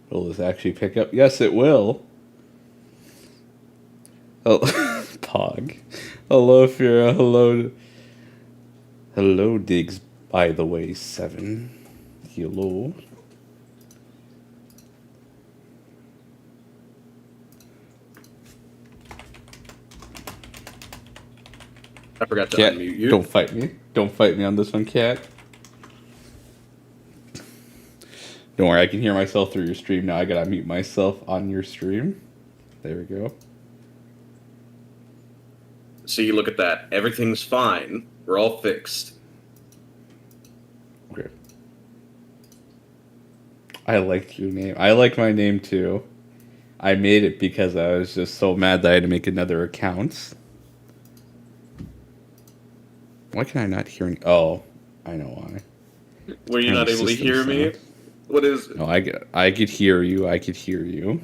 Will this actually pick up? Yes, it will. Oh, Pog. Hello, Fira. Hello. Hello, Diggs, by the way, 7. Hello. I forgot to Cat, unmute you. don't fight me. Don't fight me on this one, Cat. Don't worry, I can hear myself through your stream now. I gotta mute myself on your stream. There we go. See, look at that. Everything's fine. We're all fixed. Okay. I liked your name. I like my name too. I made it because I was just so mad that I had to make another account. Why can I not hear any? Oh, I know why. Were you not able to hear me? What is it? No, I could hear you. I could hear you.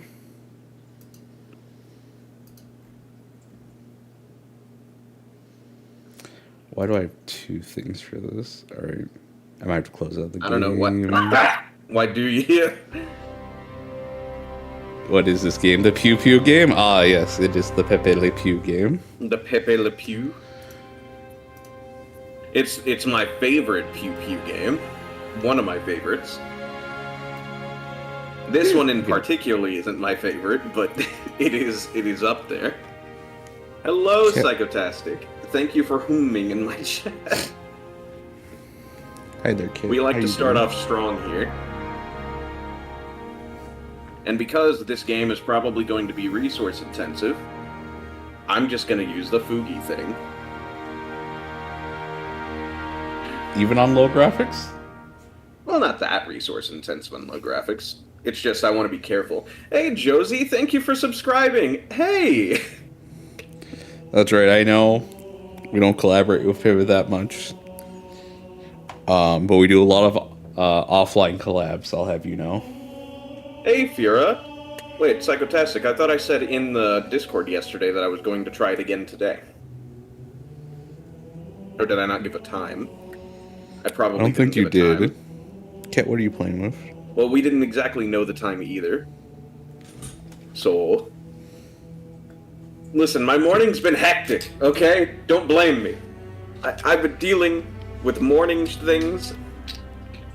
Why do I have 2 things for this? All right, I might have to close out the game. I don't know what. Why do you? What is this game? The Pew Pew game? Ah, yes, it is the Pepe Le Pew game. The Pepe Le Pew. It's my favorite Pew Pew game. One of my favorites. This one in particularly isn't my favorite, but it is up there. Hello, Psychotastic. Thank you for humming in my chat. Hi there, kid. We like to start off strong here. And because this game is probably going to be resource intensive, I'm just going to use the Fugi thing. Even on low graphics? Well, not that resource intensive on low graphics. It's just I want to be careful. Hey, Josie, thank you for subscribing. Hey! That's right, I know. We don't collaborate with Pivot that much. But we do a lot of offline collabs, I'll have you know. Hey, Fira. Wait, Psychotastic, I thought I said in the Discord yesterday that I was going to try it again today. Or did I not give a time? I don't think you did. Kat, what are you playing with? Well, we didn't exactly know the time either. So... Listen, my morning's been hectic, okay? Don't blame me. I've been dealing with morning things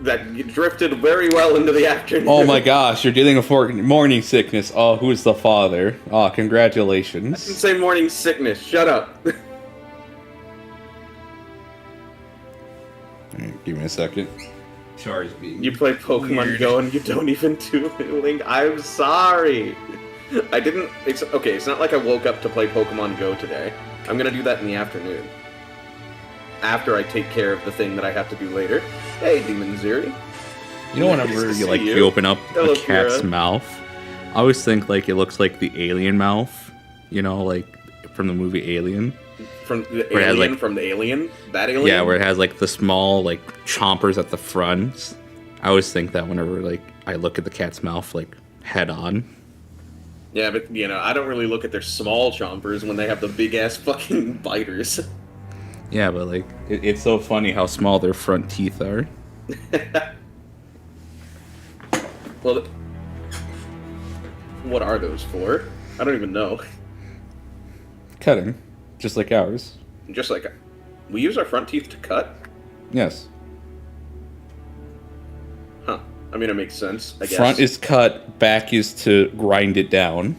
that drifted very well into the afternoon. Oh my gosh, you're dealing with morning sickness. Oh, who's the father? Oh, congratulations. I didn't say morning sickness. Shut up. Alright, give me a second. Char's being You play Pokemon weird. Go and you don't even do it, Link. I'm sorry. I didn't... It's okay, it's not like I woke up to play Pokemon Go today. I'm gonna do that in the afternoon. After I take care of the thing that I have to do later. Hey, Demon Zeri. You know, whenever you open up Hello, a cat's Kira. mouth, I always think like it looks like the alien mouth. You know, like from the movie Alien. From the Where it has, Alien? like- From the Alien? That Alien? Yeah, where it has like the small like chompers at the front. I always think that whenever like I look at the cat's mouth like head on. Yeah, but, you know, I don't really look at their small chompers when they have the big-ass fucking biters. Yeah, but like it's so funny how small their front teeth are. Well, what are those for? I don't even know. Cutting, just like ours. Just like, we use our front teeth to cut? Yes. Huh. I mean, it makes sense, I guess. Front is cut, back is to grind it down.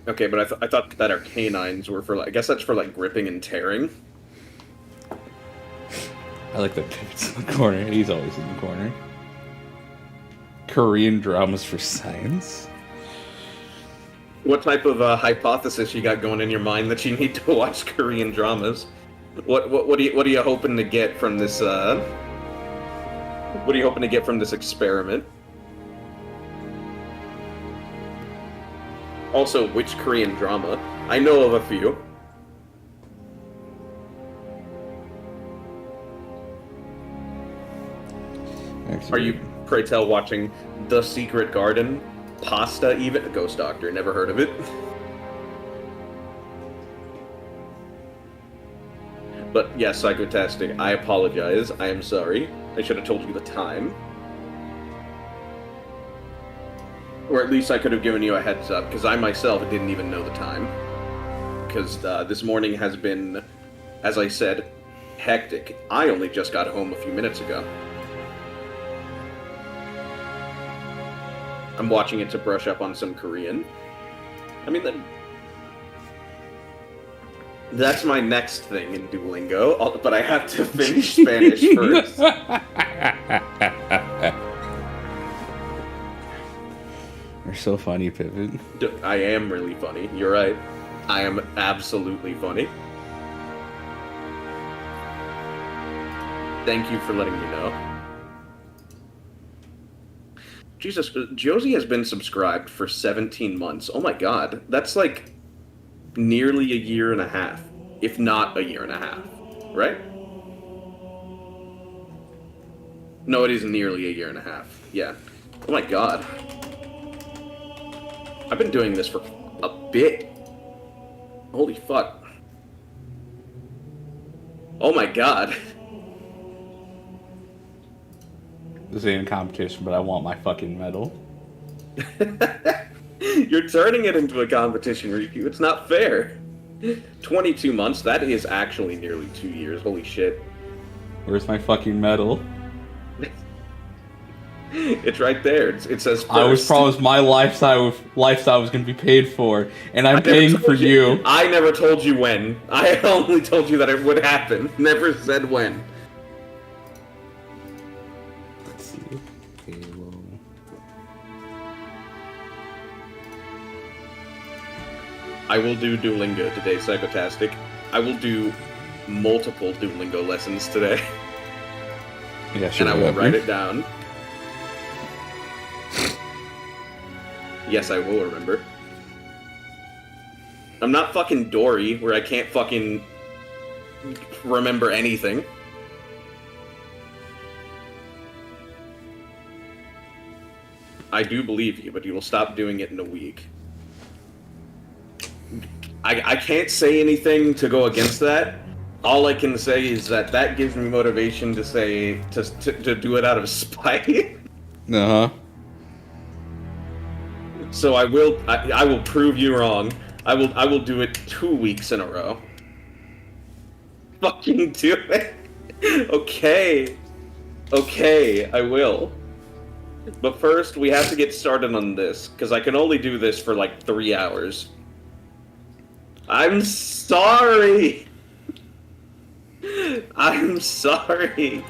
Okay, but I thought that our canines were for, like, I guess that's for, like, gripping and tearing. I like that Pivot's in the corner. He's always in the corner. Korean dramas for science. What type of hypothesis you got going in your mind that you need to watch Korean dramas? What are you hoping to get from this? What are you hoping to get from this experiment? Also, which Korean drama? I know of a few. Actually, Are you, pray tell, watching The Secret Garden? Pasta, even? Ghost Doctor, never heard of it. But yes, Psychotastic, I apologize. I am sorry. I should have told you the time. Or at least I could have given you a heads up, because I myself didn't even know the time. Because this morning has been, as I said, hectic. I only just got home a few minutes ago. I'm watching it to brush up on some Korean. I mean, that's my next thing in Duolingo, but I have to finish Spanish first. You're so funny, Pivot. I am really funny. You're right. I am absolutely funny. Thank you for letting me know. Jesus, Josie has been subscribed for 17 months. Oh my god. That's like nearly a year and a half. If not a year and a half. Right? No, it is nearly a year and a half. Yeah. Oh my god. I've been doing this for a bit. Holy fuck. Oh my god. This ain't a competition, but I want my fucking medal. You're turning it into a competition, Rikku. It's not fair. 22 months, that is actually nearly 2 years. Holy shit. Where's my fucking medal? It's right there. It says first. I was promised my lifestyle was going to be paid for, and I'm paying for you. I never told you when. I only told you that it would happen. Never said when. Let's see. Halo. I will do Duolingo today, Psychotastic. I will do multiple Duolingo lessons today. Yeah, sure. And I will write it down. Yes, I will remember. I'm not fucking Dory, where I can't fucking remember anything. I do believe you, but you will stop doing it in a week. I can't say anything to go against that. All I can say is that gives me motivation to say, to do it out of spite. Uh-huh. So I will prove you wrong. I will do it 2 weeks in a row. Fucking do it. Okay. Okay, I will. But first, we have to get started on this, because I can only do this for like 3 hours. I'm sorry! I'm sorry.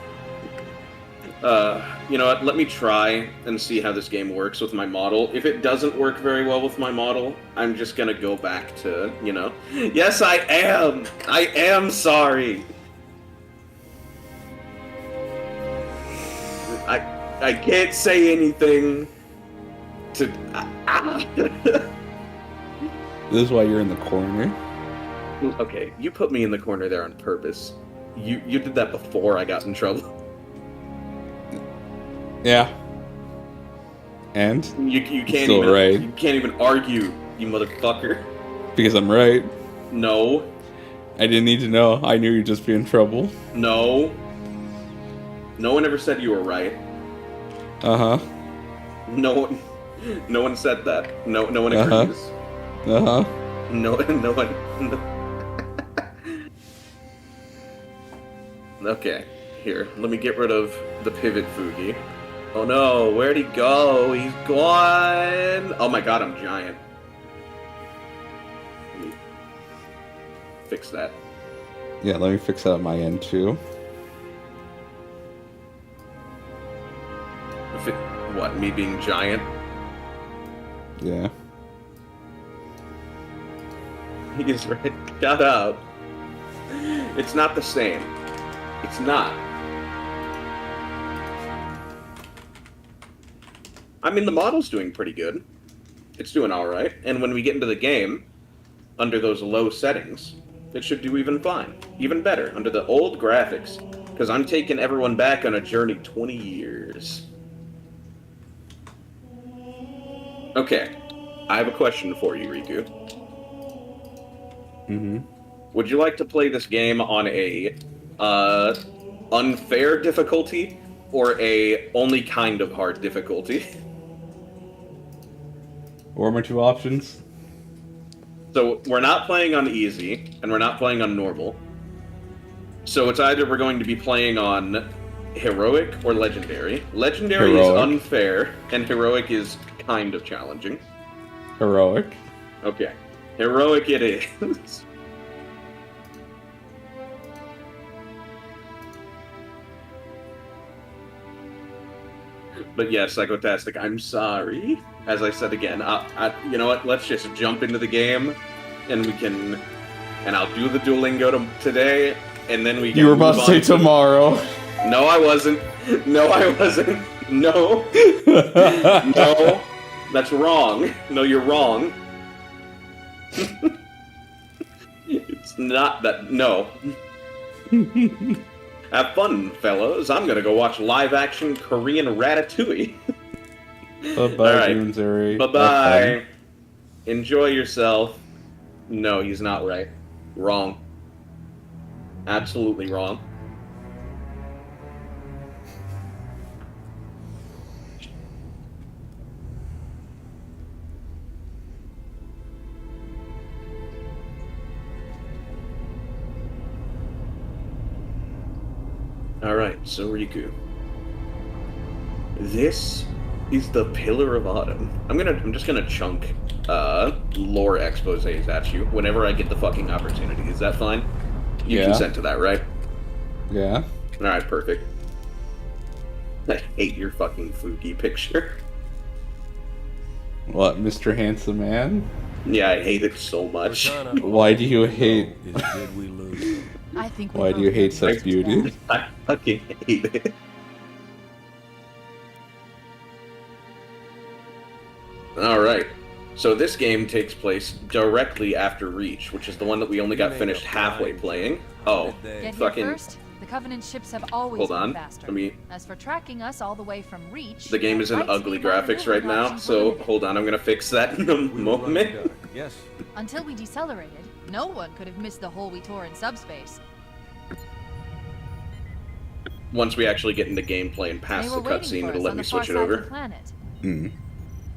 You know what, let me try and see how this game works with my model. If it doesn't work very well with my model, I'm just gonna go back to, you know... Yes, I am! I am sorry! I can't say anything to... This is why you're in the corner. Okay, you put me in the corner there on purpose. You did that before I got in trouble. Yeah. And? You can't Still even right. You can't even argue, you motherfucker. Because I'm right. No. I didn't need to know. I knew you'd just be in trouble. No. No one ever said you were right. Uh-huh. No one said that. No one agrees. Uh-huh. No one. No. Okay, here. Let me get rid of the pivot Fugi. Oh no, where'd he go? He's gone! Oh my god, I'm giant. Let me fix that. Yeah, let me fix that on my end, too. What, me being giant? Yeah. He's right. Shut up. It's not the same. It's not. I mean, the model's doing pretty good. It's doing alright. And when we get into the game, under those low settings, it should do even fine. Even better, under the old graphics. Because I'm taking everyone back on a journey 20 years. Okay. I have a question for you, Rikku. Mm-hmm. Would you like to play this game on a unfair difficulty or a only kind of hard difficulty? What are my 2 options? So we're not playing on easy, and we're not playing on normal. So it's either we're going to be playing on heroic or legendary. Legendary is unfair, and heroic is kind of challenging. Heroic. Okay. Heroic it is. But yes, Psychotastic, I'm sorry. As I said again, you know what? Let's just jump into the game, and we can... And I'll do the Duolingo today, and then we can... You were about to say tomorrow. No, I wasn't. No, I wasn't. No. No. That's wrong. No, you're wrong. It's not that... No. Have fun, fellas. I'm gonna go watch live-action Korean Ratatouille. Bye-bye, Doomsary. Bye-bye. Enjoy yourself. No, he's not right. Wrong. Absolutely wrong. Alright, so Rikku. This is the Pillar of Autumn. I'm just gonna chunk lore exposés at you whenever I get the fucking opportunity. Is that fine? You consent to that, right? Yeah. Alright, perfect. I hate your fucking Fuki picture. What, Mr. Handsome Man? Yeah, I hate it so much. Why do you hate... I think Why do you hate such beauty? I fucking hate it. Alright. So this game takes place directly after Reach, which is the one that we only got finished halfway playing. Oh, Get fucking... here first. The Covenant ships have always Hold been on. faster. Let me... As for tracking us all the way from Reach... The game is in ugly graphics right now, so hold on, I'm gonna fix that in a moment. Yes. Until we decelerated, no one could have missed the hole we tore in subspace. Once we actually get into gameplay and past the cutscene, it'll let me switch it over.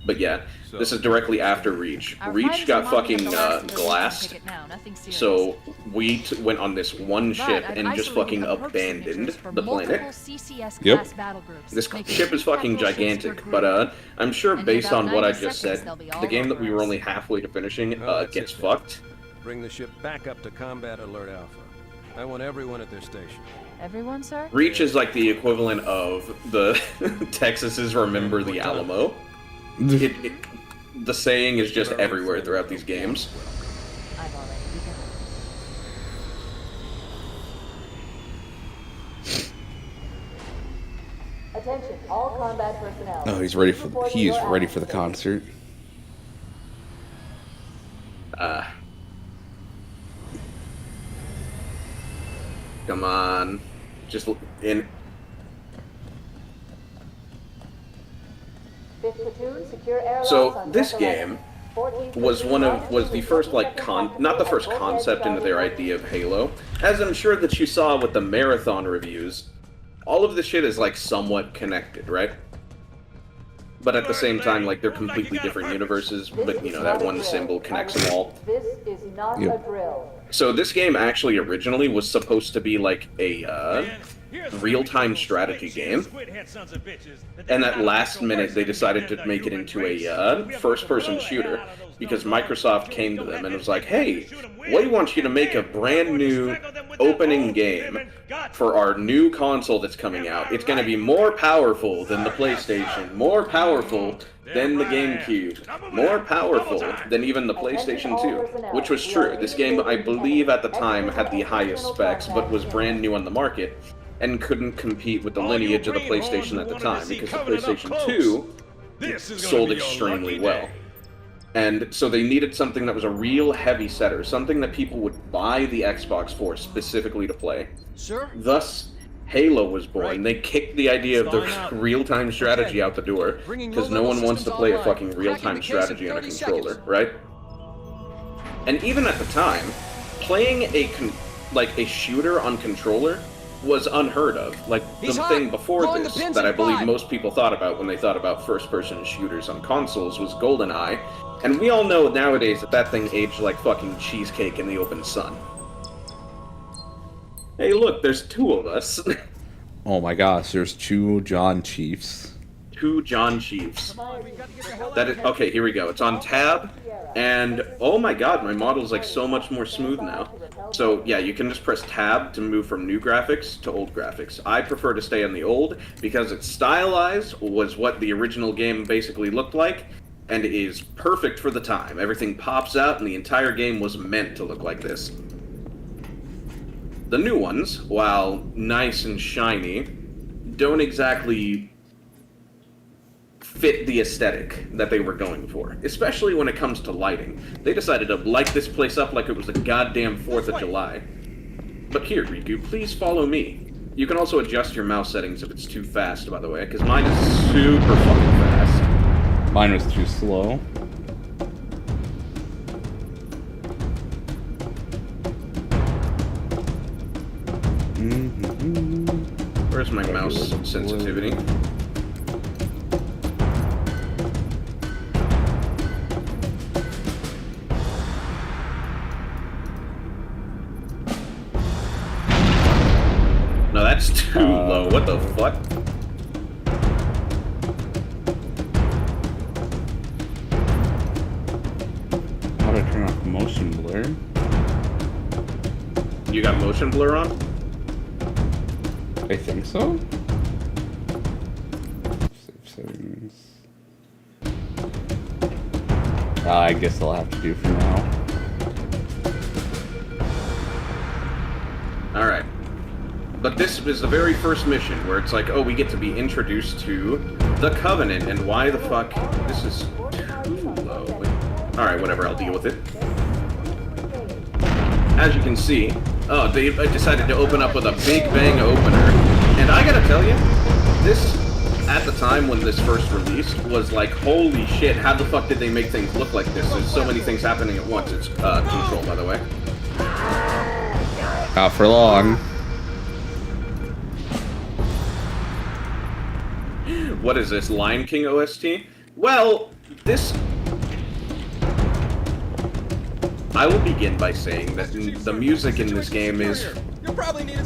But yeah, this is directly after Reach. Reach got fucking glassed, so we went on this one ship and just fucking abandoned the planet. Yep. This ship is fucking gigantic, but I'm sure based on what I just said, the game that we were only halfway to finishing gets fucked. Bring the ship back up to Combat Alert Alpha. I want everyone at their station. Everyone, sir? Reach is like the equivalent of the Texas's Remember the Alamo. The saying is just everywhere throughout these games. I've already begun. Attention, all combat personnel. Oh, he's ready for the concert. Come on. Just in. So this game was the first not the first concept into their idea of Halo. As I'm sure that you saw with the marathon reviews, all of this shit is like somewhat connected, right? But at the same time, like, they're completely different universes, but, you know, that one symbol connects them all. This is not a drill. So this game actually originally was supposed to be like a real-time strategy game, and at last minute they decided to make it into a first-person shooter, because Microsoft came to them and was like, hey, we want you to make a brand new opening game for our new console that's coming out. It's going to be more powerful than the PlayStation, more powerful than the GameCube, more powerful than even the PlayStation 2, which was true. This game, I believe at the time, had the highest specs, but was brand new on the market, and couldn't compete with the lineage of the PlayStation at the time, because the PlayStation 2 sold extremely well. And so they needed something that was a real heavy setter, something that people would buy the Xbox for specifically to play. Sure. Thus, Halo was born. They kicked the idea of the real-time strategy out the door, because no one wants to play a fucking real-time strategy on a controller, right? And even at the time, playing a shooter on controller was unheard of. Like, the He's hot. thing before Blowing the this pins that at I believe 5. most people thought about when they thought about first-person shooters on consoles was GoldenEye, and we all know nowadays that that thing aged like fucking cheesecake in the open sun. Hey, look, there's 2 of us. Oh my gosh, there's 2 John Chiefs. 2 John Chiefs. That is okay. Here we go. It's on tab, and oh my god, my model's like so much more smooth now. So yeah, you can just press tab to move from new graphics to old graphics. I prefer to stay on the old because it's stylized, was what the original game basically looked like, and is perfect for the time. Everything pops out, and the entire game was meant to look like this. The new ones, while nice and shiny, don't exactly fit the aesthetic that they were going for, especially when it comes to lighting. They decided to light this place up like it was the goddamn 4th of July. But here, Rikku, please follow me. You can also adjust your mouse settings if it's too fast, by the way, because mine is super fucking fast. Mine was too slow. Where's my mouse sensitivity? No, that's too low. What the fuck? How to turn off motion blur? You got motion blur on? I think so. Save settings. I guess I'll have to do for now. Alright. But this is the very first mission where it's like, oh, we get to be introduced to the Covenant, and why the fuck? This is too low. Alright, whatever, I'll deal with it. As you can see, oh, they decided to open up with a Big Bang opener. And I gotta tell you, this, at the time when this first released, was like, holy shit, how the fuck did they make things look like this? There's so many things happening at once. It's Control, by the way. Not for long. What is this, Lion King OST? Well, this... I will begin by saying that the music in this game is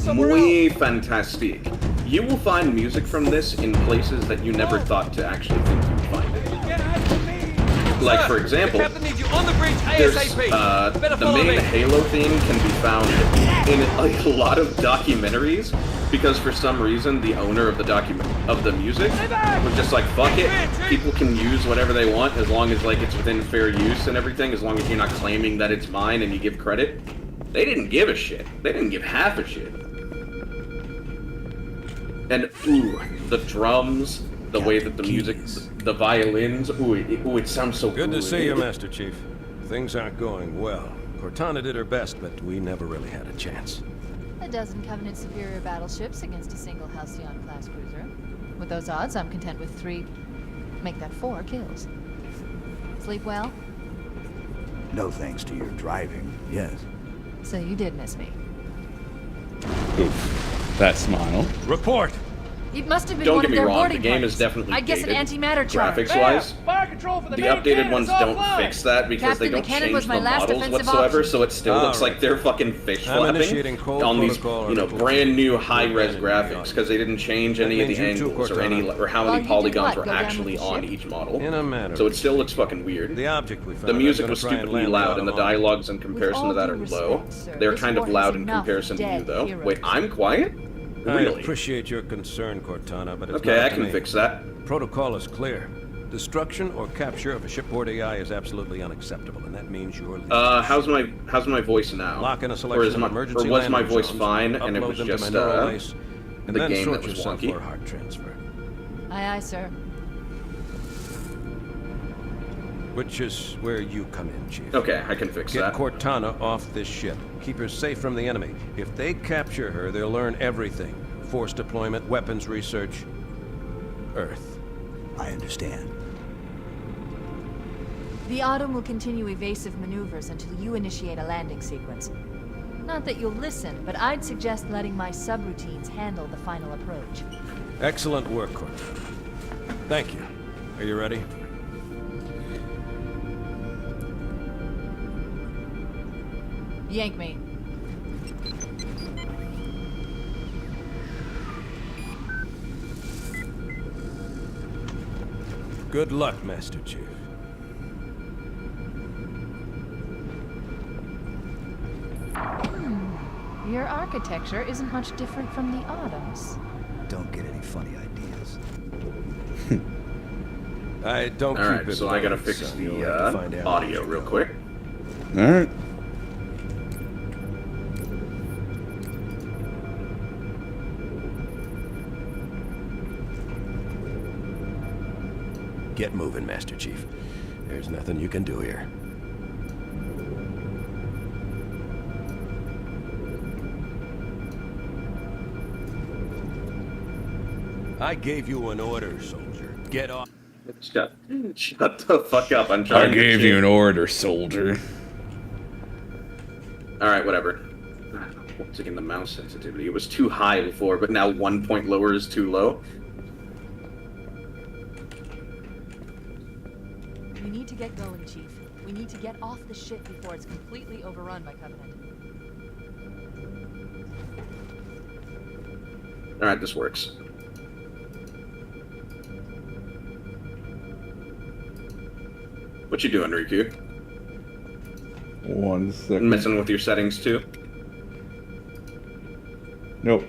muy fantastic. You will find music from this in places that you never thought to actually think you would find it. Like, for example, there's, the main Halo theme can be found in a lot of documentaries, because for some reason the owner of the music was just like, fuck it, people can use whatever they want as long as like it's within fair use and everything, as long as you're not claiming that it's mine and you give credit. They didn't give a shit. They didn't give half a shit. And ooh, the drums, the way that the music, the violins, ooh, it sounds so good. Good to see you, Master Chief. Things aren't going well. Cortana did her best, but we never really had a chance. A dozen Covenant superior battleships against a single Halcyon-class cruiser. With those odds, I'm content with 3, make that 4 kills. Sleep well? No thanks to your driving, yes. So you did miss me. Oof. That smile. Report! It must have been Don't one get of me their wrong, boarding the game parties. is definitely I guess dated, an antimatter charge. graphics-wise. Fire control for the The main updated cannon ones is don't offline. fix that because they Captain, the don't cannon change was my the last models offensive whatsoever, option. so it still looks Alright. like they're fucking fish I'm initiating flapping cold on these, protocol you know, article. brand new high-res Abandoned graphics because they didn't change any of the That means you too, angles or Cortana. or how Well, many you did polygons what? were Go down actually with the on ship? each model. In a matter So of it still looks fucking weird. The object we found. The music I'm was gonna try and stupidly land loud, it and the on. dialogues in comparison to all that due are low. respect, sir, They're this kind of war has loud in enough comparison to you, dead though. heroes. Wait, I'm quiet? I Really? appreciate your concern, Cortana, but it's Okay, not I to can me. fix that. Protocol is clear. Destruction or capture of a shipboard AI is absolutely unacceptable, and that means you're leaving. How's my voice now? Lock in a Or selection is of my, emergency or was my landing voice zones, fine and it upload was them to just my neural lace, and the then game sort that was yourself wonky? for a heart transfer. Aye, aye, sir. Which is where you come in, Chief. Okay, I can fix Get that. Cortana off this ship. Keep her safe from the enemy. If they capture her, they'll learn everything. Force deployment, weapons research, Earth. I understand. The Autumn will continue evasive maneuvers until you initiate a landing sequence. Not that you'll listen, but I'd suggest letting my subroutines handle the final approach. Excellent work, Corporal. Thank you. Are you ready? Yank me. Good luck, Master Chief. Your architecture isn't much different from the Autumn's. Don't get any funny ideas. I don't keep Alright, it so I gotta loaded, fix so you'll have to find the out audio as you real go. quick. Alright. Get moving, Master Chief. There's nothing you can do here. I gave you an order, soldier. Get off. Shut the fuck up. I'm I trying to gave you change- an order, soldier. Alright, whatever. Once again, the mouse sensitivity. It was too high before, but now 1 point lower is too low. We need to get going, Chief. We need to get off the ship before it's completely overrun by Covenant. Alright, this works. What you doing, Rikku? 1 second. Messing with your settings too? Nope.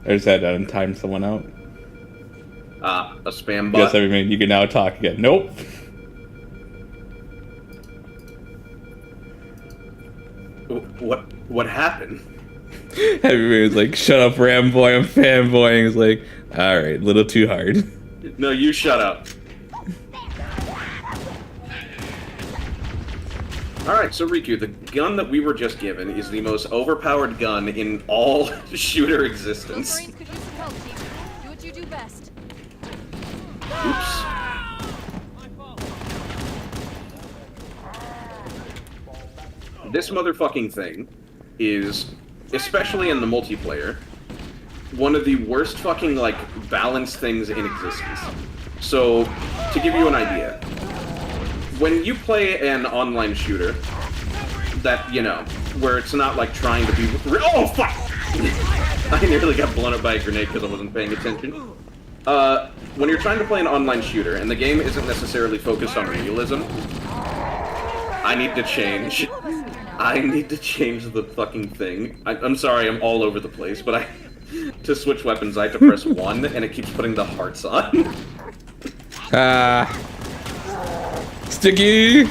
I just had to time someone out. A spam Yes, bot? every minute you can now talk again. Nope. What happened? Everybody's like, shut up, Ramboy, I'm fanboying. It's like, alright, a little too hard. No, you shut up. Alright, so Rikku, the gun that we were just given is the most overpowered gun in all shooter Those existence. Marines could use some help, Chief. Do what you do best. Oops. This motherfucking thing is, especially in the multiplayer, one of the worst fucking, like, balanced things in existence. So, to give you an idea, when you play an online shooter that, you know, where it's not, like, trying to be... Oh, fuck! I nearly got blown up by a grenade because I wasn't paying attention. When you're trying to play an online shooter, and the game isn't necessarily focused on realism, I need to change. I need to change the fucking thing. I'm sorry, I'm all over the place, but to switch weapons, I have to press 1, and it keeps putting the hearts on. Sticky!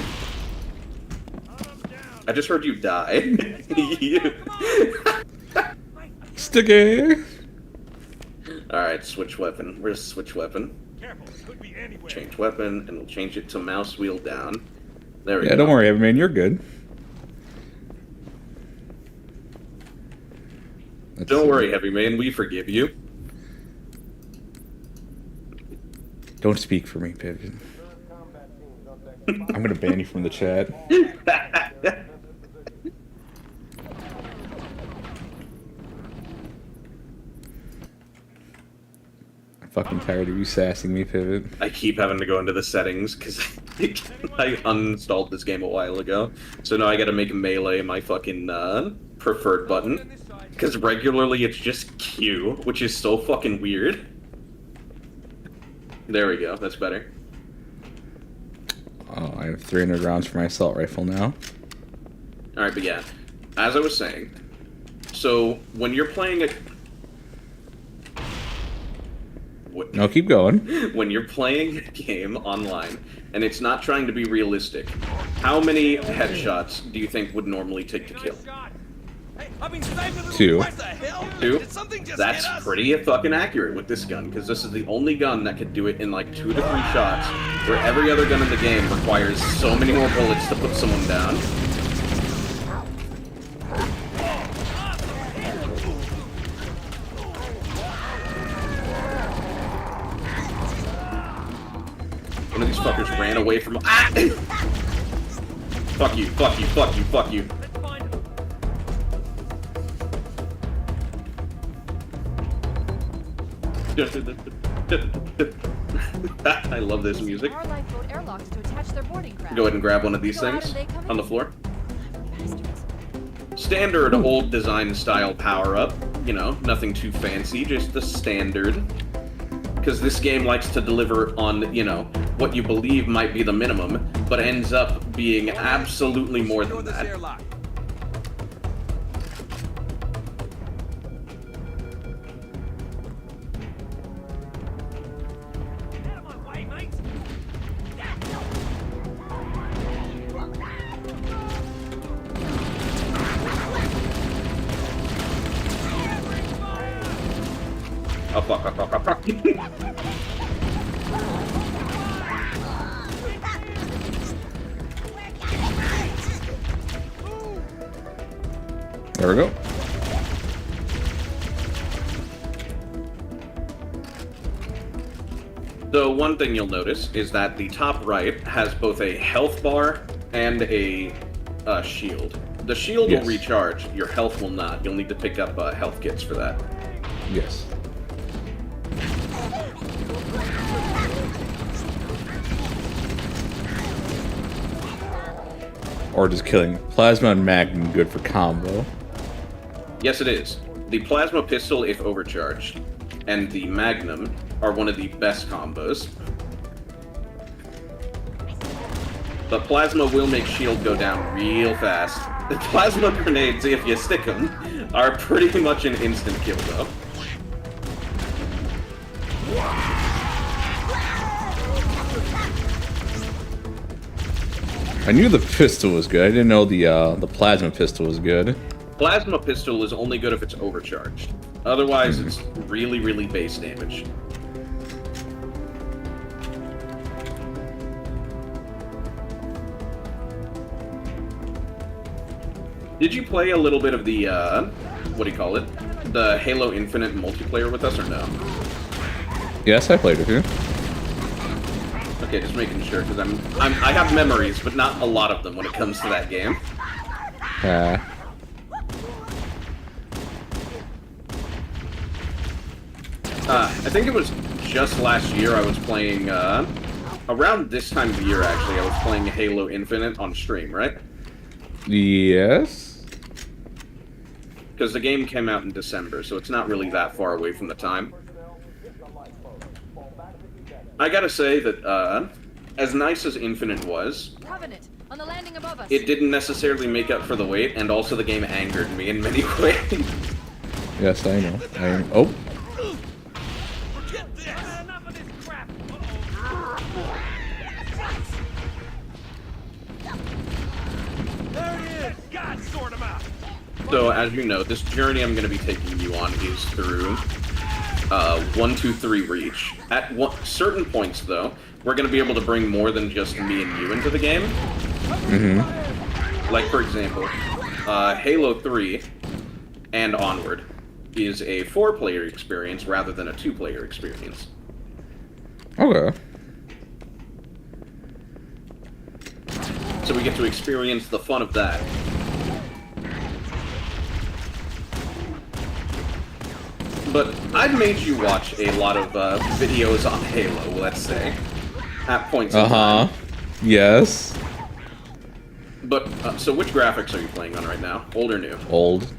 I just heard you die. Sticky! Alright, switch weapon. Where's switch weapon? Change weapon, and we'll change it to mouse wheel down. There we go. Yeah, don't worry, man, you're good. Don't worry, Heavy Man, we forgive you. Don't speak for me, Pigeon. I'm gonna ban you from the chat. I'm fucking tired of you sassing me, Pivot. I keep having to go into the settings because I uninstalled this game a while ago. So now I gotta make melee my fucking preferred button. Because regularly it's just Q, which is so fucking weird. There we go, that's better. Oh, I have 300 rounds for my assault rifle now. Alright, but yeah, as I was saying, so when you're playing a... No, keep going. When you're playing a game online, and it's not trying to be realistic, how many headshots do you think would normally take to kill? 2. 2? That's pretty fucking accurate with this gun, because this is the only gun that could do it in like 2 to 3 shots, where every other gun in the game requires so many more bullets to put someone down. One of these fuckers ran away from... Ah! Fuck you, fuck you, fuck you, fuck you. I love this music. Our lifeboat airlocks to attach their boarding craft. Go ahead and grab one of these Go out things and they come on the in. floor. Bastards. Standard old design style power-up. You know, nothing too fancy, just the standard. Because this game likes to deliver on, you know, what you believe might be the minimum, but ends up being absolutely more than that. Oh, fuck, fuck, fuck, fuck, fuck. There we go. So one thing you'll notice is that the top right has both a health bar and a shield. The shield Yes. will recharge, your health will not. You'll need to pick up health kits for that. Yes. Or just killing. Plasma and Magnum good for combo. Yes, it is. The plasma pistol, if overcharged, and the magnum are one of the best combos. But plasma will make shield go down real fast. The plasma grenades, if you stick them, are pretty much an instant kill, though. I knew the pistol was good. I didn't know the plasma pistol was good. Plasma pistol is only good if it's overcharged. Otherwise, it's really, really base damage. Did you play a little bit of the, what do you call it? The Halo Infinite multiplayer with us, or no? Yes, I played with you. Okay, just making sure, because I have memories, but not a lot of them when it comes to that game. I think it was just last year I was playing, around this time of the year, actually, I was playing Halo Infinite on stream, right? Yes. Because the game came out in December, so it's not really that far away from the time. I gotta say that, as nice as Infinite was, Covenant on the landing above us. it didn't necessarily make up for the wait, and also the game angered me in many ways. Yes, I know. Oh. So, as you know, this journey I'm going to be taking you on is through 1, 2, 3 reach. At certain points, though, we're going to be able to bring more than just me and you into the game. Like, for example, Halo 3 and onward is a 4-player experience rather than a 2-player experience. Okay. So we get to experience the fun of that. But I've made you watch a lot of videos on Halo, let's say, at points in time. Yes. But, so which graphics are you playing on right now? Old or new? Old.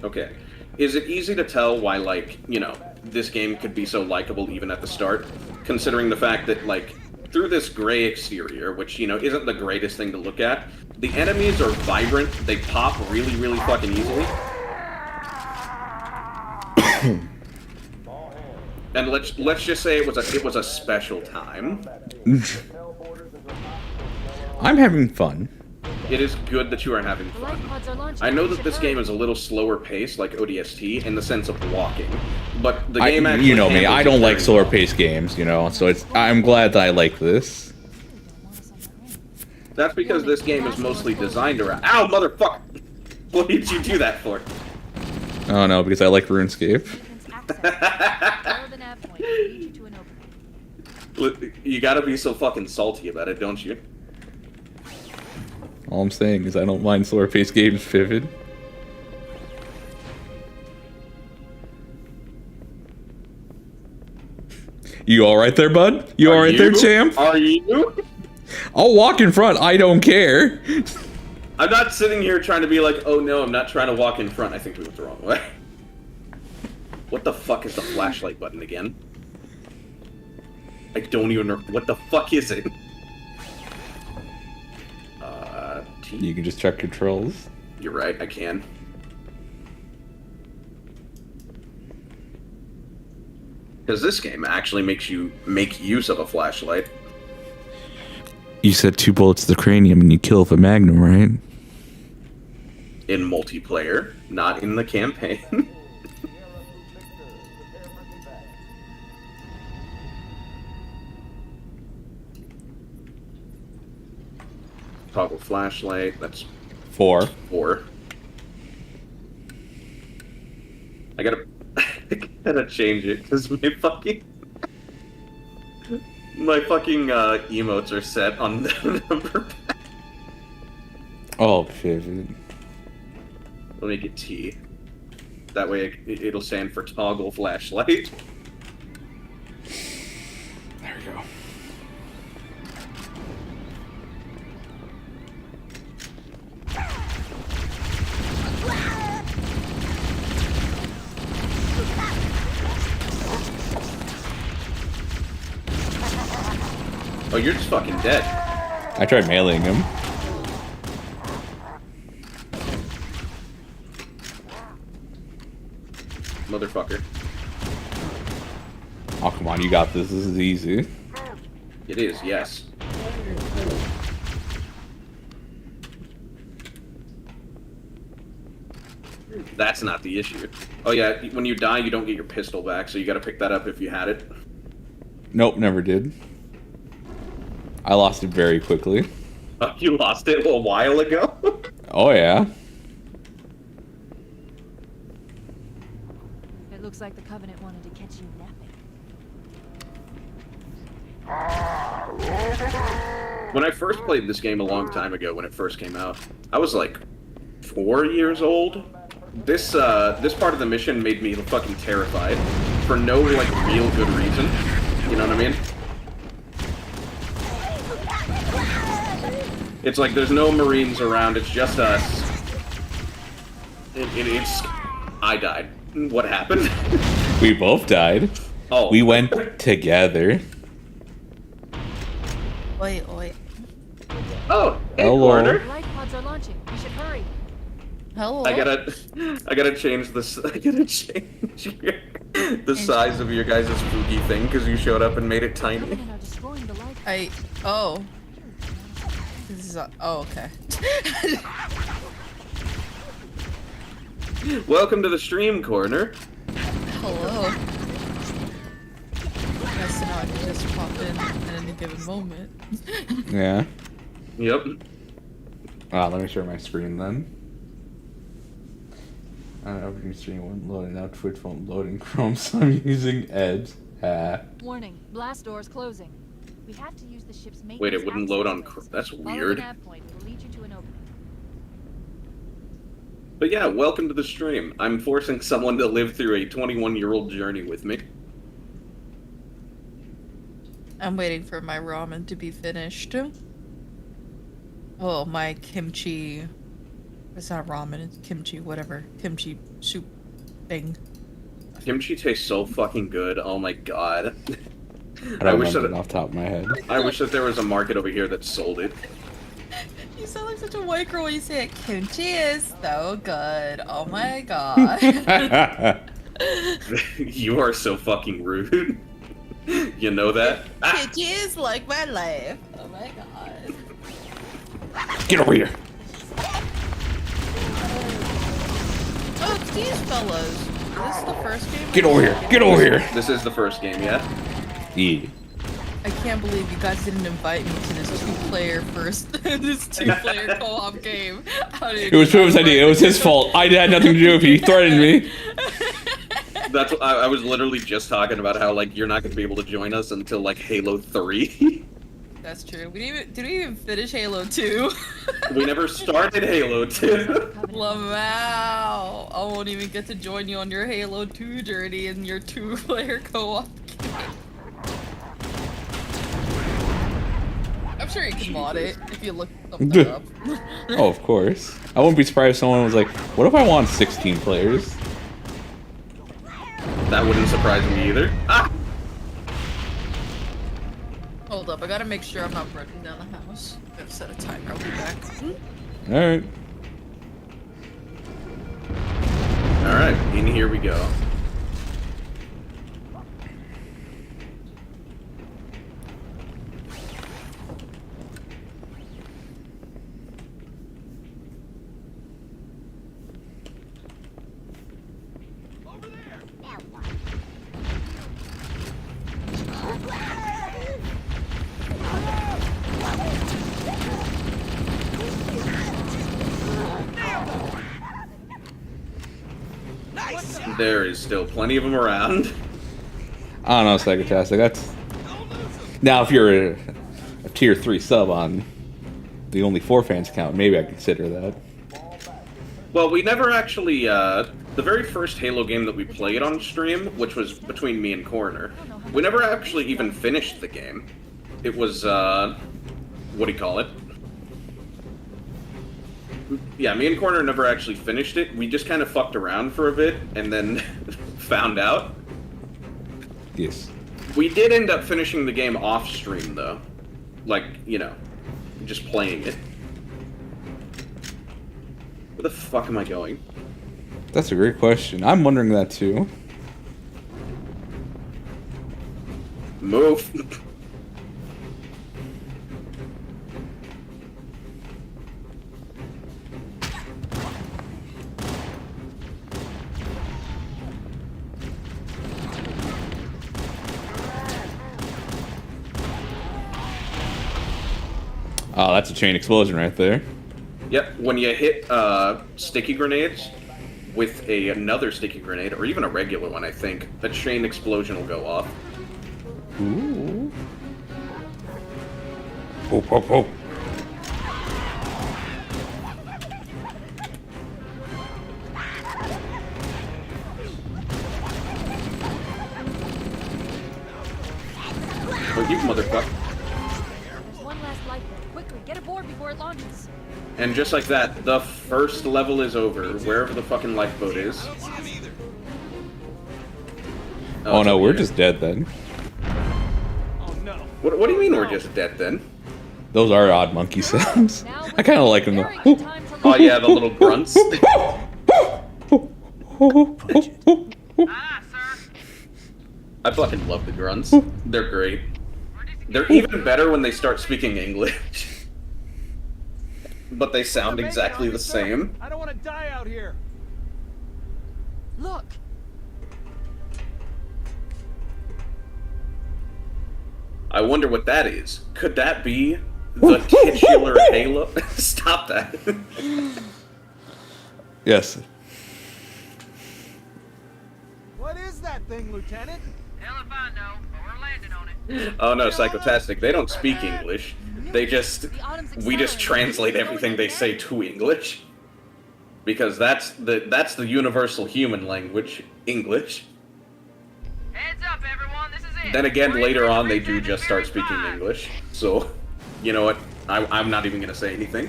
Okay. Is it easy to tell why, like, you know, this game could be so likable even at the start? Considering the fact that, like, through this gray exterior, which, you know, isn't the greatest thing to look at, the enemies are vibrant, they pop really, really fucking easily. And let's just say it was a special time. I'm having fun. It is good that you are having The fun. life pods are launching. I know We that should this hurry. game is a little slower paced, like ODST, in the sense of walking, but the game actually You know me, handles I it don't like very slower well. paced games, you know, so I'm glad that I like this. That's because this game is mostly designed around. Ow, motherfucker! What did you do that for? Oh no, because I like RuneScape. Follow the nav point. Lead you to an opening. You gotta be so fucking salty about it, don't you? All I'm saying is I don't mind slower paced games, Vivid. You alright there, bud? You alright there, champ? Are you? I'll walk in front, I don't care. I'm not sitting here trying to be like, oh no, I'm not trying to walk in front. I think we went the wrong way. What the fuck is the flashlight button again? I don't even know. What the fuck is it? T? You can just check controls. You're right, I can. Because this game actually makes you make use of a flashlight. You said 2 bullets to the cranium and you kill with a magnum, right? In multiplayer, not in the campaign. Toggle flashlight, that's 4. 4. I gotta change it, because my fucking emotes are set on the number. Oh, Vivid. Let me get T. That way it'll stand for toggle flashlight. There we go. Oh, you're just fucking dead. I tried mailing him. Motherfucker. Oh, come on, you got this. This is easy. It is, yes. That's not the issue. Oh yeah, when you die, you don't get your pistol back, so you gotta pick that up if you had it. Nope, never did. I lost it very quickly. You lost it a while ago? Oh, yeah. It looks like the Covenant wanted to catch you napping. When I first played this game a long time ago, when it first came out, I was like 4 years old. This part of the mission made me fucking terrified for no like real good reason. You know what I mean? It's like there's no Marines around. It's just us. It's I died. What happened? We both died. Oh, We went together. Oi, oi. Oh, hey, Hello. Corner. Light pods are launching. You should hurry. Hello. I gotta change this. I gotta change the size of your guys' spooky thing because you showed up and made it tiny. Covenant are destroying the light. Oh. This is, oh, okay. Welcome to the stream, Corner. Hello. Guess now I can just pop in at any given moment. Yeah. Yep. Let me share my screen then. Opening stream won't load, now Twitch won't load in Chrome, so I'm using Edge. Warning, blast doors closing. We have to use the ship's maintenance. Wait, it wouldn't load on. access That's codes. Follow weird. the nav point. It will lead you to an opening. But yeah, welcome to the stream. I'm forcing someone to live through a 21-year-old journey with me. I'm waiting for my ramen to be finished. Oh, my kimchi. It's not ramen, it's kimchi, whatever. Kimchi soup thing. Kimchi tastes so fucking good. Oh my god. I don't wish remember that it off the top of my head. I wish that there was a market over here that sold it. You sound like such a white girl when you say it. Kimchi is so good. Oh my god. You are so fucking rude. You know that? Kimchi is like my life. Oh my god. Get over here! Oh, it's these fellas. Is this the first game? Get over here! Get over here! This is the first game, yeah? Yeah. I can't believe you guys didn't invite me to this two-player co-op game. It was Puma's idea. It was his fault. I had nothing to do with it. He threatened me. That's what I was literally just talking about how like you're not going to be able to join us until like Halo 3. That's true. Did we even finish Halo 2? We never started Halo 2. Wow. I won't even get to join you on your Halo 2 journey in your 2-player co-op game. I'm sure you can mod it if you look something up. Oh, of course. I wouldn't be surprised if someone was like, what if I want 16 players? That wouldn't surprise me either. Ah! Hold up, I gotta make sure I'm not breaking down the house. I gotta set a timer, I'll be back. Alright. Alright, in here we go. There is still plenty of them around. I don't know, Psychotastic. That's... Now, if you're a tier 3 sub on the only 4 fans count, maybe I'd consider that. Well, we never actually, the very first Halo game that we played on stream, which was between me and Coroner, we never actually even finished the game. It was, what do you call it? Yeah, me and Coroner never actually finished it. We just kind of fucked around for a bit, and then found out. Yes. We did end up finishing the game off stream, though. Like, you know, just playing it. Where the fuck am I going? That's a great question. I'm wondering that too. Move. Oh, that's a chain explosion right there. Yep, when you hit sticky grenades with another sticky grenade, or even a regular one, I think, the chain explosion will go off. Ooh. Oh, oh, oh. Oh, you motherfucker. There's one last light there. Quickly, get aboard before it launches. And just like that, the first level is over, wherever the fucking lifeboat is. Oh no, it's we're over just dead then. What do you mean we're just dead then? Those are odd monkey sounds. I kind of like them though. Oh yeah, the little grunts. I fucking love the grunts. They're great. They're even better when they start speaking English. But they sound exactly the same. I don't want to die out here. Look! I wonder what that is. Could that be the titular Halo? Stop that. Yes. What is that thing, Lieutenant? Hell if I know, but we're landing on it. Oh no, Psychotastic. They don't speak English. They just... We just translate everything they say to English. Because that's the universal human language, English. Heads up, everyone, this is it. Then again, later on, they do just start speaking English. So, you know what? I'm not even gonna say anything.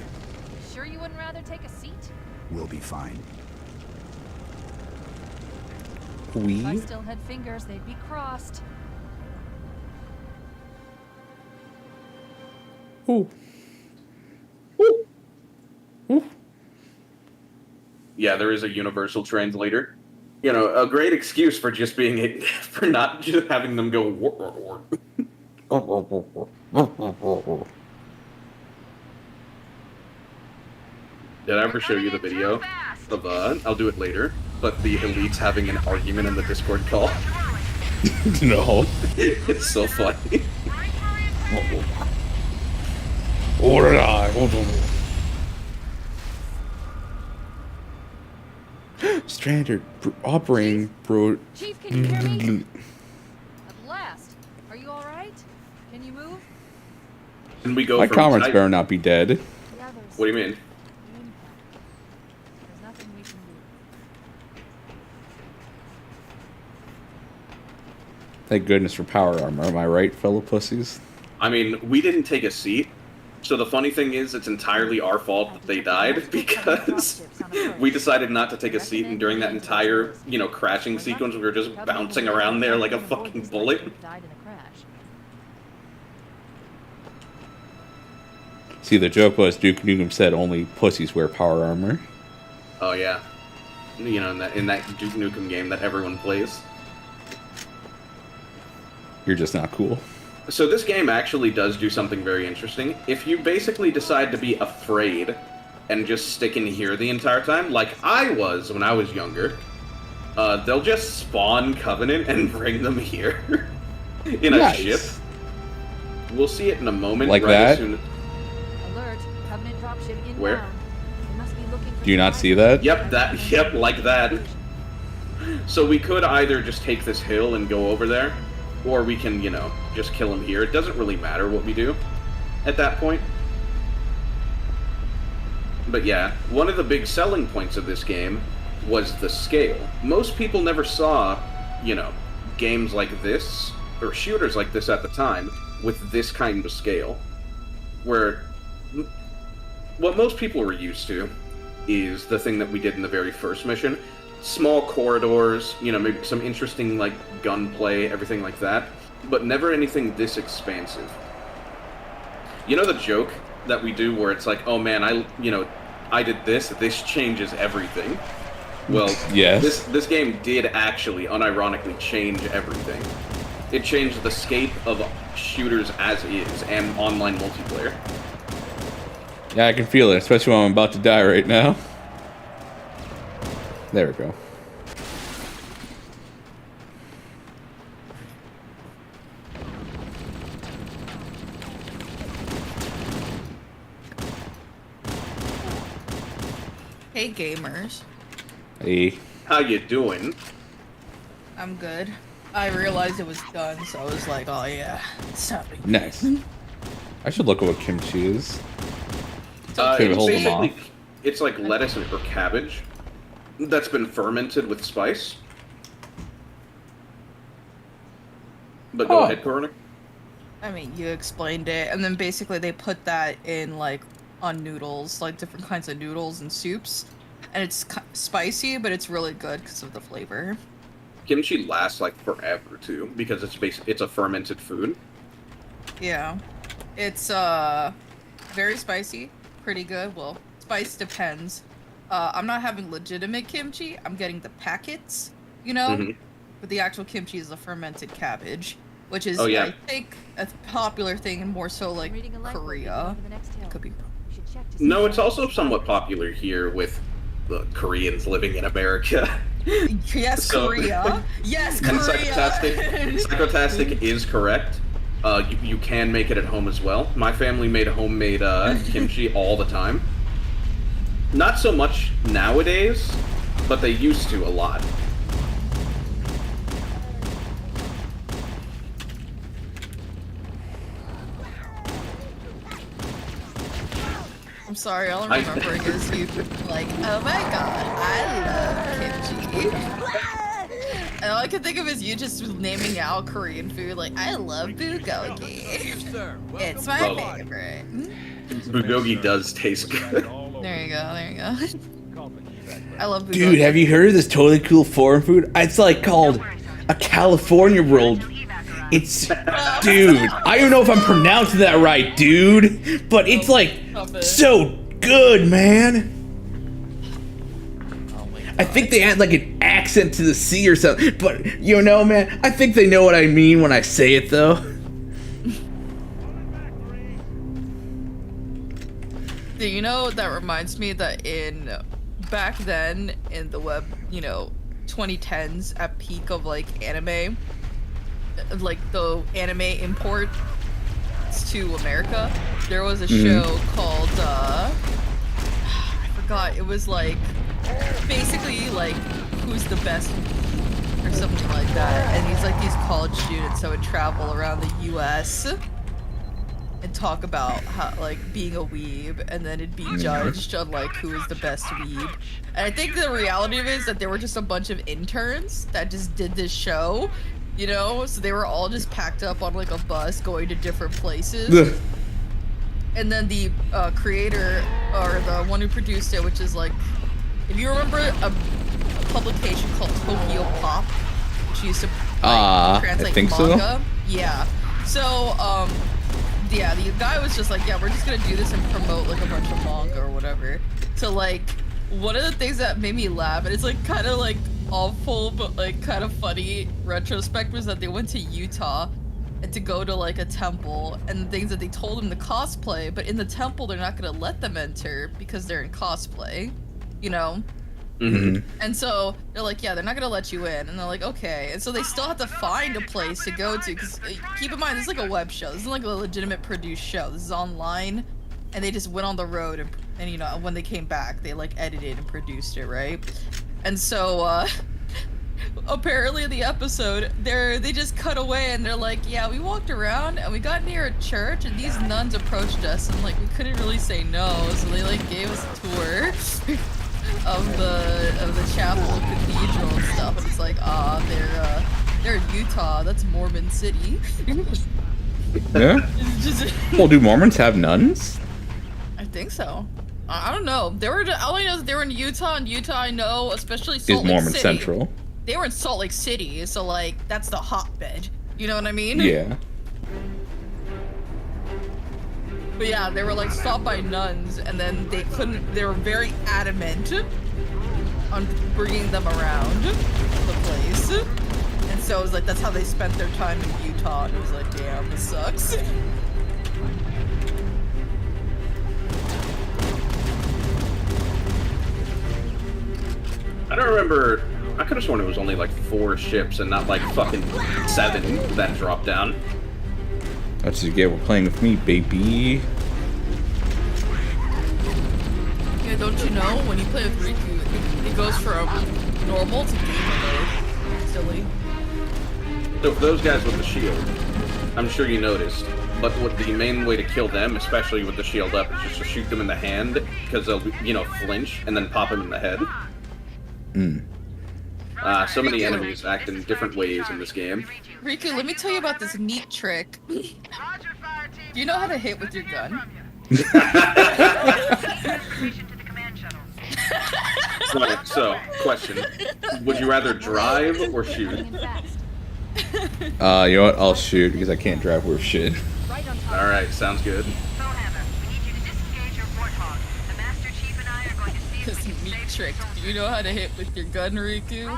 Sure you wouldn't rather take a seat? We'll be fine. If I still had fingers, they'd be crossed. Ooh. Ooh. Ooh. Yeah, there is a universal translator. You know, a great excuse for just being for not just having them go. Did I ever show you the video of I'll do it later, but the elites having an argument in the Discord call? No. It's so funny. Stranded operating bro. Chief, can you hear me? At last. Are you alright? Can you move? And we go My from comrades type- better not be dead. The others. What do you mean? There's nothing we can do. Thank goodness for power armor. Am I right, fellow pussies? I mean, we didn't take a seat. So the funny thing is, it's entirely our fault that they died because we decided not to take a seat, and during that entire, crashing sequence, we were just bouncing around there like a fucking bullet. Died in a crash. See, the joke was Duke Nukem said only pussies wear power armor. Oh yeah, in that Duke Nukem game that everyone plays. You're just not cool. So this game actually does do something very interesting. If you basically decide to be afraid and just stick in here the entire time, like I was when I was younger, they'll just spawn Covenant and bring them here in a Nice. ship. We'll see it in a moment. Like right that? as soon- Alert! Covenant dropship inbound. Where? They must be looking for Do you not see that? Yep, like that. So we could either just take this hill and go over there, or we can, just kill him here. It doesn't really matter what we do at that point. But yeah, one of the big selling points of this game was the scale. Most people never saw, games like this, or shooters like this at the time, with this kind of scale. Where what most people were used to is the thing that we did in the very first mission. Small corridors, maybe some interesting, gunplay, everything like that. But never anything this expansive. You know the joke that we do where it's like, oh man, I did this changes everything. Well, Yes. this game did actually, unironically, change everything. It changed the scape of shooters as is, and online multiplayer. Yeah, I can feel it, especially when I'm about to die right now. There we go. Hey, gamers. Hey. How you doing? I'm good. I realized it was done, so I was like, oh yeah, it's time to Nice. I should look at what kimchi is. It's hold them off. basically, it's like lettuce or cabbage that's been fermented with spice. But go Oh. ahead, Coroner. I mean, you explained it, and then basically they put that in on noodles, different kinds of noodles and soups, and it's spicy, but it's really good because of the flavor. Kimchi lasts forever too, because it's a fermented food. Yeah, it's very spicy, pretty good. Well, spice depends. I'm not having legitimate kimchi. I'm getting the packets, Mhm. but the actual kimchi is a fermented cabbage, which is Oh, yeah. I think a popular thing, and more so Reading a light will lead you Korea. over the next hill. Could be. We should check to see No, if it's also there's somewhat popular here with the Koreans living in America. Yes, So- Korea. Yes, And Korea. Psychotastic is correct. You can make it at home as well. My family made homemade kimchi all the time. Not so much nowadays, but they used to a lot. I'm sorry, all I'm remembering is you oh my god, I love kimchi. And all I can think of is you just naming out Korean food, I love bulgogi. Sir, It's my Oh. favorite. Bulgogi does taste good. There you go. I love bulgogi. Dude, have you heard of this totally cool foreign food? It's called a California roll. It's, dude, I don't know if I'm pronouncing that right, dude, but it's so good, man. I think they add an accent to the C or something, but man, I think they know what I mean when I say it though. Do you know that reminds me that back then in the web, 2010s at peak of anime, the anime import to America, there was a show called I forgot, it was basically who's the best or something like that, and these college students that would travel around the US and talk about how like being a weeb, and then it'd be judged on like who is the best weeb. And I think the reality of it is that there were just a bunch of interns that just did this show, you know, so they were all just packed up on like a bus going to different places. And then the creator, or the one who produced it, which is like, if you remember a publication called Tokyo Pop, which used to translate I think manga. so. Yeah. So, yeah, the guy was just like, yeah, we're just gonna do this and promote like a bunch of manga or whatever. So like, one of the things that made me laugh, and it's like kind of like awful but like kind of funny retrospect, was that they went to Utah and to go to like a temple, and the things that they told them to cosplay, but in the temple they're not gonna let them enter because they're in cosplay, you know? And so they're like, yeah, they're not gonna let you in, and they're like, okay. And so they still have to find a place to go to, because keep in mind, this is like a web show. This isn't like a legitimate produced show. This is online, and they just went on the road, and you know, when they came back, they like edited and produced it, right? And so apparently in the episode, they just cut away, and they're like, yeah, we walked around and we got near a church, and these nuns approached us, and like we couldn't really say no, so they like gave us a tour of the chapel, cathedral, and stuff. And it's like, they're in Utah. That's Mormon City. Yeah. Well, do Mormons have nuns? I think so. I don't know. They were. All I know is they were in Utah, and Utah, I know, especially Salt Lake Mormon City. Central. They were in Salt Lake City, so like that's the hotbed. You know what I mean? Yeah. But yeah, they were like stopped by nuns, and then they couldn't. They were very adamant on bringing them around the place, and so it was like that's how they spent their time in Utah. And it was like, damn, this sucks. I don't remember. I could have sworn it was only like 4 ships and not like fucking 7 that dropped down. That's what you get. We're playing with me, baby. Yeah, don't you know when you play with Rikku, it goes from normal to game mode. Silly. So for those guys with the shield, I'm sure you noticed, but what the main way to kill them, especially with the shield up, is just to shoot them in the hand, because they'll, you know, flinch, and then pop them in the head. So many enemies act in different ways in this game. Rikku, let me tell you about this neat trick. Do you know how to hit with your gun? So, question. Would you rather drive or shoot? You know what? I'll shoot because I can't drive worth shit. Alright, sounds good. This neat trick. Do you know how to hit with your gun, Rikku?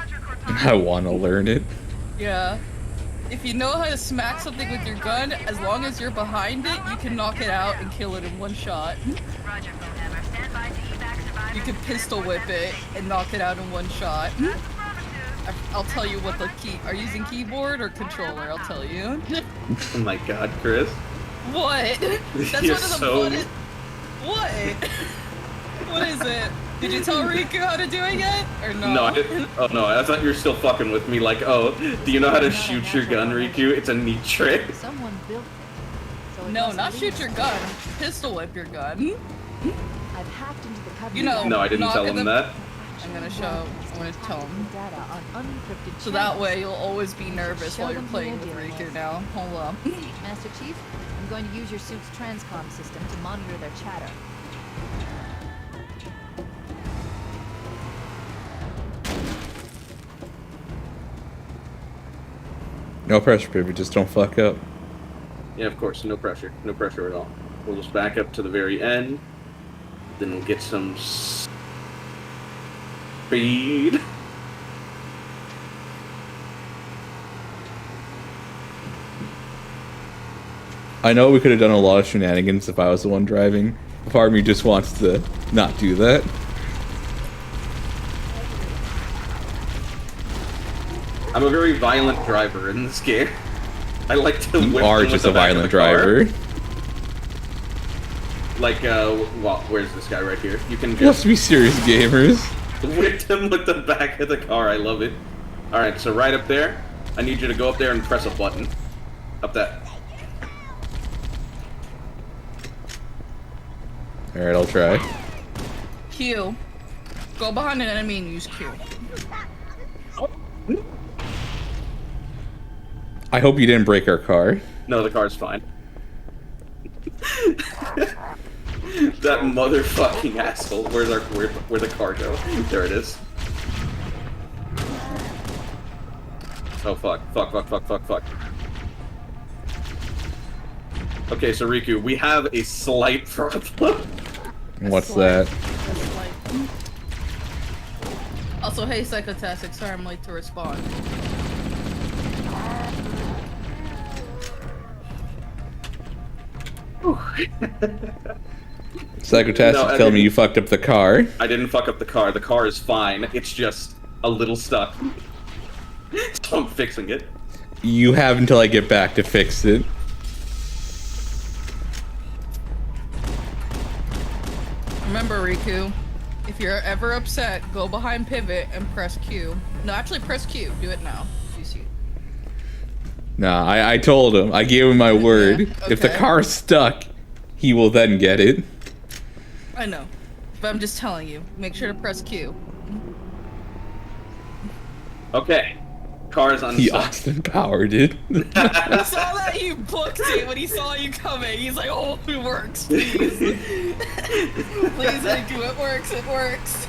I want to learn it. Yeah. If you know how to smack something with your gun, as long as you're behind it, you can knock it out and kill it in one shot. You can pistol whip it and knock it out in one shot. I'll tell you what the key... Are you using keyboard or controller? I'll tell you. Oh my god, Chris. What? That's You're one of the so... buttons. What? What is it? Did you tell Rikku how to do it yet? Or no? No, I didn't. Oh no, I thought you were still fucking with me. Like, oh, do you know how to shoot your gun, Rikku? It's a neat trick. Someone built it. So it No, must not be shoot your gun. Pistol whip your gun. I've hacked into the covenant. You know. No, I didn't knock tell at him the- that. I'm gonna tell him. Data on unencrypted So that channels. way you'll always be nervous Show while you're them who playing you're with dealing Rikku with. now. Hold up. Master Chief, I'm going to use your suit's transcom system to monitor their chatter. No pressure, baby. Just don't fuck up. Yeah, of course, no pressure. No pressure at all. We'll just back up to the very end. Then we'll get some speed. I know we could have done a lot of shenanigans if I was the one driving. Part of me just wants to not do that. I'm a very violent driver in this game. I like to You whip are them with just the a back of violent the car. driver. Like, well, where's this guy right here? You can Let's just be serious, gamers. whip him with the back of the car. I love it. Alright, so right up there, I need you to go up there and press a button. Up that. Alright, I'll try. Q. Go behind an enemy and use Q. I hope you didn't break our car. No, the car's fine. That motherfucking asshole. Where'd the car go? There it is. Oh fuck. Fuck. Okay, so Rikku, we have a slight problem. What's that? Also, hey, Psychotastic, sorry I'm late to respond. Psychotastic No, telling me you fucked up the car. I didn't fuck up the car. The car is fine. It's just a little stuck. So I'm fixing it. You have until I get back to fix it. Remember, Rikku, if you're ever upset, go behind pivot and press Q. No, actually press Q. Do it now. You see. Nah, I told him. I gave him my word. Yeah, If the okay. car's stuck, he will then get it. I know. But I'm just telling you. Make sure to press Q. Okay. Car's unstuck. He Austin powered it. He saw that you booked it when he saw you coming. He's like, oh, it works, please. Please, Rikku, it works, it works.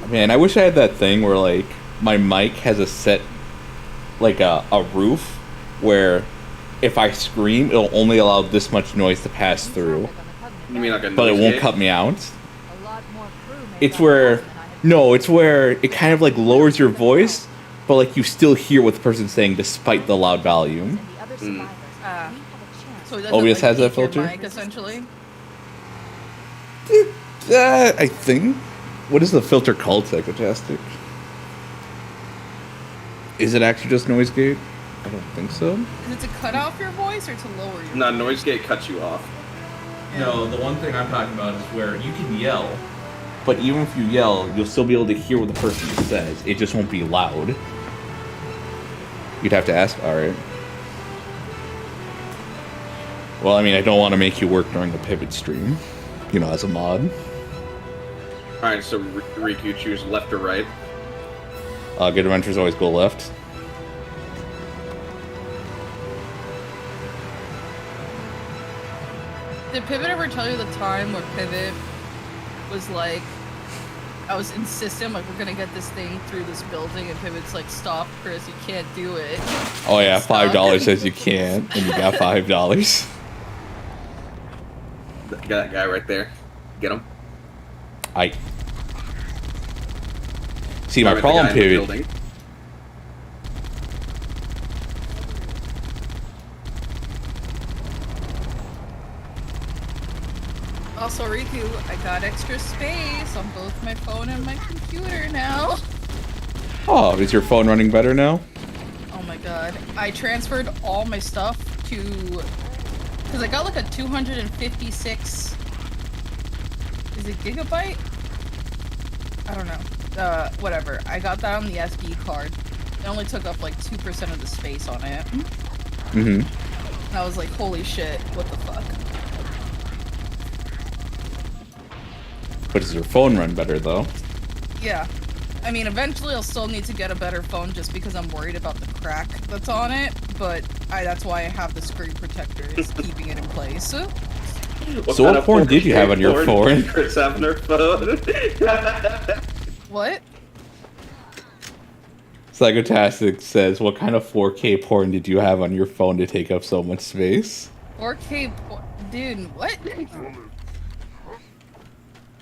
Man, I wish I had that thing where, like, my mic has a set, like, a roof where if I scream, it'll only allow this much noise to pass through. You mean like a But it noise won't gate? cut me out. A lot more crew made It's by where... Boston, I have- No, it's where it kind of, like, lowers your voice, but, like, you still hear what the person's saying despite the loud volume. And the other survivors, we have a chance. So it doesn't, OBS has that peak your filter? mic, essentially. I think. What is the filter called, Psychotastic? Is it actually just noise gate? I don't think so. Is it to cut off your voice or to lower your No, noise gate cuts you off. No, the one thing I'm talking about is where you can yell, but even if you yell, you'll still be able to hear what the person says. It just won't be loud. You'd have to ask. Alright. Well, I mean, I don't want to make you work during the pivot stream. You know, as a mod. Alright, so Rikku, choose left or right. Good adventures always go left. Did Pivot ever tell you the time where Pivot was like, I was insistent, like, we're gonna get this thing through this building, and Pivot's like, stop, Chris, you can't do it. Oh yeah, Stop. $5 says you can't, and you got $5. That guy right there. Get him. I see my Right, the problem, guy in the Pivot. building. Also, Rikku, I got extra space on both my phone and my computer now. Oh, is your phone running better now? Oh my god. I transferred all my stuff to... Because I got like a 256... Is it gigabyte? I don't know. Whatever. I got that on the SD card. It only took up like 2% of the space on it. Mm-hmm. And I was like, holy shit, what the fuck? But does your phone run better, though? Yeah. I mean, eventually I'll still need to get a better phone just because I'm worried about the crack that's on it, but that's why I have the screen protector, is keeping it in place. So kind what of porn did you have on your phone? did Chris have on her phone? What? Psychotastic says, what kind of 4K porn did you have on your phone to take up so much space? 4K Dude, what?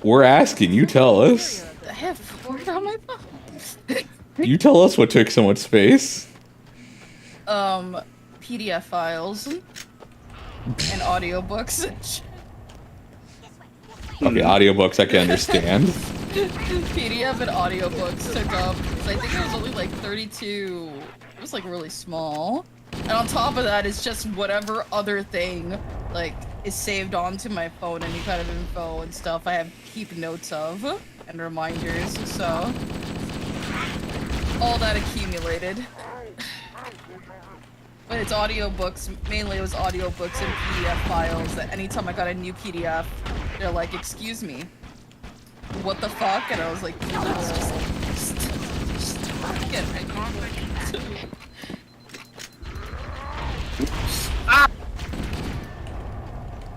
We're asking, you tell us. I have 4 on my phone. You tell us what took so much space. PDF files. And audiobooks. Okay, audiobooks I can understand. PDF and audiobooks took up, so I think it was only like 32, it was like really small. And on top of that, it's just whatever other thing, like, is saved onto my phone, any kind of info and stuff I have keep notes of, and reminders, so. All that accumulated. But it's audiobooks. Mainly it was audiobooks and PDF files that anytime I got a new PDF, they're like, excuse me, what the fuck? And I was like, just get it.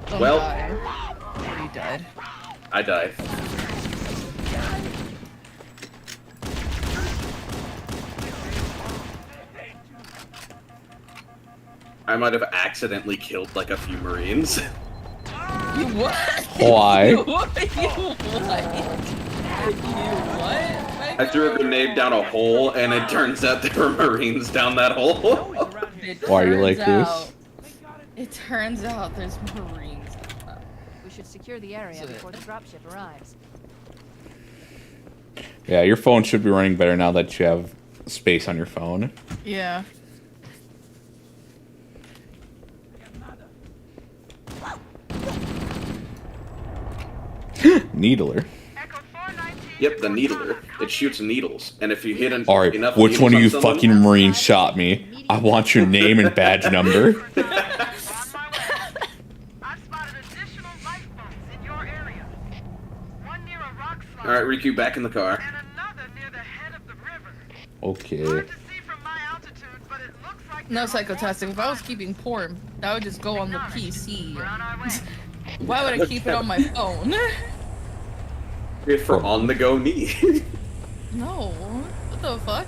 Don't Well. die. You died. I died. I might have accidentally killed like a few Marines. You what? Why? You what? You what? I threw a grenade down a hole, and it turns out there were Marines down that hole. Why are you like this? It turns out there's Marines. We should secure the area before the dropship arrives. Yeah, your phone should be running better now that you have space on your phone. Yeah. Needler. Yep, the needler. It shoots needles, and if you hit enough Alright, which needles one of on you someone- fucking Marines shot me? I want your name and badge number. Alright, Rikku, back in the car. Okay. No psychotastic. If I was keeping porn, that would just go on the PC. Why would I keep it on my phone? If for on-the-go need. No. What the fuck?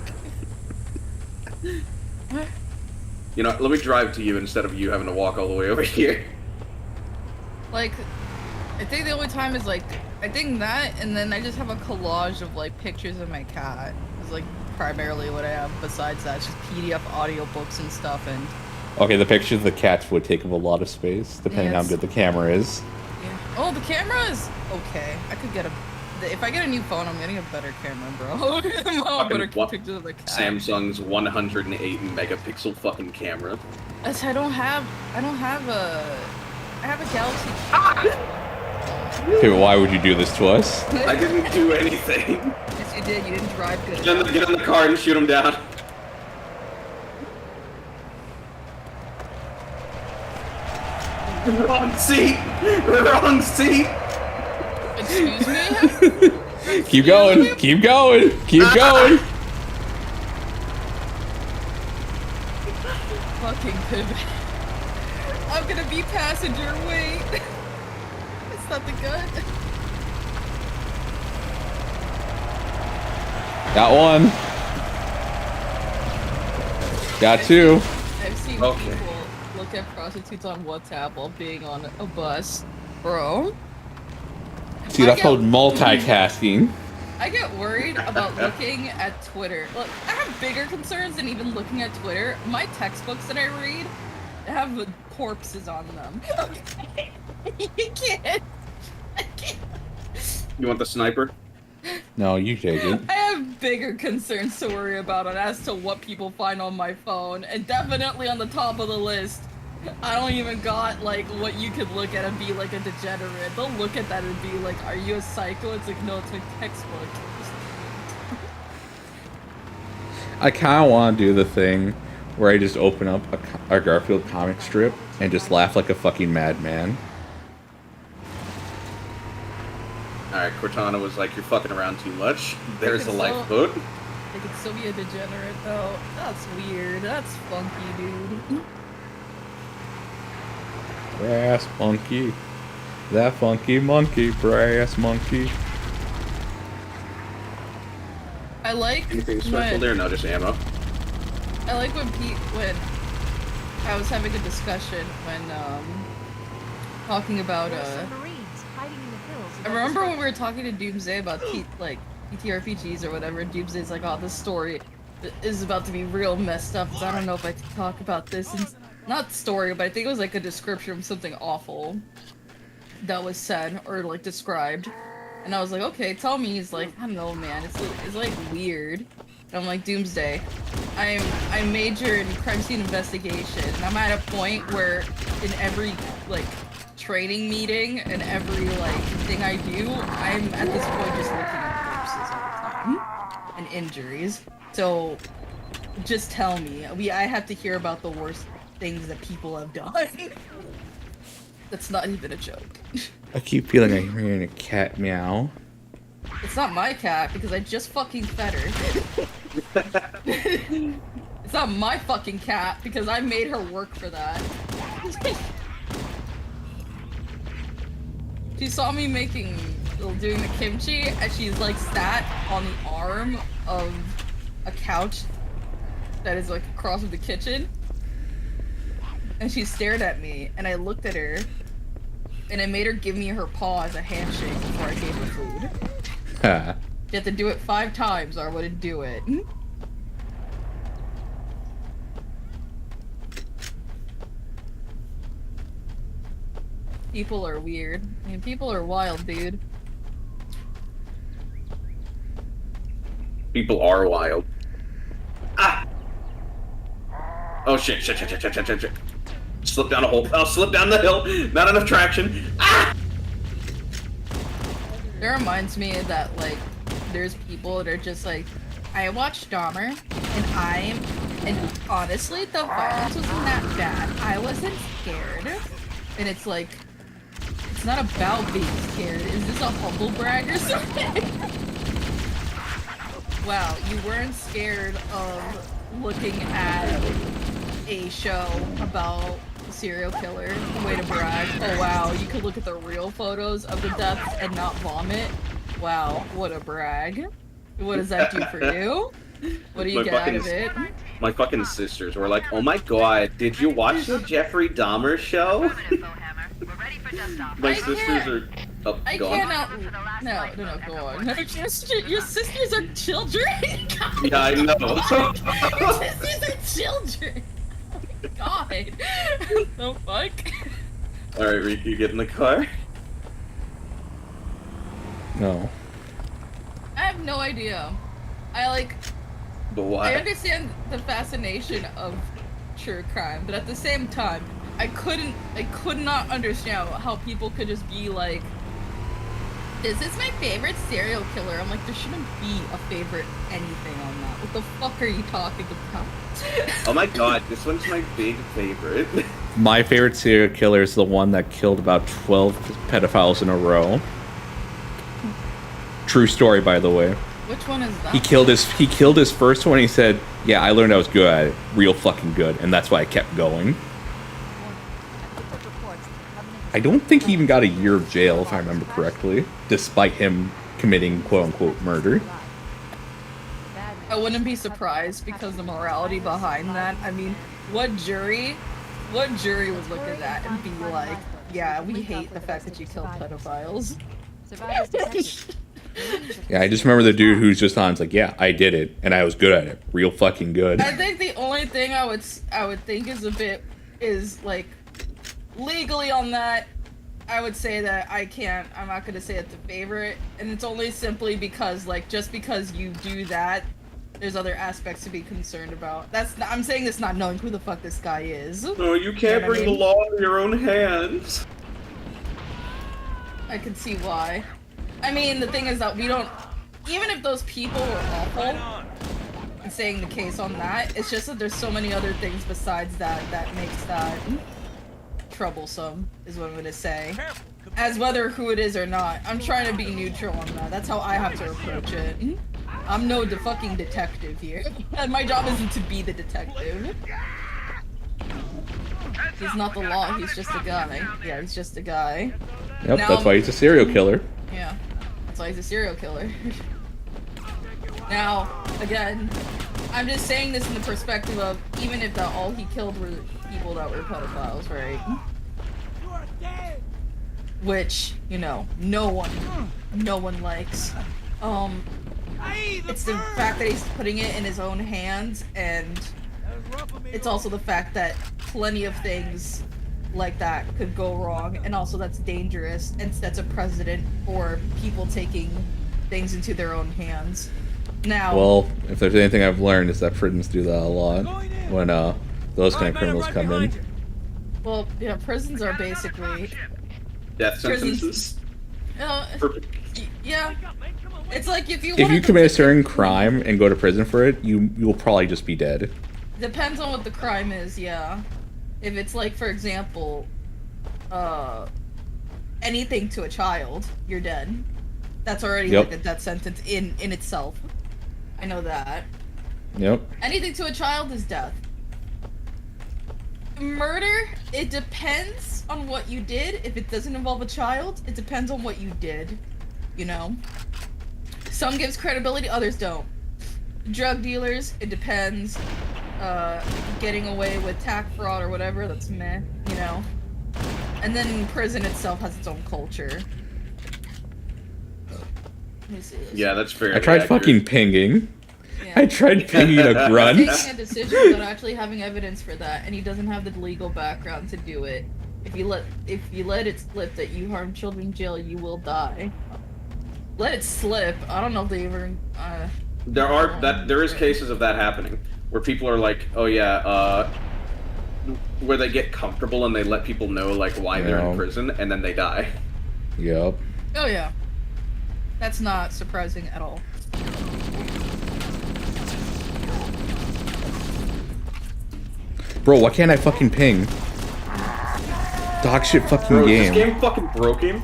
You know, let me drive to you instead of you having to walk all the way over here. Like, I think the only time is like, I think that, and then I just have a collage of like pictures of my cat. It's like primarily what I have. Besides that, it's just PDF audiobooks and stuff. And Okay, the pictures of the cats would take up a lot of space, depending on how good the camera is. yeah. Oh, the camera is okay. I could get a. If I get a new phone, I'm getting a better camera, bro. I'm better pictures of the cat. Samsung's 108 megapixel fucking camera. That's, I don't have a. I have a Galaxy. Okay, but why would you do this to us? I didn't do anything. Yes, you did. You didn't drive good. Get in the car and shoot him down. Wrong seat! Wrong seat! Excuse me? Keep going, keep going, keep going! Fucking pivot. I'm gonna be passenger, wait. It's not the gun. Got one. Got two. I've seen people look at prostitutes on WhatsApp while being on a bus. Bro. See, that's called multitasking. I get worried about looking at Twitter. Look, I have bigger concerns than even looking at Twitter. My textbooks that I read have corpses on them. You can't. I can't. You want the sniper? No, you take it. I have bigger concerns to worry about as to what people find on my phone, and definitely on the top of the list, I don't even got like what you could look at and be like a degenerate. They'll look at that and be like, "Are you a psycho?" It's like, no, it's my textbook. I kind of want to do the thing where I just open up a Garfield comic strip and just laugh like a fucking madman. Alright, Cortana was like, you're fucking around too much. There's the So- lifeboat. They could still be a degenerate though. That's weird. That's funky, dude. Brass monkey. That funky monkey, brass monkey. I like Anything special there? No, just ammo. I like when I was having a discussion when talking about I remember when we were talking to Doomsday about PTRPGs or whatever. Doomsday's like, "Oh, this story is about to be real messed up. So I don't know if I can talk about this." And not story, but I think it was like a description of something awful that was said or like described. And I was like, "Okay, tell me." He's like, "I don't know, man. It's like weird." And I'm like, "Doomsday, I major in crime scene investigation, and I'm at a point where in every like training meeting and every like thing I do, I'm at this point just looking at corpses all the time and injuries. So Just tell me. I have to hear about the worst things that people have done. That's not even a joke. I keep feeling I'm hearing a cat meow. It's not my cat because I just fucking fed her. It's not my fucking cat because I made her work for that. She saw me doing the kimchi, and she's like sat on the arm of a couch that is like across from the kitchen. And she stared at me, and I looked at her, and I made her give me her paw as a handshake before I gave her food. You had to do it 5 times or I wouldn't do it. People are weird. I mean, people are wild, dude. People are wild. Ah! Oh shit, shit. Slip down a hole. Oh, slip down the hill. Not enough traction. Ah! It reminds me that, like, there's people that are just like, I watched Dahmer, and honestly, the violence wasn't that bad. I wasn't scared. And it's like, it's not about being scared. Is this a humble brag or something? Wow, you weren't scared of looking at a show about a serial killer. Way to brag. Oh wow, you could look at the real photos of the deaths and not vomit. Wow, what a brag. What does that do for you? What do you get out of it? My fucking sisters were like, oh my god, did you watch the Jeffrey Dahmer show? My sisters are... Oh, I go on. cannot... No, go on. Your sisters are children? Yeah, I know. Your sisters are children! Oh my god. What the fuck? Alright, Rikku, you get in the car? No. I have no idea. I But understand the fascination of true crime, but at the same time, I could not understand how people could just be like, this is my favorite serial killer. I'm like, there shouldn't be a favorite anything on that. What the fuck are you talking about? Oh my god, this one's my big favorite. My favorite serial killer is the one that killed about 12 pedophiles in a row. True story, by the way. Which one is that? He killed his first one. He said, "Yeah, I learned I was good at it, real fucking good, and that's why I kept going." I don't think he even got a year of jail, if I remember correctly, despite him committing quote-unquote murder. I wouldn't be surprised because the morality behind that. I mean, what jury would look at that and be like, yeah, we hate the fact that you killed pedophiles. Yeah, I just remember the dude who's just on. It's like, yeah, I did it, and I was good at it, real fucking good. I think the only thing I would think is like legally on that. I would say that I'm not gonna say it's a favorite, and it's only simply because just because you do that, there's other aspects to be concerned about. I'm saying this not knowing who the fuck this guy is. No, you can't bring the law in your own hands. I can see why. I mean, the thing is that we don't... Even if those people were awful, and saying the case on that, it's just that there's so many other things besides that makes that troublesome, is what I'm gonna say. As whether who it is or not. I'm trying to be neutral on that. That's how I have to approach it. I'm no fucking detective here. And my job isn't to be the detective. He's not the law, he's just a guy. Yeah, he's just a guy. Yep, that's why he's a serial killer. Yeah, that's why he's a serial killer. Now, again, I'm just saying this in the perspective of even if all he killed were people that were pedophiles, right? Which, no one likes. It's the fact that he's putting it in his own hands, and it's also the fact that plenty of things like that could go wrong, and also that's dangerous, and that's a precedent for people taking things into their own hands. Now, well, if there's anything I've learned, is that prisons do that a lot when those kind of criminals come in. Well, yeah, prisons are basically death sentences. Yeah, It's like if you If you wanted commit a to- certain crime and go to prison for it, you'll probably just be dead. Depends on what the crime is, yeah. If it's like, for example, anything to a child, you're dead. That's already Yep. like a death sentence in itself. I know that. Yep. Anything to a child is death. Murder, it depends on what you did. If it doesn't involve a child, it depends on what you did. You know? Some gives credibility, others don't. Drug dealers, it depends. Getting away with tax fraud or whatever, that's meh, you know? And then prison itself has its own culture. Let me see this. Yeah, that's fair. I tried fucking pinging. Yeah. I tried pinging a grunt. Taking a decision without actually having evidence for that, and he doesn't have the legal background to do it. If you let it slip that you harm children in jail, you will die. Let it slip. I don't know if they ever. There is cases of that happening where people are like, oh yeah, where they get comfortable and they let people know like why they're in prison and then they die. Yep. Oh yeah. That's not surprising at all. Bro, why can't I fucking ping? Dog shit fucking Bro, game. this game fucking broke him.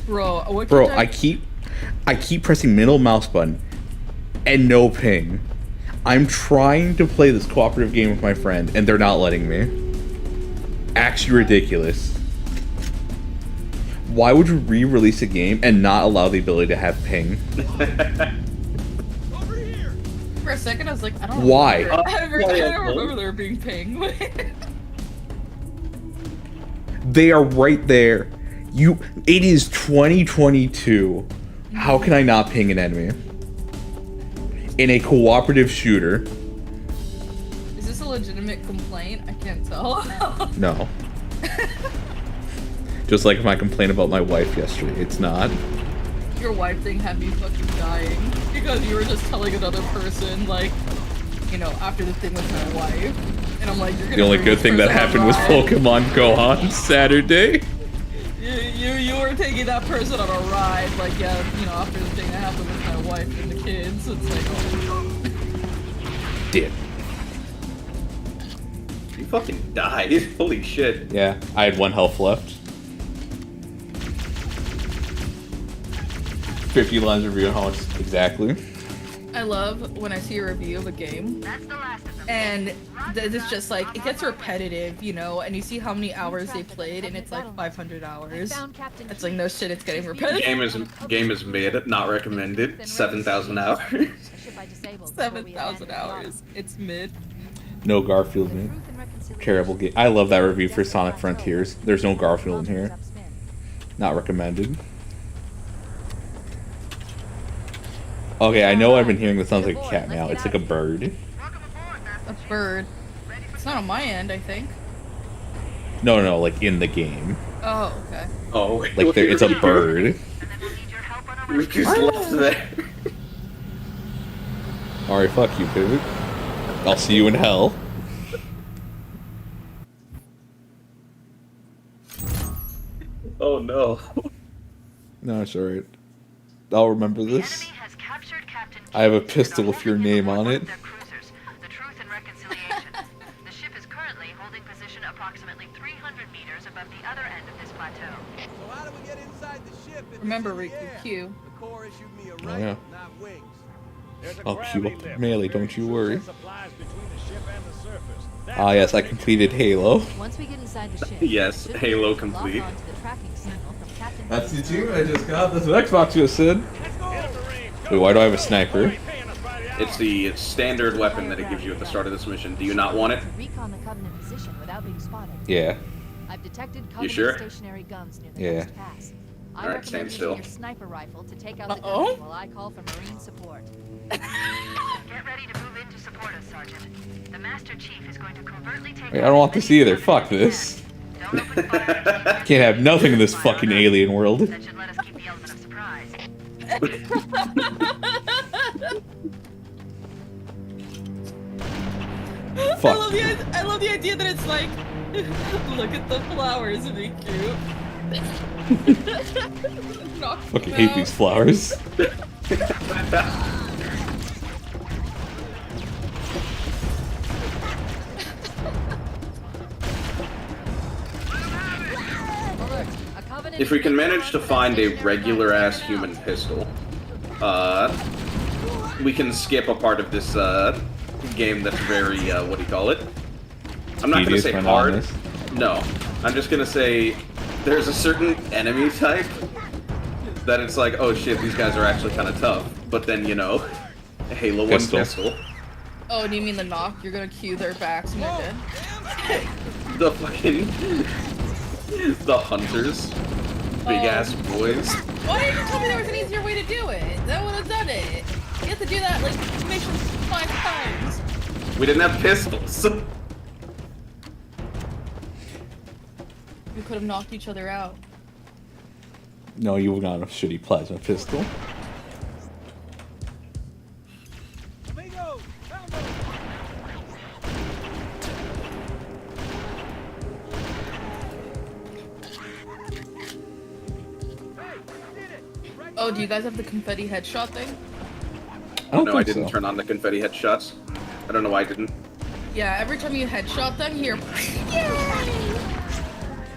Bro, what Bro, I keep pressing middle mouse button and no ping. I'm trying to play this cooperative game with my friend and they're not letting me. Actually ridiculous. Why would you re-release a game and not allow the ability to have ping? For a second, I was like, I don't. Why? I don't remember there being ping. They are right there. It is 2022. How can I not ping an enemy? In a cooperative shooter. Is this a legitimate complaint? I can't tell. No. Just like if I complain about my wife yesterday, it's not. Your wife thing had me fucking dying because you were just telling another person, like, you know, after the thing with my wife, and I'm like, you're gonna The only bring good this thing that person happened was on a ride. Pokemon Go on Saturday. You were taking that person on a ride, like, yeah, you know, after the thing that happened with my wife and the kids. It's like, oh. Did. You fucking died. Holy shit. Yeah, I had 1 health left. 50 lines of review, how much exactly? I love when I see a review of a game, and it's just like, it gets repetitive, you know, and you see how many hours they played, and it's like 500 hours. It's like, no shit, it's getting repetitive. Game is mid, not recommended. 7,000 hours. 7,000 hours. It's mid. No Garfield, man. Terrible game. I love that review for Sonic Frontiers. There's no Garfield in here. Not recommended. Okay, I know I've been hearing this sounds like a cat now. It's like a bird. A bird. It's not on my end, I think. No, like in the game. Oh, okay. Oh, Like it's a bird. We just left there. Alright, fuck you, dude. I'll see you in hell. Oh no. No, it's alright. I'll remember this. I have a pistol with your name on it. The Truth and Reconciliation. The ship is currently holding position approximately 300 meters above the other end of this plateau. So how do we get inside the ship? if Remember, it's in the Rikku, air? Q. The Corps issued me a Oh, rifle, yeah. not wings. I'll queue up the melee, don't you worry. Ah yes, I completed Halo. Once we get inside the ship, Yes, we should Halo be able to complete. lock on to the tracking signal from Captain That's the Hudson's team I just got. That's what Xbox just said. Wait, why do I have a sniper? It's the standard weapon that it gives you at the start of this mission. Do you not want it? to recon the Covenant position without being spotted. Yeah. I've detected Covenant sure? stationary guns near the Yeah. first pass. I Alright, recommend stand using still. your sniper rifle to take out the Uh-oh. gunman while I call for Marine support. Get ready to move in to support us, Sergeant. The Master Chief is going to covertly take. Wait, I don't want this either. Fuck this. Don't open fire until you Can't have nothing in this fucking alien world. That should let us keep the element of surprise. Fuck. I love the idea that it's like, look at the flowers, be cute. Knock Fucking him hate these flowers. If we can manage to find a regular-ass human pistol, we can skip a part of this game that's very, what do you call it? I'm not gonna Tedious, say monotonous. hard. No, I'm just gonna say there's a certain enemy type that it's like, oh shit, these guys are actually kind of tough. But then, you know, Halo 1 pistol. Oh, do you mean the knock? You're gonna cue their backs and they're dead? The fucking... the hunters. Big ass boys. Why didn't you tell me there was an easier way to do it? That would have done it. You have to do that, like, mission 5 times. We didn't have pistols. We could have knocked each other out. No, you got a shitty plasma pistol. Amigo, found them. Oh, do you guys have the confetti headshot thing? No, I didn't turn on the confetti headshots. I don't know why I didn't. Yeah, every time you headshot them, here.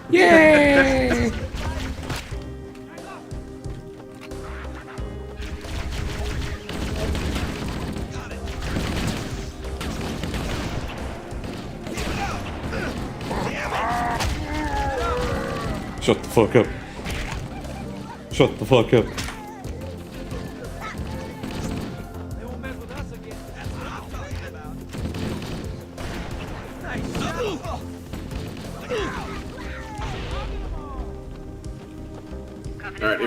Yay! Shut the fuck up. Shut the fuck up. They won't mess with us again. That's what I'm talking about. Alright,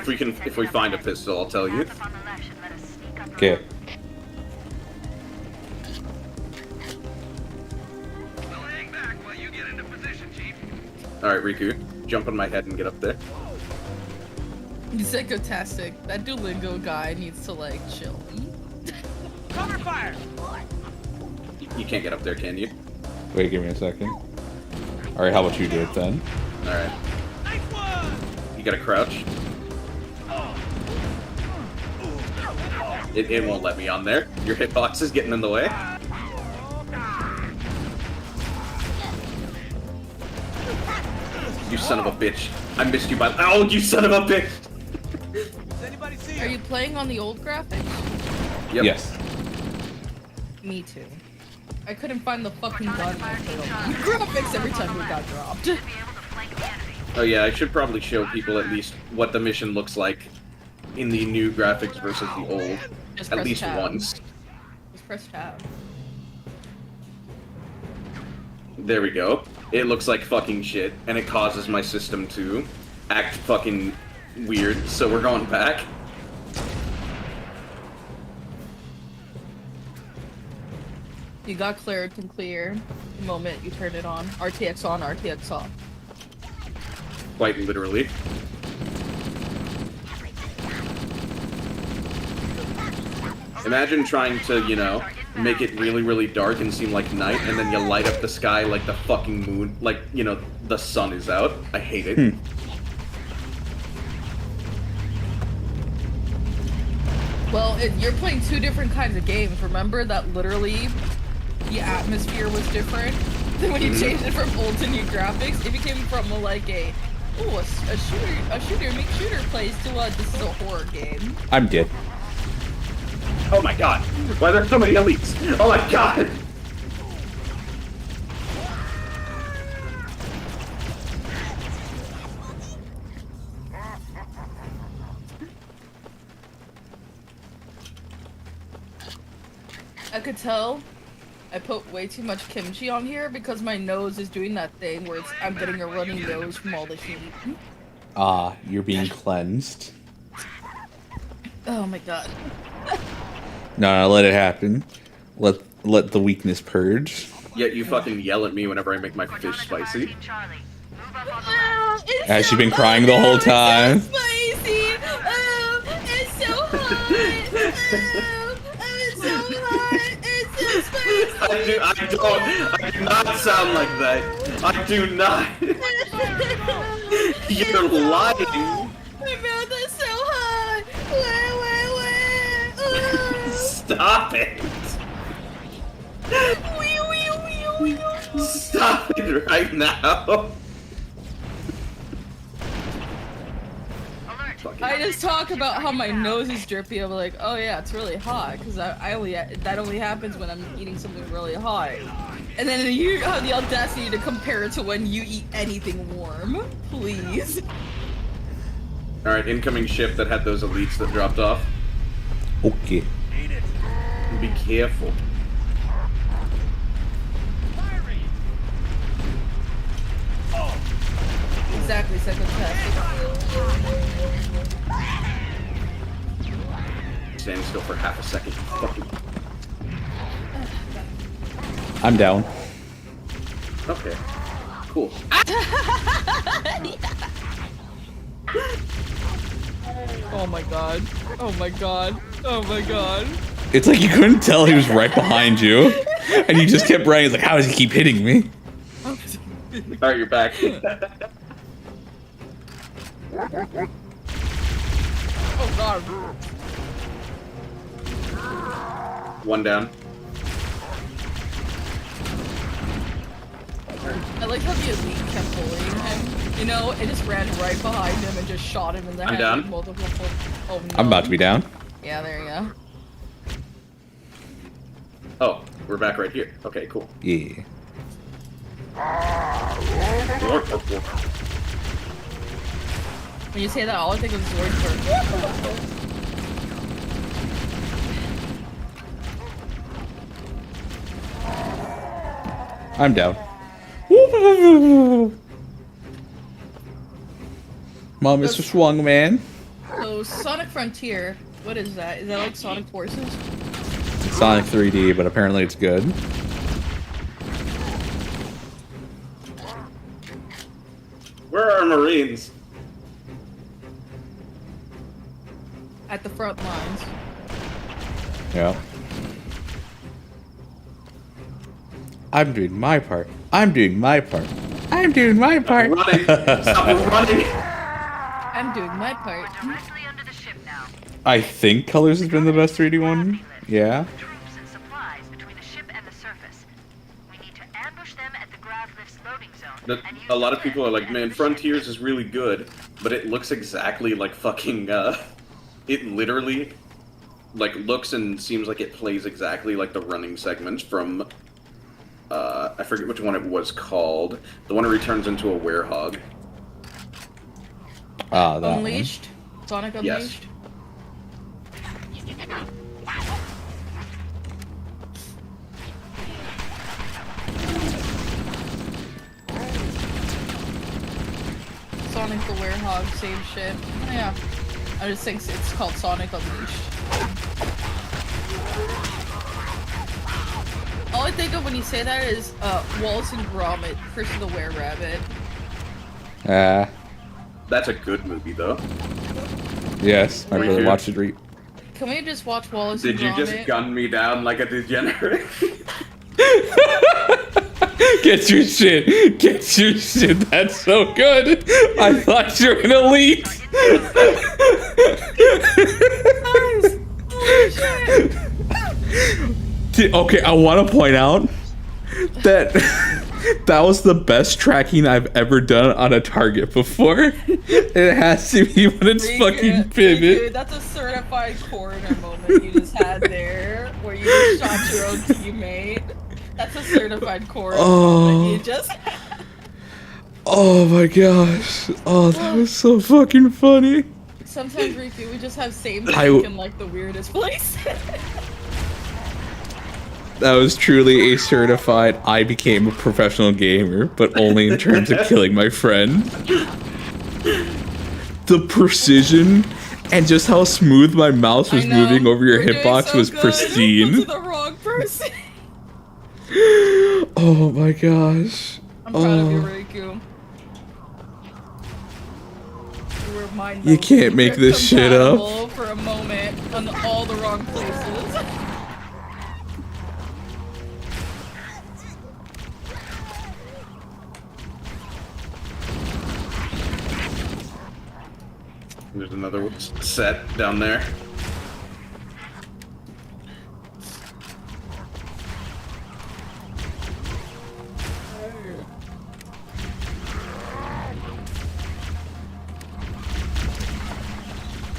if we find a pistol, I'll tell you. Okay. Alright, Rikku, jump on my head and get up there. Zencha-tastic. That Duolingo guy needs to, like, chill. Cover fire! You can't get up there, can you? Wait, give me a second. Alright, how about you do it then? Alright. Nice one! You gotta crouch. It won't let me on there. Your hitbox is getting in the way. You son of a bitch. I missed you by... Oh, you son of a bitch! Does anybody see Are you playing on the old graphics? Yep. Yes. Me too. I couldn't find the fucking gun. Graphics every time we got dropped. Oh yeah, I should probably show people at least what the mission looks like in the new graphics versus the old. Just At press least tab. once. Just press tab. There we go. It looks like fucking shit, and it causes my system to act fucking weird, so we're going back. You got cleared and clear the moment you turn it on. RTX on, RTX off. Quite literally. Imagine trying to, you know, make it really, really dark and seem like night, and then you light up the sky like the fucking moon, like, you know, the sun is out. I hate it. Well, you're playing two different kinds of games. Remember that literally the atmosphere was different? Then when you changed it from old to new graphics, it became from like a shooter make shooter plays to this is a horror game. I'm dead. Oh my god! Why are there so many elites? Oh my god! I could tell I put way too much kimchi on here because my nose is doing that thing where I'm getting a runny nose from all the heat. Ah, you're being cleansed. Oh my god. No, let it happen. Let the weakness purge. Yet you fucking yell at me whenever I make my fish spicy. Has she been crying the whole time? It's so spicy! Oh, it's so hot! Oh, it's so hot! It's so spicy! I do not sound like that. I do not. You're lying. My mouth is so hot. Stop it. Stop it right now. I just talk about how my nose is drippy. I'm like, oh yeah, it's really hot because that only happens when I'm eating something really hot. And then you have the audacity to compare it to when you eat anything warm. Please. All right, incoming ship that had those elites that dropped off. Okay. Be careful. Exactly, psychotastic. Stand still for half a second. Fucking. I'm down. Okay. Cool. Oh my god. Oh my god. Oh my god. It's like you couldn't tell he was right behind you, and you just kept running. It's like, how does he keep hitting me? All right, you're back. Oh god. One down. I like how the elite kept bullying him. You know, it just ran right behind him and just shot him in the head down. with multiple. Oh no. I'm about to be down. Yeah, there you go. Oh, we're back right here. Okay, cool. Yeah. When you say that, all I think of is Zord's I'm down. Mom, Mr. Swung, man. So, Sonic Frontier, what is that? Is that like Sonic Forces? It's Sonic 3D, but apparently it's good. Where are our Marines? At the front lines. Yeah. I'm doing my part. I'm doing my part. I'm doing my part. Running. Stop running. I'm doing my part. Directly under the ship now. I think Colors has been the best 3D one. Yeah. Troops and supplies between the ship and the surface. We need to ambush them at the grav lift's loading zone. And use A lot of the people are like, turret man, to Frontiers is really good, but it looks exactly like fucking, it literally, like, looks and seems like it plays exactly like the running segments from, I forget which one it was called. The one where he turns into a werehog. Ah, that Unleashed? Sonic Yes. Unleashed? Sonic the Werehog, same shit. Oh, yeah. I just think it's called Sonic Unleashed. All I think of when you say that is Wallace and Gromit, Chris the Were-Rabbit. one. That's a good movie, though. Yes, I Wait, really dude. watched it. Can we just watch Wallace Did and you Gromit? just gun me down like a degenerate? Get your shit. Get your shit. That's so good. I thought you were an elite. Okay, I want to point out that that was the best tracking I've ever done on a target before. It has to be when it's fucking pivot. Dude, that's a certified corner moment you just had there, where you just shot your own teammate. That's a certified corner moment you just had. Oh my gosh. Oh, that was so fucking funny. Sometimes, Rikku, we just have same I- think in like the weirdest place. That was truly a certified I became a professional gamer, but only in terms of killing my friend. The precision and just how smooth my mouse was I know. moving over your We're doing hitbox so was good. pristine. To the wrong person. Oh my gosh. I'm proud of you, Rikku. You were mind You can't make this shit up. compatible for a moment on all the wrong places. There's another set down there.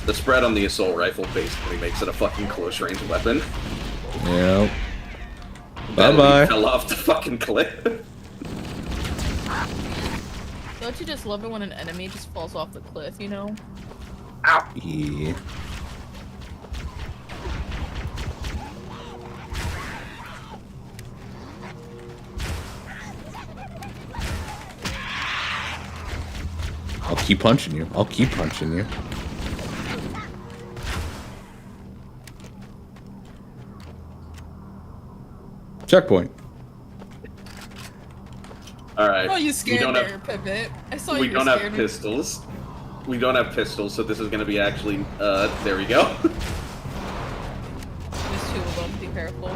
The spread on the assault rifle basically makes it a fucking close range weapon. Yep. That Bye-bye. fell off the fucking cliff. Don't you just love it when an enemy just falls off the cliff, you know? Ow! Yeah. I'll keep punching you. I'll keep punching you. Checkpoint. Alright. Oh, you scared there, have, Pivot. I saw we you don't have scared. pistols. We don't have pistols, so this is gonna be actually, there we go. There's two of them, be careful.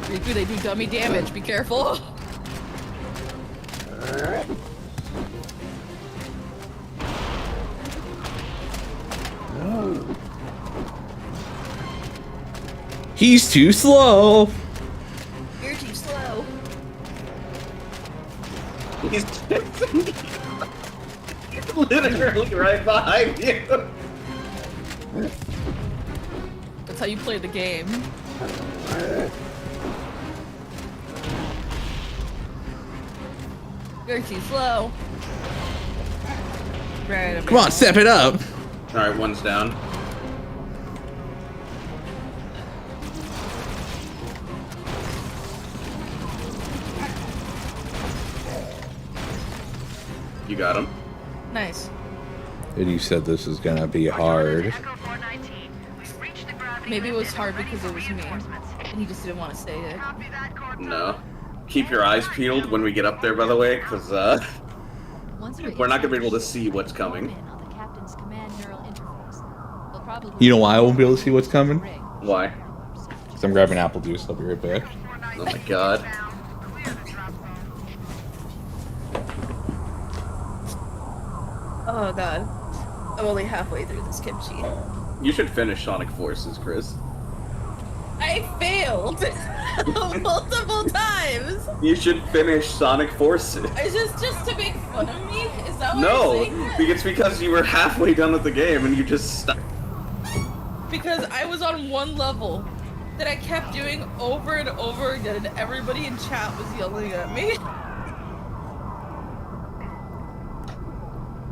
Rikku, they do dummy damage, be careful. He's too slow. You're too slow. He's literally right behind you. That's how you play the game. You're too slow. Right. Come on, step it up. Alright, one's down. You got him. Nice. And you said this is gonna be hard. Maybe it was hard because it was me, and he just didn't want to say it. No. Keep your eyes peeled when we get up there, by the way, because, we're not gonna be able to see what's coming. On the captain's command neural interface. They'll probably You know why I won't be able to see what's coming? Why? Because I'm grabbing apple juice. I'll be right back. Oh my god. Oh god. I'm only halfway through this kimchi. You should finish Sonic Forces, Chris. I failed multiple times. You should finish Sonic Forces. Is this just to make fun of me? Is that what No, you're saying? it's because you were halfway done with the game and you just stopped. Because I was on one level that I kept doing over and over again, and everybody in chat was yelling at me.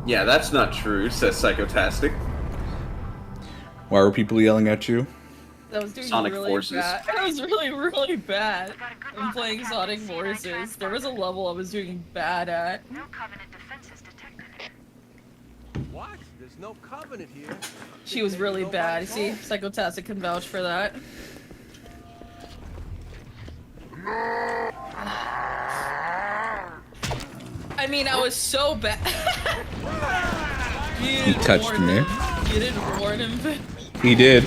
Yeah, that's not true, says Psychotastic. Why were people yelling at you? I was doing Sonic really Forces. bad. I was really bad. I'm playing Sonic Forces. There was a level I was doing bad at. No Covenant defenses detected. What? There's no covenant here. She was really bad. You see, Psychotastic can vouch for that. I mean, I was so bad. He touched me. You didn't warn him. He did.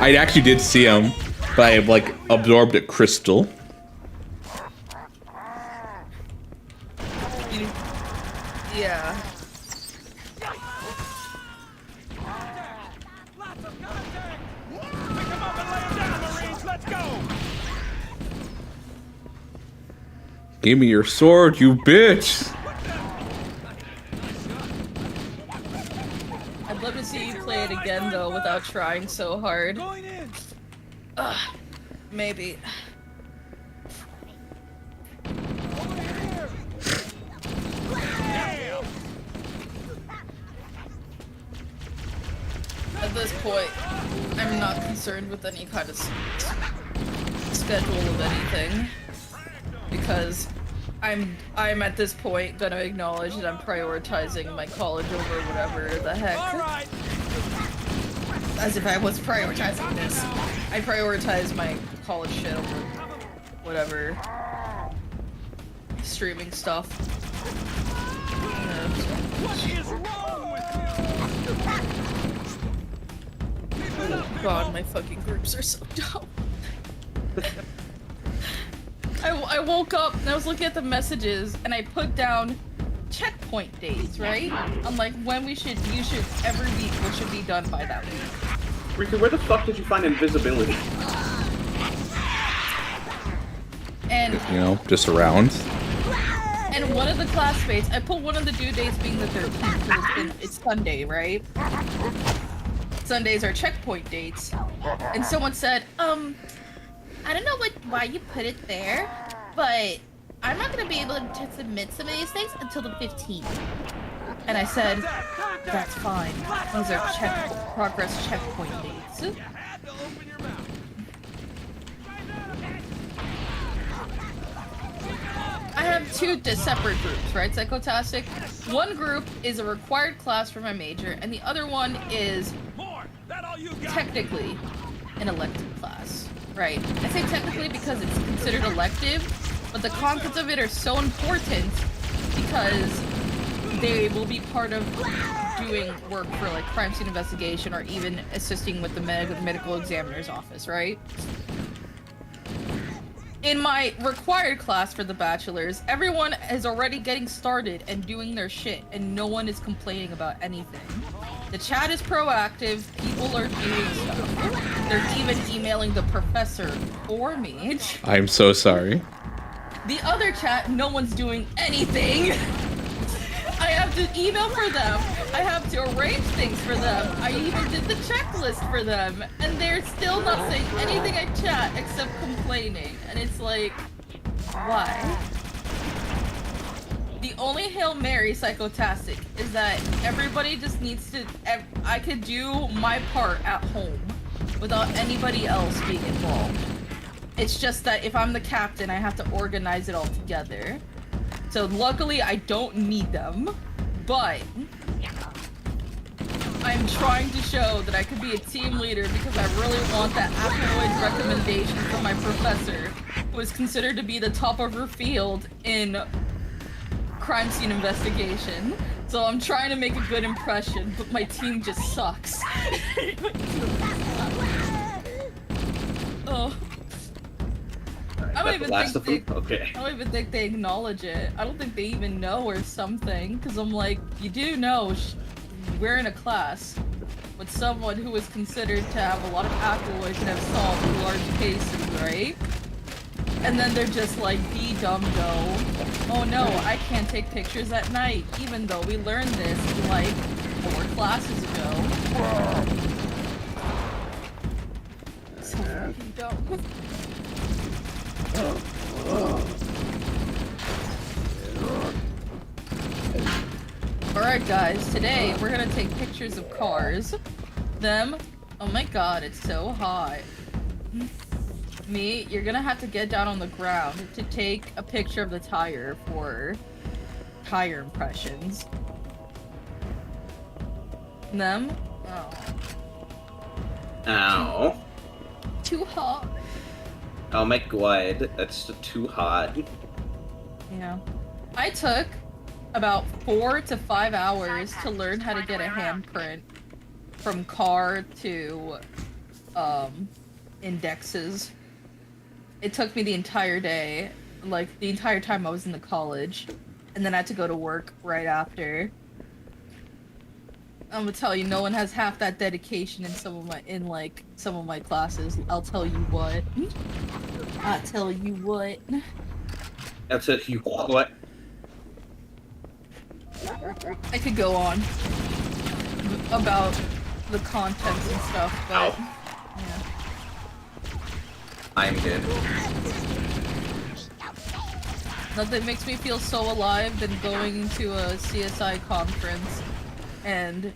I actually did see him, but I have like absorbed a crystal. Yeah. Lots of contact! Pick him up and lay him down, Marines! Let's go! Give me your sword, you bitch! I'd love to see you play it again though, without trying so hard. Going in! Maybe. At this point, I'm not concerned with any kind of schedule of anything, because I'm at this point gonna acknowledge that I'm prioritizing my college over whatever the heck. Alright! As if I was prioritizing this. I prioritize my college shit over whatever streaming stuff. What is wrong with Oh god, my fucking groups are so dumb. I I woke up and I was looking at the messages and I put down checkpoint dates, right? I'm like, every week what should be done by that week. Rikku, where the fuck did you find invisibility? And You know, just around. and one of the classmates, I put one of the due dates being the 13th because it's Sunday, right? Sundays are checkpoint dates. And someone said, I don't know why you put it there, but I'm not gonna be able to submit some of these things until the 15th. And I said, that's fine. These are progress checkpoint dates. I have two separate groups, right, Psychotastic? One group is a required class for my major, and the other one is technically an elective class, right? I say technically because it's considered elective, but the contents of it are so important because they will be part of doing work for like crime scene investigation or even assisting with the medical examiner's office, right? In my required class for the bachelors, everyone is already getting started and doing their shit, and no one is complaining about anything. The chat is proactive, people are doing stuff. They're even emailing the professor for me. I'm so sorry. The other chat, no one's doing anything. I have to email for them. I have to arrange things for them. I even did the checklist for them. And they're still not saying anything in chat except complaining. And it's like, why? The only Hail Mary Psychotastic is that everybody just needs to... I could do my part at home without anybody else being involved. It's just that if I'm the captain, I have to organize it all together. So luckily, I don't need them, but I'm trying to show that I could be a team leader because I really want that MacLeod recommendation from my professor, who is considered to be the top of her field in crime scene investigation. So I'm trying to make a good impression, but my team just sucks. Oh. I don't even think they acknowledge it. I don't think they even know or something. Because I'm like, you do know we're in a class with someone who is considered to have a lot of alkaloids and have solved large cases, right? And then they're just like, be dumb go. Oh no, I can't take pictures at night, even though we learned this like 4 classes ago. So fucking dumb. Alright guys, today we're gonna take pictures of cars. Them, oh my god, it's so hot. Me, you're gonna have to get down on the ground to take a picture of the tire for tire impressions. Them, oh. Ow. Too hot. Oh my god, that's too hot. Yeah. I took about 4 to 5 hours to learn how to get a handprint from car to indexes. It took me the entire day, like the entire time I was in the college, and then I had to go to work right after. I'm gonna tell you, no one has half that dedication in some of my classes. I'll tell you what. I'll tell you what. That's it. You what? I could go on about the contents and stuff, but ow. Yeah. I'm dead. Nothing makes me feel so alive than going to a CSI conference and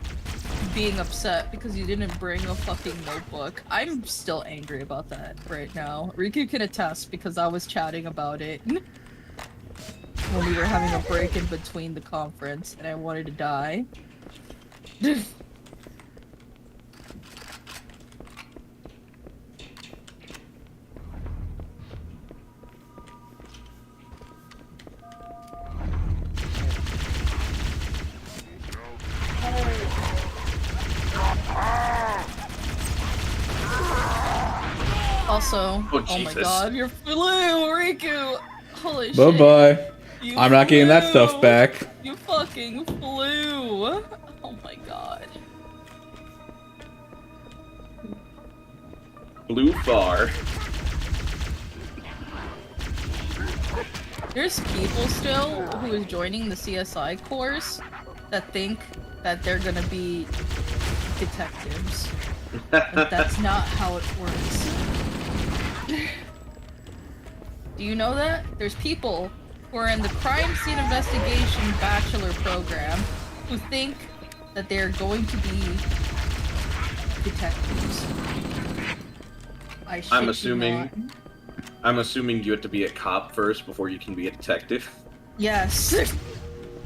being upset because you didn't bring a fucking notebook. I'm still angry about that right now. Rikku can attest because I was chatting about it when we were having a break in between the conference and I wanted to die. also. Oh, Oh my Jesus. god, you're flew, Rikku! Holy shit. Bye-bye. You I'm not getting that flew. stuff back. You fucking flew! Oh my god. Blue far. There's people still who is joining the CSI course that think that they're gonna be detectives. But that's not how it works. Do you know that? There's people who are in the crime scene investigation bachelor program who think that they're going to be detectives. I'm assuming you have to be a cop first before you can be a detective. Yes.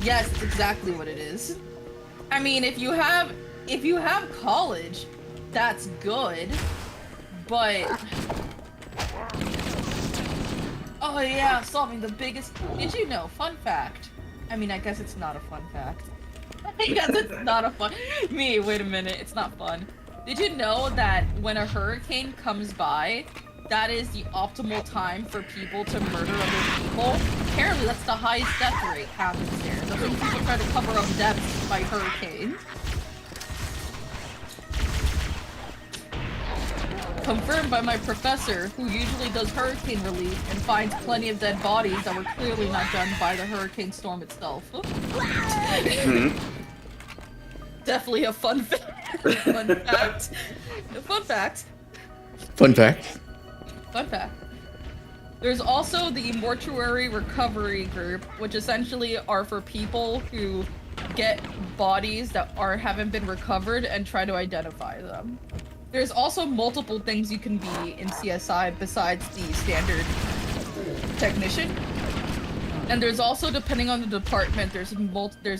Yes, that's exactly what it is. I mean, if you have college, that's good. But oh yeah, solving the biggest. Did you know? Fun fact. I mean, I guess it's not a fun fact. I guess it's not a fun. Wait a minute, it's not fun. Did you know that when a hurricane comes by, that is the optimal time for people to murder other people? Apparently, that's the highest death rate happens there. That's when people try to cover up deaths by hurricanes. Confirmed by my professor, who usually does hurricane relief and finds plenty of dead bodies that were clearly not done by the hurricane storm itself. Definitely a fun fact. Fun fact. Fun fact. Fun fact. Fun fact. There's also the mortuary recovery group, which essentially are for people who get bodies that haven't been recovered and try to identify them. There's also multiple things you can be in CSI besides the standard technician. And there's also, depending on the department, there's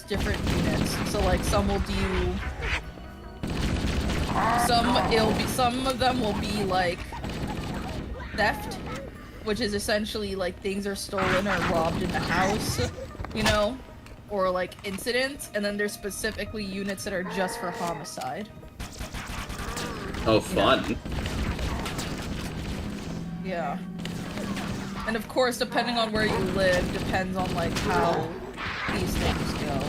different units. So like some will do some of them will be like theft, which is essentially like things are stolen or robbed in the house, you know, or like incidents, and then there's specifically units that are just for homicide. Oh, fun. Yeah. And of course, depending on where you live, depends on like how these things go.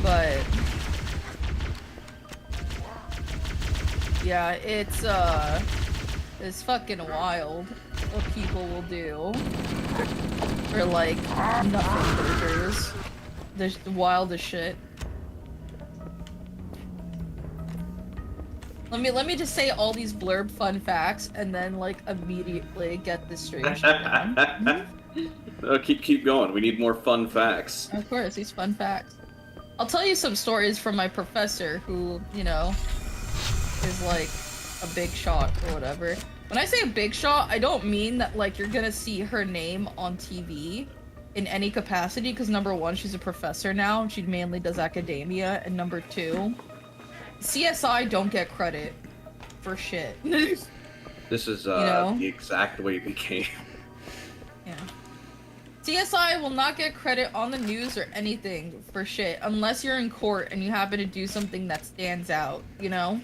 But yeah, it's fucking wild what people will do for like nothing burgers. They're the wildest shit. Let me just say all these blurb fun facts and then like immediately get this strange shit down. Keep going. We need more fun facts. Of course, these fun facts. I'll tell you some stories from my professor who, you know, is like a big shot or whatever. When I say a big shot, I don't mean that like you're gonna see her name on TV in any capacity, because number one, she's a professor now. She mainly does academia, and number two, CSI don't get credit for shit. This is know? the exact way it became. Yeah. CSI will not get credit on the news or anything for shit unless you're in court and you happen to do something that stands out, you know?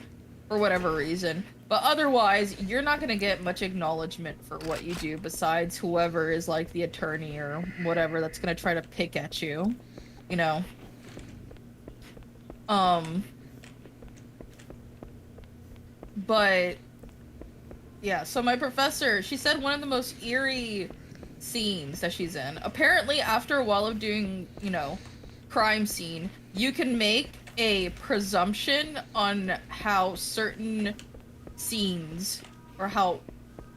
For whatever reason. But otherwise, you're not gonna get much acknowledgement for what you do besides whoever is like the attorney or whatever that's gonna try to pick at you. You know? But yeah, so my professor, she said one of the most eerie scenes that she's in. Apparently, after a while of doing, you know, crime scene, you can make a presumption on how certain scenes or how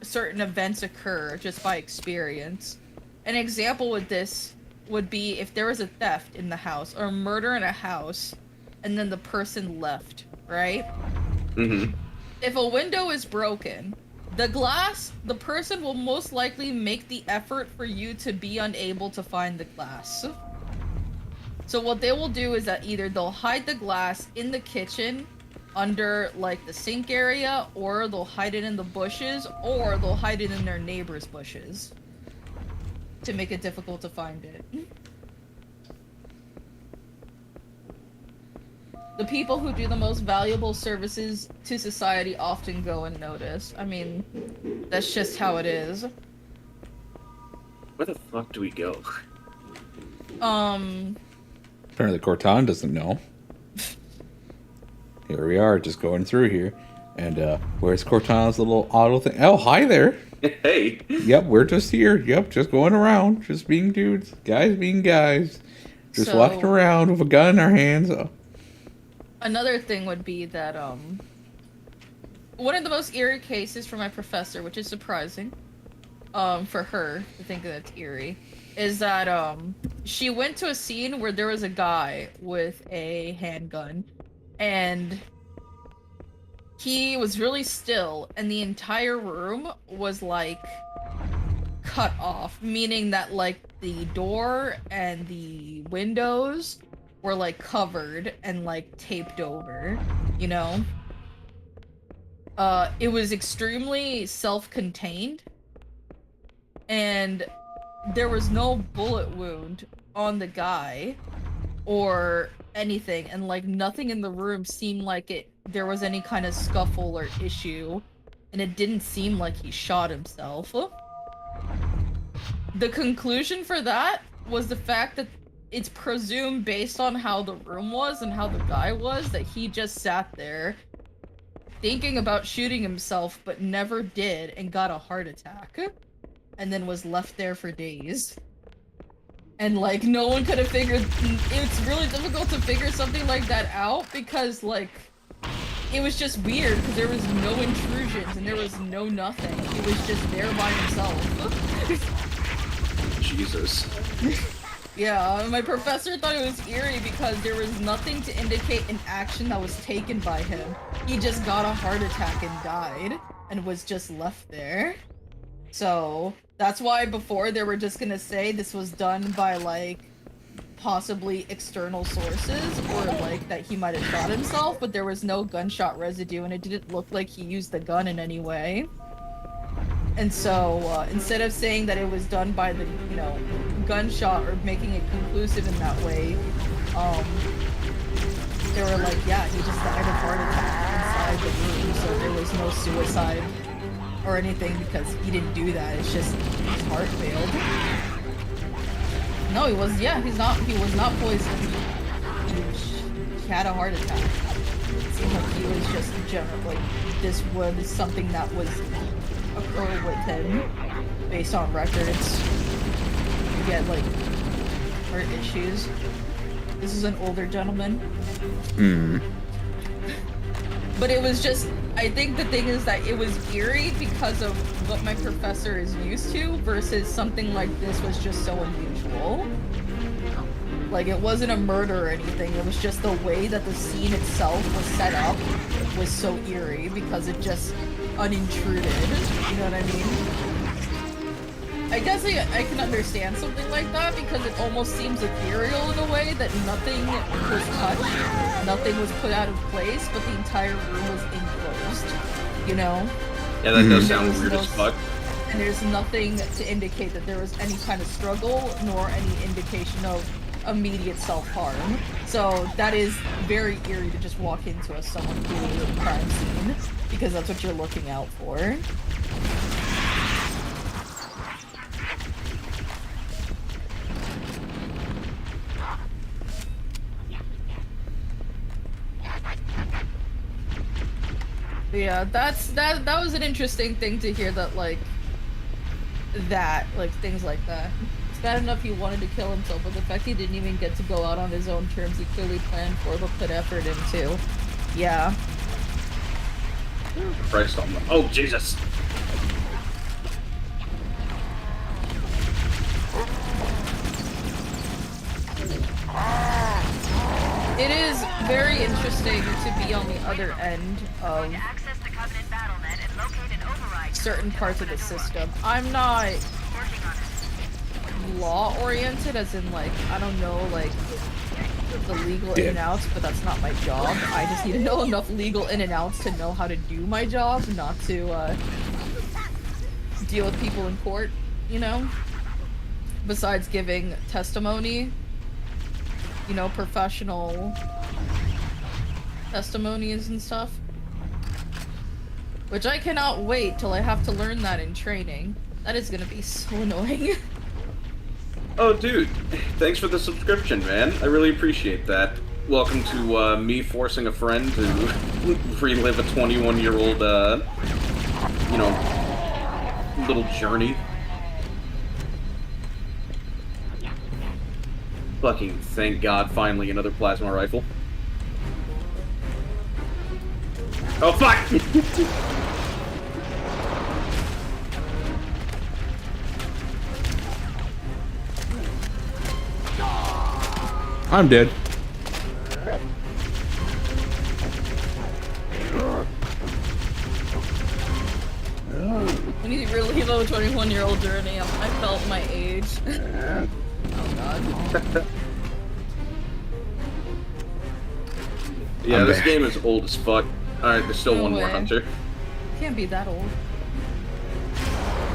certain events occur just by experience. An example with this would be if there was a theft in the house or a murder in a house and then the person left, right? Mm-hmm. If a window is broken, the person will most likely make the effort for you to be unable to find the glass. So what they will do is that either they'll hide the glass in the kitchen under like the sink area, or they'll hide it in the bushes, or they'll hide it in their neighbor's bushes to make it difficult to find it. the people who do the most valuable services to society often go unnoticed. I mean, that's just how it is. Where the fuck do we go? Apparently Cortan doesn't know. Here we are, just going through here. And where's Cortan's little auto thing? Oh, hi there. Hey. Yep, we're just here. Yep, just going around. Just being dudes. Guys being guys. Just walking around with a gun in our hands. Another thing would be that, one of the most eerie cases for my professor, which is surprising, for her to think that it's eerie, is that, she went to a scene where there was a guy with a handgun, and he was really still, and the entire room was, like, cut off, meaning that, like, the door and the windows were, like, covered and, like, taped over, you know? It was extremely self-contained, and there was no bullet wound on the guy or anything, and, like, nothing in the room seemed like there was any kind of scuffle or issue, and it didn't seem like he shot himself. The conclusion for that was the fact that it's presumed, based on how the room was and how the guy was, that he just sat there thinking about shooting himself but never did and got a heart attack and then was left there for days. And, like, no one could have figured... It's really difficult to figure something like that out because, like, it was just weird because there was no intrusions and there was no nothing. He was just there by himself. Jesus. Yeah, my professor thought it was eerie because there was nothing to indicate an action that was taken by him. He just got a heart attack and died and was just left there. So, that's why before they were just gonna say this was done by, like, possibly external sources, or, like, that he might have shot himself, but there was no gunshot residue, and it didn't look like he used the gun in any way. And so, instead of saying that it was done by the, you know, gunshot, or making it conclusive in that way, they were like, yeah, he just died of heart attack inside the room, so there was no suicide or anything because he didn't do that. It's just his heart failed. No, he was not poisoned. He had a heart attack. It seemed like he was just generally, this was something that was occurring with him based on records. You get, like, heart issues. This is an older gentleman. But it was just, I think the thing is that it was eerie because of what my professor is used to versus something like this was just so unusual. Like, it wasn't a murder or anything, it was just the way that the scene itself was set up was so eerie because it just unintruded, you know what I mean? I guess I can understand something like that because it almost seems ethereal in a way that nothing was touched, nothing was put out of place, but the entire room was enclosed, you know? Yeah, that does sound weird as fuck. And there's nothing to indicate that there was any kind of struggle, nor any indication of immediate self-harm. So that is very eerie to just walk into a somewhat cool crime scene, because that's what you're looking out for. Yeah, that was an interesting thing to hear, that like things like that. It's bad enough he wanted to kill himself, but the fact he didn't even get to go out on his own terms he clearly planned for but put effort into. Yeah. Christ on the— oh Jesus. It is very interesting to be on the other end of certain parts of the system. I'm not law-oriented, as in, like, I don't know, like, the legal in and outs, but that's not my job. I just need to know enough legal in and outs to know how to do my job, not to, deal with people in court, you know? Besides giving testimony, you know, professional testimonies and stuff. Which I cannot wait till I have to learn that in training. That is gonna be so annoying. Oh, dude, thanks for the subscription, man. I really appreciate that. Welcome to me forcing a friend to relive a 21-year-old, you know, little journey. Fucking thank God, finally another plasma rifle. Oh, fuck! I'm dead. When you really have a 21-year-old journey, I felt my age. Oh god. Yeah, I'm this back. game is old as fuck. Alright, there's still No one more way. hunter. Can't be that old.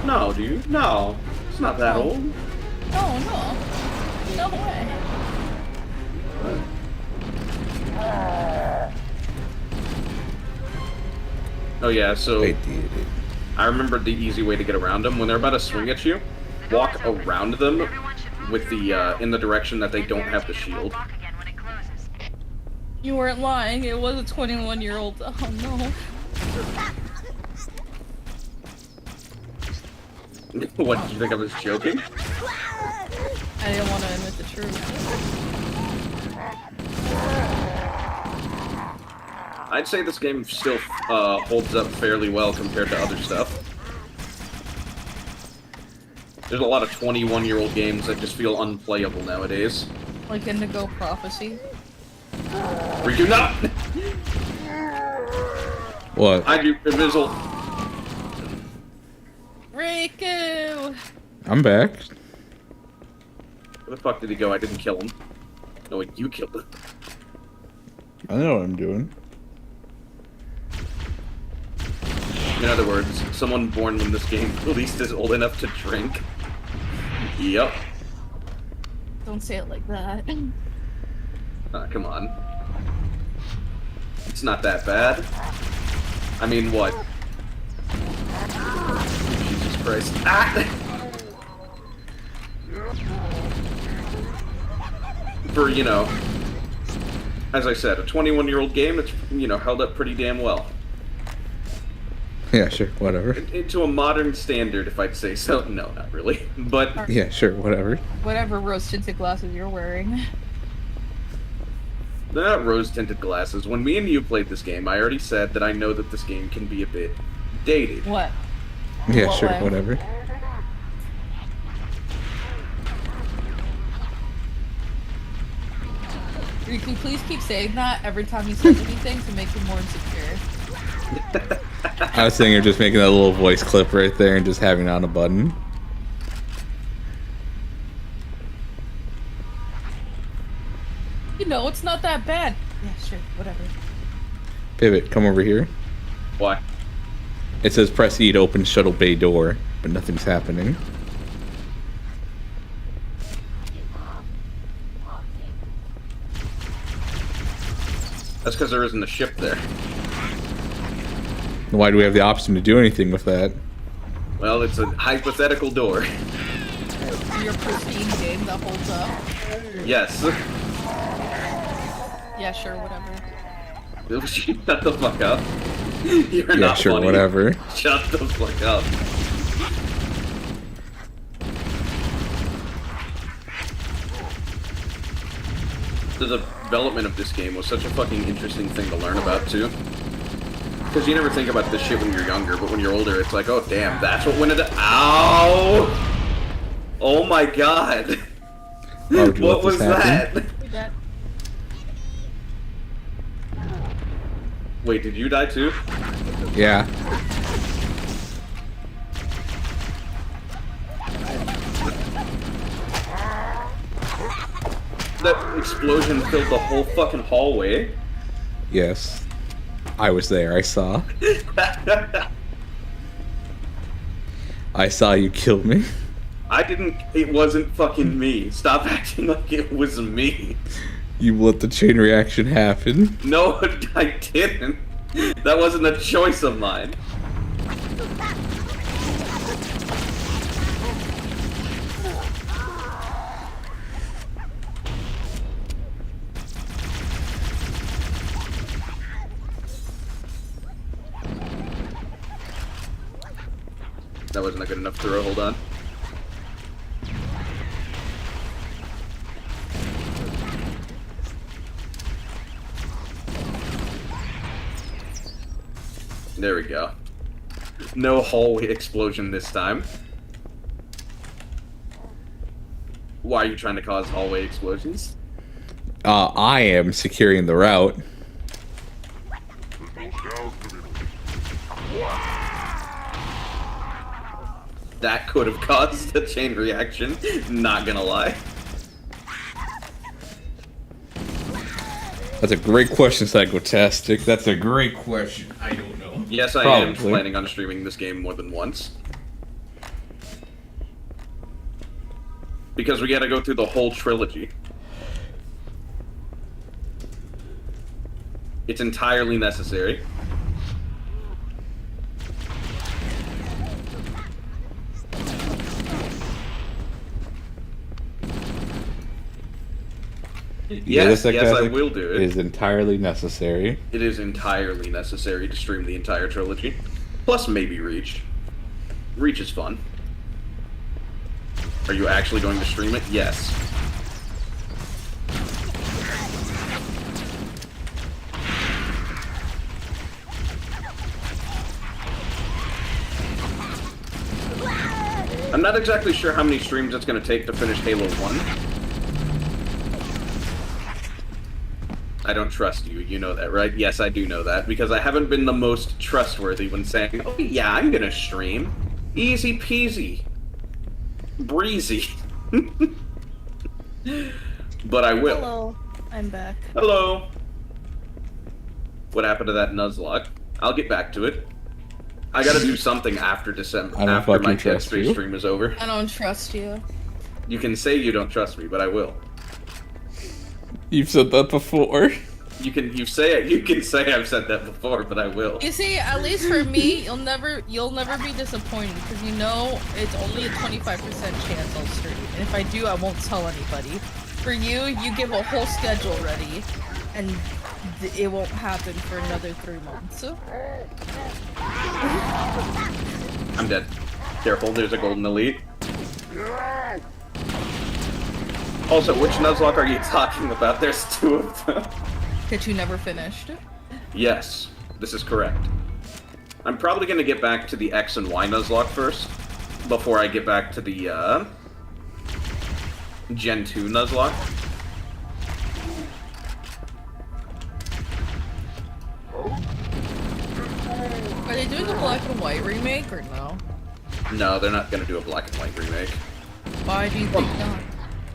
No, dude, no. It's not that old. Oh, no. No way. Oh yeah, so I did. I remembered the easy way to get around them. When they're about to swing at you, walk around them with the in the direction that they don't have the shield. You weren't lying. It was a 21-year-old. Oh no. What, did you think I was joking? I didn't want to admit the truth. I'd say this game still holds up fairly well compared to other stuff. There's a lot of 21-year-old games that just feel unplayable nowadays. Like Indigo Prophecy. Rikku, not! What? I do Mizzle. Rikku! I'm back. Where the fuck did he go? I didn't kill him. No, wait, you killed him. I know what I'm doing. In other words, someone born when this game released is old enough to drink. Yep. Don't say it like that. Come on. It's not that bad. I mean, what? Jesus Christ. Ah! For, you know, as I said, a 21-year-old game, it's, you know, held up pretty damn well. Yeah, sure, whatever. To a modern standard, if I'd say so. No, not really. But Yeah, sure, whatever. Whatever rose-tinted glasses you're wearing. they're not rose-tinted glasses. When me and you played this game, I already said that I know that this game can be a bit dated. What? Yeah, What sure, way? whatever. Rikku, please keep saying that every time you say anything to make you more insecure. I was thinking of just making that little voice clip right there and just having it on a button. You know, it's not that bad. Yeah, sure, whatever. Pivot, come over here. Why? It says press E to open shuttle bay door, but nothing's happening. That's because there isn't a ship there. Why do we have the option to do anything with that? Well, it's a hypothetical door. Your pristine game that holds up. Yes. Yeah, sure, whatever. Shut the fuck up. You're Yeah, not sure, funny. whatever. Shut the fuck up. The development of this game was such a fucking interesting thing to learn about, too. Because you never think about this shit when you're younger, but when you're older, it's like, oh damn, that's what went into— Ow! Oh my god. Why would you What let this was happen? that? Wait, did you die too? Yeah. That explosion filled the whole fucking hallway. Yes. I was there, I saw. I saw you kill me. I didn't— it wasn't fucking me. Stop acting like it was me. You let the chain reaction happen. No, I didn't. That wasn't a choice of mine. That wasn't a good enough throw, hold on. There we go. No hallway explosion this time. Why are you trying to cause hallway explosions? I am securing the route. That could have caused a chain reaction, not gonna lie. That's a great question, Psychotastic. That's a great question. I don't know. Yes, I am planning on streaming this game more than once. Because we gotta go through the whole trilogy. It's entirely necessary. Yes, I will do it. Is entirely necessary. It is entirely necessary to stream the entire trilogy. Plus maybe Reach. Reach is fun. Are you actually going to stream it? Yes. I'm not exactly sure how many streams it's going to take to finish Halo 1. I don't trust you, you know that, right? Yes, I do know that, because I haven't been the most trustworthy when saying, oh yeah, I'm gonna stream. Easy peasy. Breezy. But I will. Hello, I'm back. Hello. What happened to that Nuzlocke? I'll get back to it. I gotta do something after December, after my Dead Space stream is over. I don't trust you. You can say you don't trust me, but I will. You've said that before. You can say I've said that before, but I will. You see, at least for me, you'll never be disappointed because you know it's only a 25% chance I'll stream. And if I do, I won't tell anybody. For you, you give a whole schedule ready, and it won't happen for another 3 months. I'm dead. Careful, there's a golden elite. Also, which Nuzlocke are you talking about? There's 2 of them. That you never finished? Yes, this is correct. I'm probably gonna get back to the X and Y Nuzlocke first, before I get back to the, Gen 2 Nuzlocke. Are they doing a black and white remake or no? No, they're not gonna do a black and white remake. Why do you think not?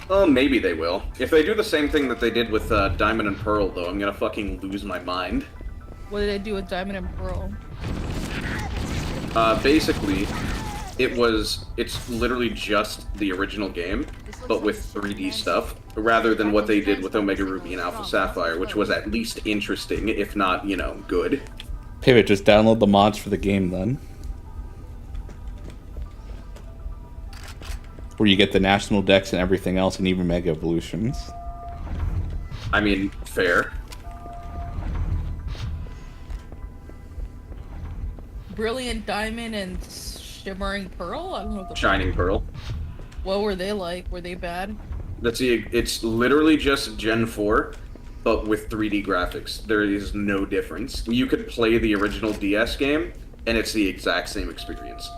Oh, maybe they will. If they do the same thing that they did with Diamond and Pearl, though, I'm gonna fucking lose my mind. What did they do with Diamond and Pearl? Basically, it's literally just the original game, but with 3D stuff, rather than what they did with Omega Ruby and Alpha Sapphire, which was at least interesting, if not, you know, good. Pivot, just download the mods for the game then. Where you get the national decks and everything else, and even Mega Evolutions. I mean, fair. Brilliant Diamond and Shimmering Pearl? I don't know what the Shining Pearl. What were they like? Were they bad? It's literally just Gen 4, but with 3D graphics. There is no difference. You could play the original DS game, and it's the exact same experience.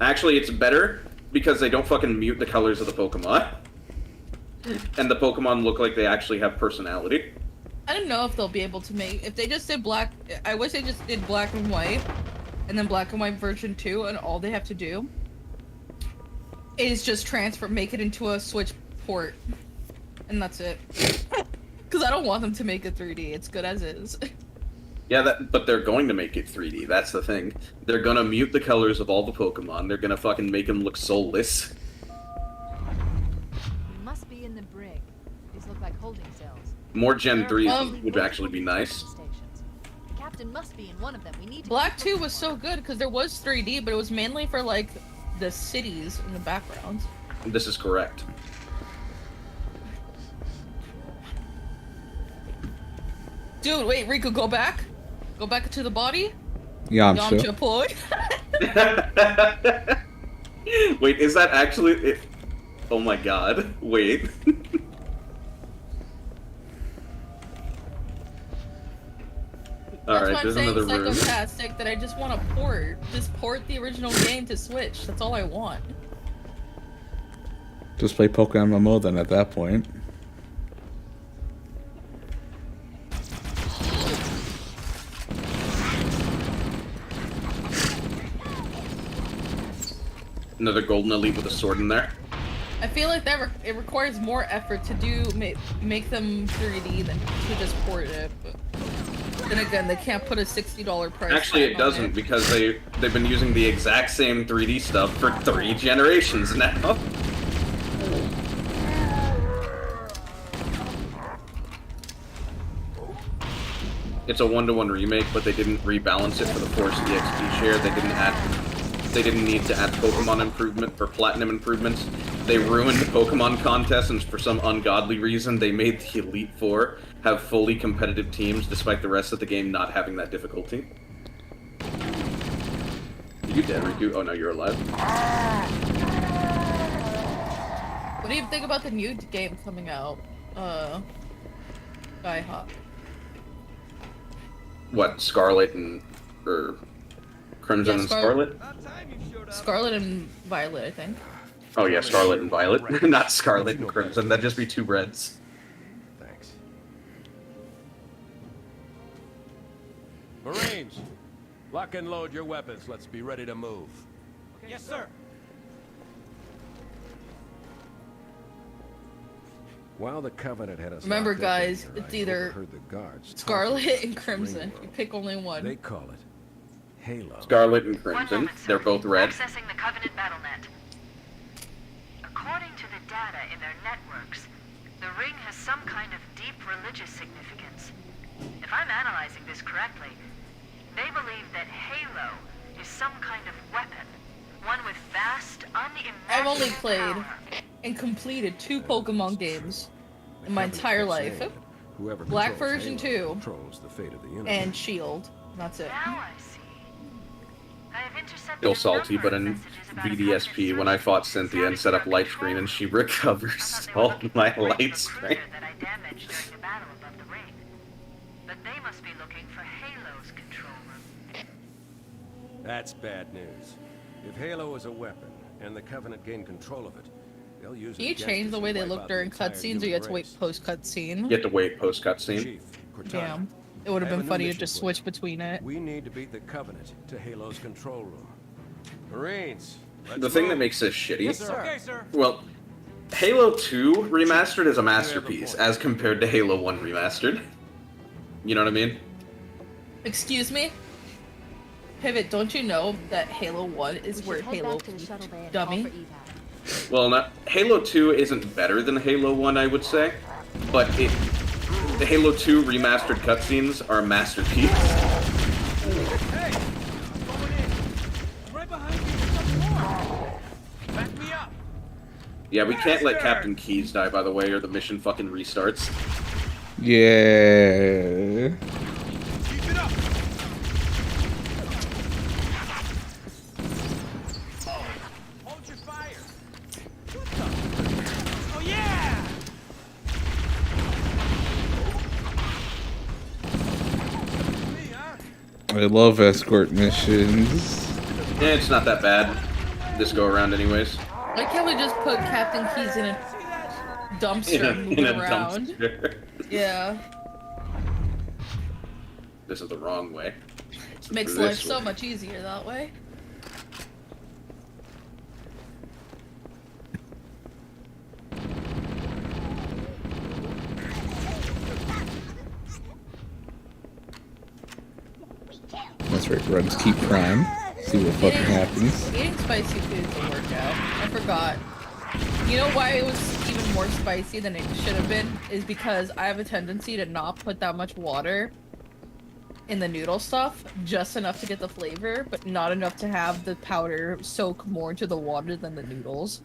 Actually, it's better, because they don't fucking mute the colors of the Pokemon. And the Pokemon look like they actually have personality. I don't know if they'll be able to make... If they just did black... I wish they just did black and white, and then black and white version 2, and all they have to do is just make it into a Switch port. And that's it. Because I don't want them to make it 3D. It's good as is. Yeah, but they're going to make it 3D. That's the thing. They're gonna mute the colors of all the Pokemon. They're gonna fucking make them look soulless. You must be in the brig. These look like holding cells. More Gen 3s would actually be nice. Stations. The captain must be in one of them. We need to Black 2 was so good because there was 3D, but it was mainly for like the cities in the background. This is correct. Dude, wait, Rikku, go back. Go back to the body. Yamcha. Poi. Wait, is that actually it? Oh my god. Wait. Alright, there's another room. That's why I'm saying psychopathic that I just want to port. Just port the original game to Switch. That's all I want. Just play Pokemon MMO then at that point. Another golden elite with a sword in there. I feel like that it requires more effort to do make them 3D than to just port it. But then again, they can't put a $60 price. Actually, it doesn't because they've been using the exact same 3D stuff for 3 generations now. It's a 1-to-1 remake, but they didn't rebalance it for the Force EXP share. They didn't need to add Pokemon improvement or Platinum improvements. They ruined the Pokemon contest, and for some ungodly reason, they made the Elite Four have fully competitive teams, despite the rest of the game not having that difficulty. Are you dead, Rikku? Oh no, you're alive. What do you think about the new game coming out? Skyhawk. What, Scarlet and or Crimson and Scarlet? Scarlet and Violet, I think. Oh yeah, Scarlet and Violet, not Scarlet and Crimson. That'd just be 2 reds. Thanks. Marines, lock and load your weapons. Let's be ready to move. Yes, sir. While the Covenant had us Remember, locked up guys, in here, it's I either overheard the guards Scarlet talking and Crimson. You pick only one. They call it Halo. Scarlet and One Crimson. moment, sir. They're both red. Accessing the Covenant BattleNet. According to the data in their networks, the ring has some kind of deep religious significance. If I'm analyzing this correctly, they believe that Halo is some kind of weapon, one with vast, unimaginable I've only played power. and completed 2 Pokemon games in my entire life. Whoever Black controls version Halo 2 controls the fate of the enemy. and Shield. That's it. Now I see. I have intercepted Still a salty, number but of in messages about a VDSP, when I fought Cynthia and set up light screen and she recovers all my light screen. that I damaged during the battle above the ring. But they must be looking for Halo's control room. That's bad news. If Halo is a weapon and the Covenant gain control of it, they'll use Can it you against change us the and way they wipe look out the during entire cutscenes, or you human have to wait race. post cutscene? You have to wait post cutscene. Chief, Cortana, Damn. It would have I have been a new funny to mission just for switch you. between it. We need to beat the Covenant to Halo's control room. Marines, let's The thing that move. makes this shitty, Okay, sir. well, Halo 2 Remastered is a masterpiece as compared to Halo 1 Remastered. You know what I mean? Excuse me? Pivot, don't you know that Halo 1 is We where should head Halo back to the shuttle bay and dummy? call for evac. Well, Halo 2 isn't better than Halo 1, I would say, but the Halo 2 Remastered cutscenes are a masterpiece. Hey! I'm going in. I'm right behind you. There's something more. Back me up. Yeah, we can't let Yes, sir. Captain Keyes die, by the way, or the mission fucking restarts. Yeah. Keep it up. Hold your fire. What the? Oh, yeah! Me, huh? I love escort missions. Yeah, it's not that bad. This go around, anyways. Why can't we just put Captain Keys in a dumpster and move In a around? dumpster. Yeah. This is the wrong way. It's Makes this life so way. much easier that way. That's right, runs keep prime. See what fucking happens. Eating spicy food is a workout. I forgot. You know why it was even more spicy than it should have been? Is because I have a tendency to not put that much water in the noodle stuff, just enough to get the flavor, but not enough to have the powder soak more into the water than the noodles.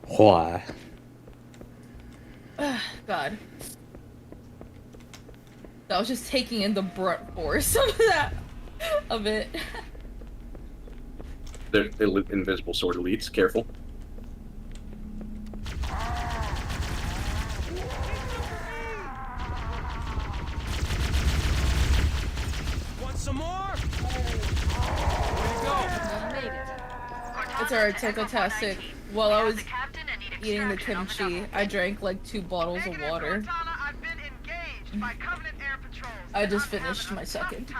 Why? God. I was just taking in the brunt force of that, of it. They're invisible sword elites. Careful. Want some more? Way to go. It's alright, Techotastic. While I was eating the kimchi, I drank like 2 bottles of water. I just finished my second.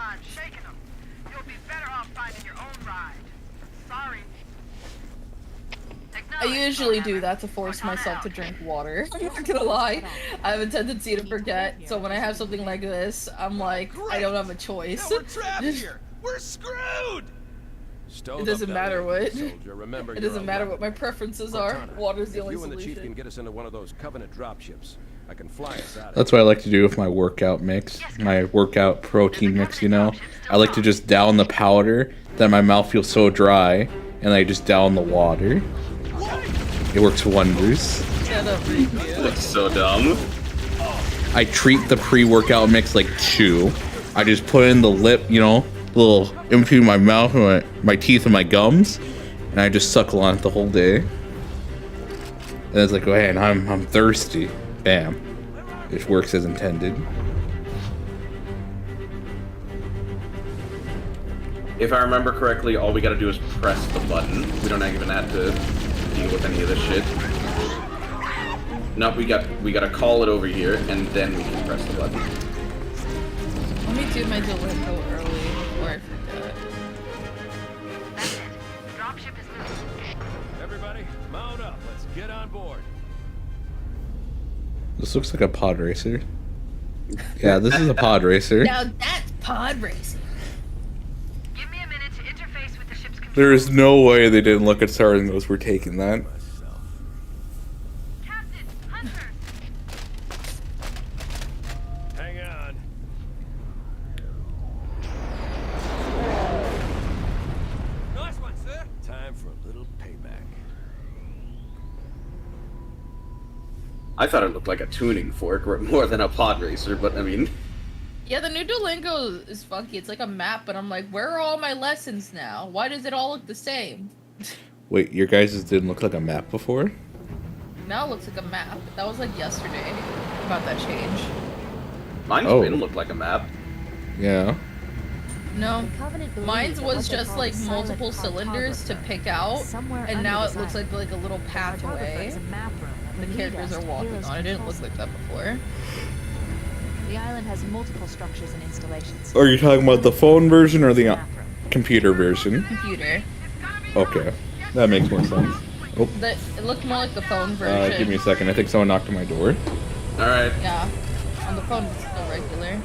I usually do that to force myself to drink water. I'm not gonna lie. I have a tendency to forget, so when I have something like this, I'm like, I don't have a choice. Now we're trapped here. We're screwed. It doesn't matter what. Soldier, remember It doesn't you're matter alone. what my preferences are. Cortana, Water's the if only you and the chief can solution. get us into one of those Covenant dropships, I can fly us out. That's what I like to do with my workout mix, my workout protein mix, you know? I like to just down the powder, then my mouth feels so dry, and I just down the water. It works wonders. Shut up, Rikku. That's so dumb. I treat the pre-workout mix like chew. I just put in the lip, you know, little in between my mouth and my teeth and my gums, and I just suckle on it the whole day. And it's like, oh, man, I'm thirsty. Bam. It works as intended. If I remember correctly, all we gotta do is press the button. We don't even have to deal with any of this shit. No, we gotta call it over here, and then we can press the button. Let me do my Duolingo early before I forget. That's it. Dropship is moving. Everybody, mount up. Let's get on board. This looks like a pod racer. Yeah, this is a pod racer. Now that's pod racing. Give me a minute to interface with the ship's control. There is no way they didn't look at SAR and goes, we're taking that. Captain, Hunter. Hang on. Nice one, sir. Time for a little payback. I thought it looked like a tuning fork more than a pod racer, but I mean, Yeah, the new Duolingo is funky. It's like a map, but I'm like, where are all my lessons now? Why does it all look the same? Wait, your guys' didn't look like a map before? Now it looks like a map. That was like yesterday about that change. mine's Oh. been look like a map. Yeah. No, The Covenant believe mine that was what they just call like the silent multiple cartographer cylinders to pick out, somewhere and under now this it looks island. like a little The pathway cartographer is a map room that the will lead characters us are to walking Hero's on. It didn't control look like that center. before. The island has multiple structures and installations. Are you talking about the phone version or the Map room. computer version? Computer. Okay. That makes more sense. Oh, It looked more like the phone version. give me a second. I think someone knocked on my door. Alright. Yeah. On the phone, it's still regular.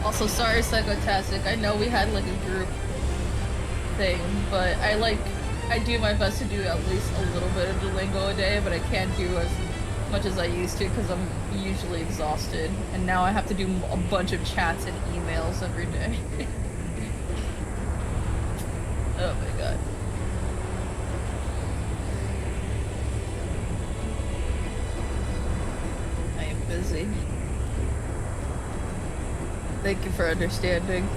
Also, sorry, Psychotastic. I know we had like a group thing, but I do my best to do at least a little bit of Duolingo a day, but I can't do as much as I used to because I'm usually exhausted, and now I have to do a bunch of chats and emails every day. Oh my god. I am busy. Thank you for understanding.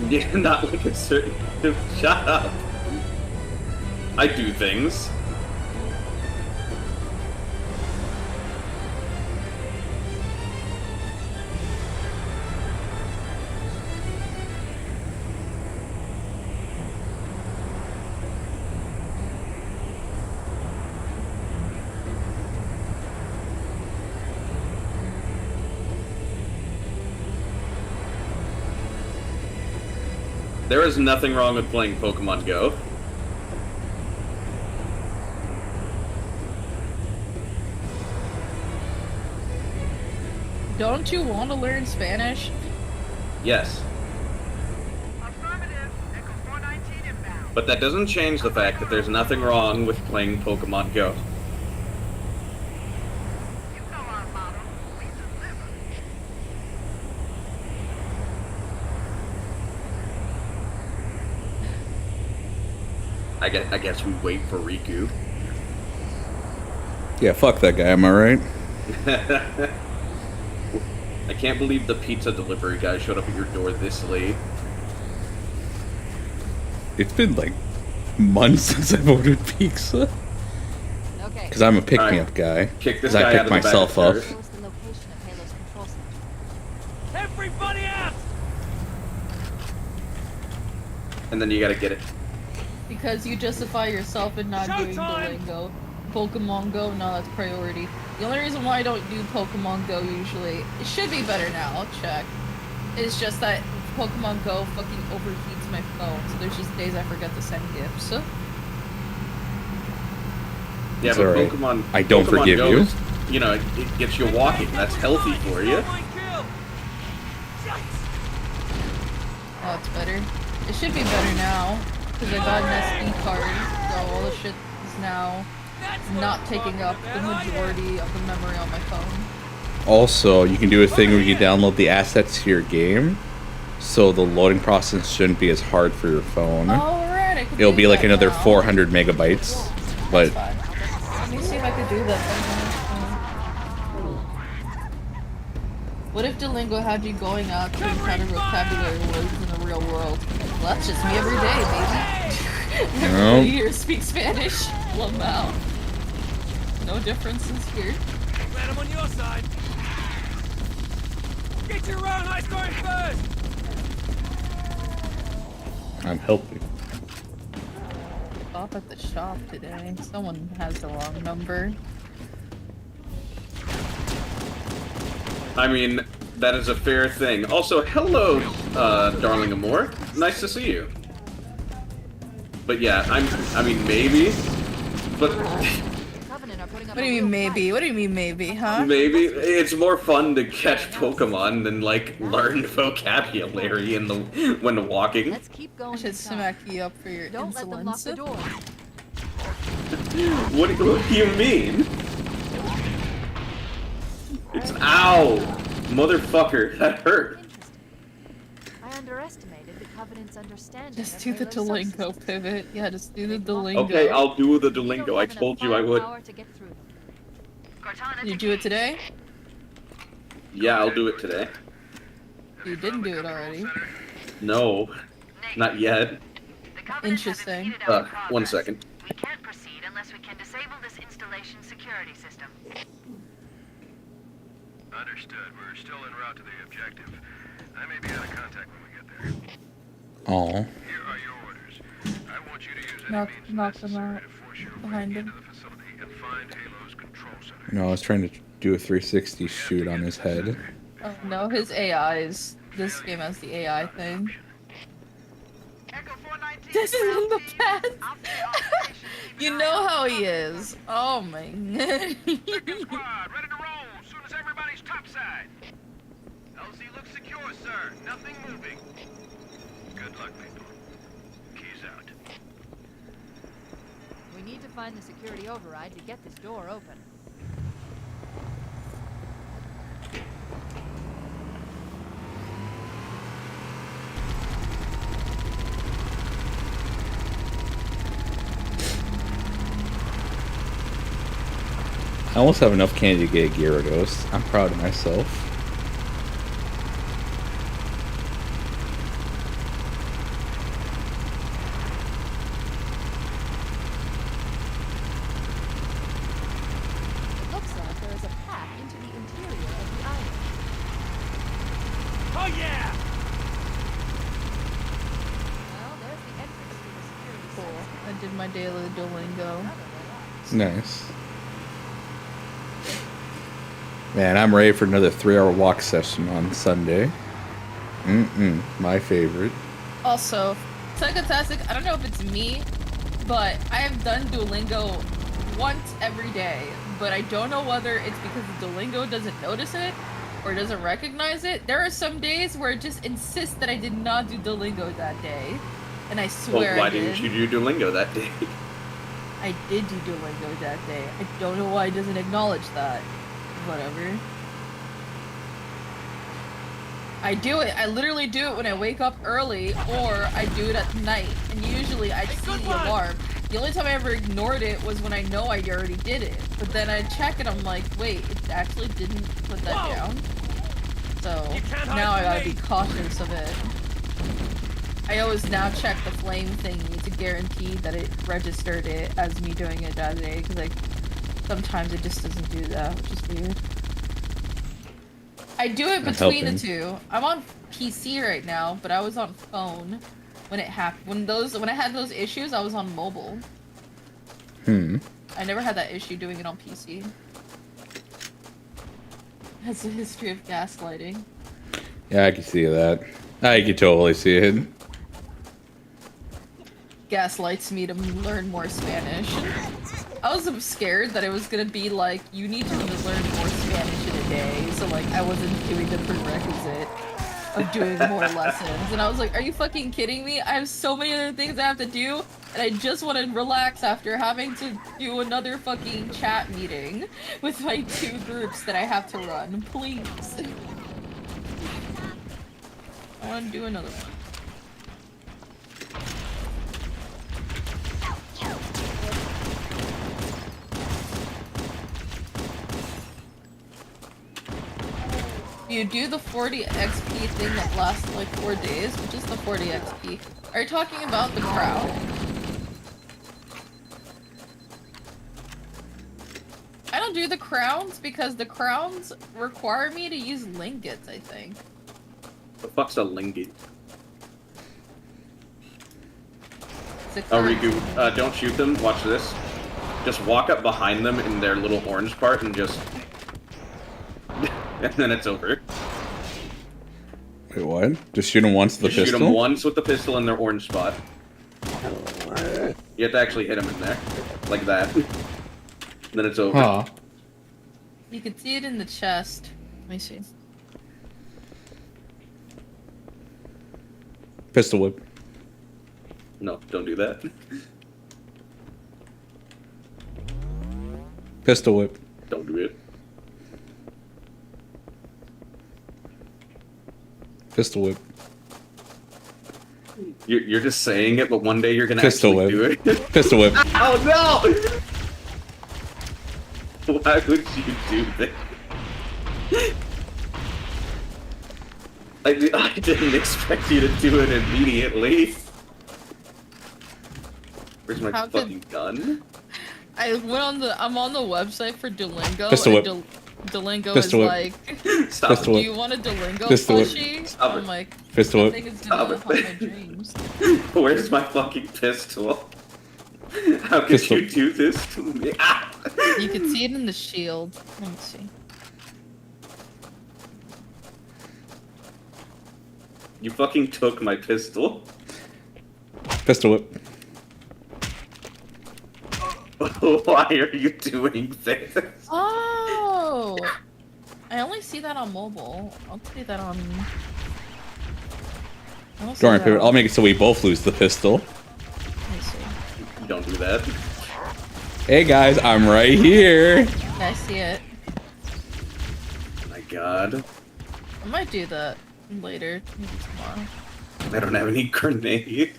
Yeah, not like a certain. Shut up. I do things. There is nothing wrong with playing Pokemon Go. Don't you want to learn Spanish? Yes. But that doesn't change the fact that there's nothing wrong with playing Pokemon Go. I guess we wait for Rikku. Yeah, fuck that guy, am I right? I can't believe the pizza delivery guy showed up at your door this late. It's been like months since I've ordered pizza. Okay. Because I'm a pick-me-up guy. Kick this Because I guy pick out of the myself back up. first. What's the location of Halo's control center? Everybody out! And then you gotta get it. Because you justify yourself in not doing Showtime! Duolingo. Pokemon Go, no, that's priority. The only reason why I don't do Pokemon Go usually, it should be better now, I'll check. It's just that Pokemon Go fucking overheats my phone, so there's just days I forget to send gifts. Yeah, It's but alright. Pokemon. I don't Pokemon forgive Go you. Is, you know, it gets you walking. That's healthy for you. Oh, it's better. It should be better now, because I got an SD card, so all the shit is now not taking up the majority of the memory on my phone. Also, you can do a thing where you can download the assets to your game, so the loading process shouldn't be as hard for your phone. Alright, I can It'll do be like that another now. 400 megabytes, but Fine. Let me see if I could do that. What if Duolingo had you going out to encounter vocabulary words in the real world? Well, that's just me every day, baby. Everybody here speaks Spanish. Lamau. No differences here. Glad I'm on your side. Get your own high scoring first! I'm helping. Stop at the shop today. Someone has the wrong number. I mean, that is a fair thing. Also, hello, darling Amor. Nice to see you. But yeah, I mean, maybe. But What do you mean maybe? What do you mean maybe, huh? maybe it's more fun to catch Pokemon than like learn vocabulary in the when walking. Let's keep I going. should inside. smack you up for your Don't let them lock insolence. the door. What do you mean? It's ow, motherfucker, that hurt. Interesting. I underestimated the Covenant's understanding. Just of do the Halo's Duolingo subsystems. pivot. Yeah, just do the Duolingo. Okay, I'll do the We don't Duolingo. I have enough told you I would. firepower to get through them. Cortana You do it today? Yeah, I'll do it today. You didn't do it already. No, not yet. The Covenant Interesting. have impeded our One progress. second. We can't proceed unless we can disable this installation security system. Understood. We're still en route to the objective. I may be out of contact when we get there. Aw. Here are your orders. I want you to use any Knock means them necessary out to force your behind way him. into the facility and find Halo's control center. No, I was trying to do a 360 shoot on his head. Oh no, his AI's. This game has the AI thing. This is in the past! You know how he is. Oh my god. Squad, ready to roll as soon as everybody's topside. LZ looks secure, sir. Nothing moving. Good luck, people. Keys out. We need to find the security override to get this door open. I almost have enough candy to get a Gyarados. I'm proud of myself. It looks like there is a path into the interior of the island. Oh yeah! Well, there's the entrance to the security Cool. center. I did my daily Duolingo. Nice. Man, I'm ready for another 3-hour walk session on Sunday. My favorite. Also, Psychotastic, I don't know if it's me, but I have done Duolingo once every day, but I don't know whether it's because Duolingo doesn't notice it, or doesn't recognize it, there are some days where it just insists that I did not do Duolingo that day. And I swear Well, why I did. didn't you do Duolingo that day? I did do Duolingo that day. I don't know why it doesn't acknowledge that. Whatever. I do it. I literally do it when I wake up early, or I do it at night. And usually I see the alarm. The only time I ever ignored it was when I know I already did it. But then I check and I'm like, wait, it actually didn't put that down? So now I gotta be cautious of it. I always now check the flame thingy to guarantee that it registered it as me doing it that day, because like sometimes it just doesn't do that, which is weird. I do it between the two. I'm on PC right now, but I was on phone when it happened. When I had those issues, I was on mobile. I never had that issue doing it on PC. That's a history of gaslighting. Yeah, I can see that. I can totally see it. Gaslights me to learn more Spanish. I was scared that it was gonna be like, you need to learn more Spanish in a day, so like I wasn't doing the prerequisite of doing more lessons. And I was like, are you fucking kidding me? I have so many other things I have to do, and I just want to relax after having to do another fucking chat meeting with my 2 groups that I have to run. Please. I want to do another one. You do the 40 XP thing that lasts like 4 days, which is the 40 XP. Are you talking about the crown? I don't do the crowns because the crowns require me to use lingots, I think. The fuck's a lingot? Oh, Rikku, don't shoot them. Watch this. Just walk up behind them in their little orange part and just... and then it's over. Wait, what? Just shoot him once with the Just pistol? shoot them once with the pistol in their orange spot. You have to actually hit them in there. Like that. Then it's over. Huh. You can see it in the chest. Let me see. Pistol whip. No, don't do that. Pistol whip. Don't do it. Pistol whip. You're just saying it, but one day you're gonna Pistol actually whip. do it. Pistol whip. Oh no! Why would you do that? I didn't expect you to do it immediately. Where's my How fucking gun? I went on the. I'm on the website for Duolingo. Pistol and whip. Duolingo Pistol is whip. like, Stop Pistol do whip. you want a Duolingo Pistol whip. plushie? Stop I'm it. like, Pistol I whip. think it's gonna Stop haunt it. my dreams. Where's my fucking pistol? How could Pistol. you do this to me? Ah! You can see it in the shield. Let me see. You fucking took my pistol. Pistol whip. Why are you doing this? Oh! I only see that on mobile. I'll see that on. I don't see Don't worry, that Pivot. on- I'll make it so we both lose the pistol. Let me see. Don't do that. Hey guys, I'm right here. I see it. My god. I might do that later, maybe tomorrow. I don't have any grenades.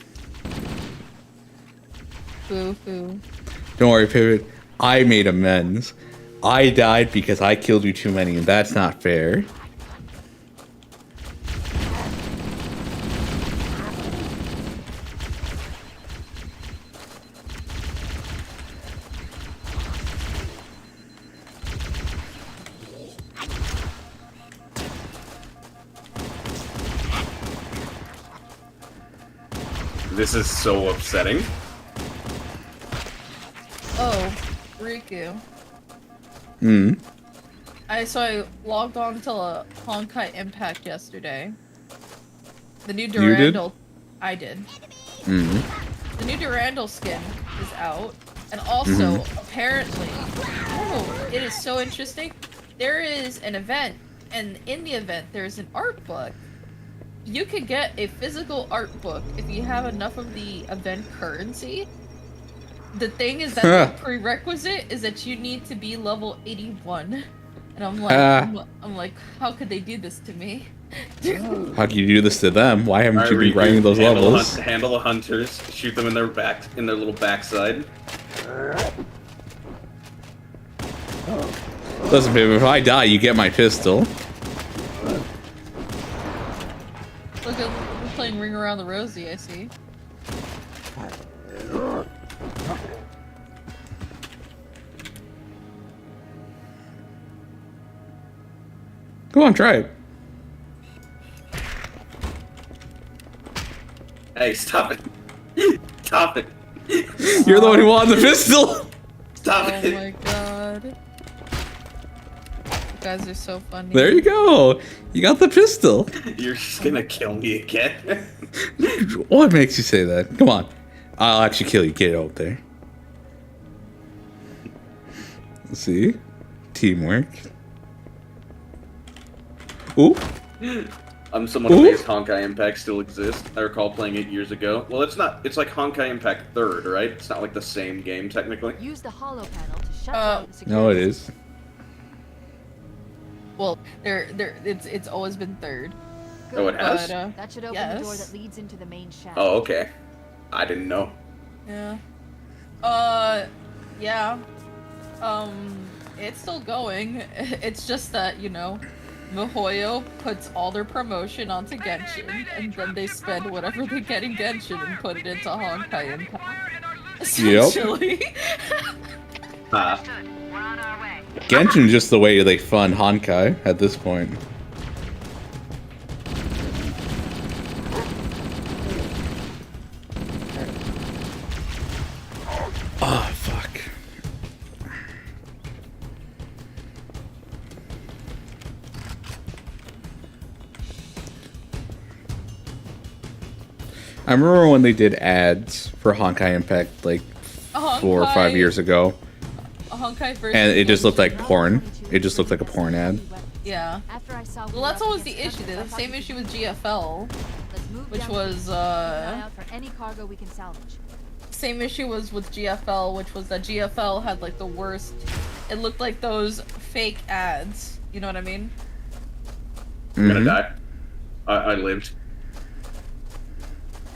Boo hoo. Don't worry, Pivot. I made amends. I died because I killed you too many, and that's not fair. This is so upsetting. Oh, Rikku. Hmm. I logged on to a Honkai Impact yesterday. The new did? Durandal. I did. Hmm. The new Durandal skin is out, and also apparently, oh, it is so interesting. There is an event And in the event there's an art book, you could get a physical art book if you have enough of the event currency. The thing is that the prerequisite is that you need to be level 81. And I'm like, how could they do this to me? How can you do this to them? Why haven't you been grinding those levels? Handle the hunters. Shoot them in their back, in their little backside. Listen, baby, if I die, you get my pistol. Look at we're playing Ring Around the Rosie, I see. Go on, try it. Hey, stop it. Stop it. You're the one who wanted the pistol. Stop it. Oh my god. You guys are so funny. There you go. You got the pistol. You're just gonna kill me again. What makes you say that? Come on. I'll actually kill you. Get it out there. See? Teamwork. Ooh. I'm somewhat amazed Honkai Impact still exists. I recall playing it years ago. Well, it's not. It's like Honkai Impact 3rd, right? It's not like the same game technically. Use the hollow panel to shut down the security. No, it is. Well, it's always been 3rd. Oh, it has? But, That should open the door that leads into the main shaft. Oh, okay. I didn't know. Yeah. Yeah. It's still going. It's just that, you know, MiHoYo puts all their promotion onto Genshin, and then they spend whatever they get in Genshin and put it into Honkai Impact. Essentially. Genshin's just the way they fund Honkai at this point. Oh, fuck. I remember when they did ads for Honkai Impact like 4 or 5 years ago. Honkai versus And it just looked like porn. It just looked like a porn ad. Yeah. Well, that's always the issue. The same issue with GFL, which was for any cargo we can salvage. same issue was with GFL, which was that GFL had like the worst. It looked like those fake ads. You know what I mean? I'm gonna die. I lived.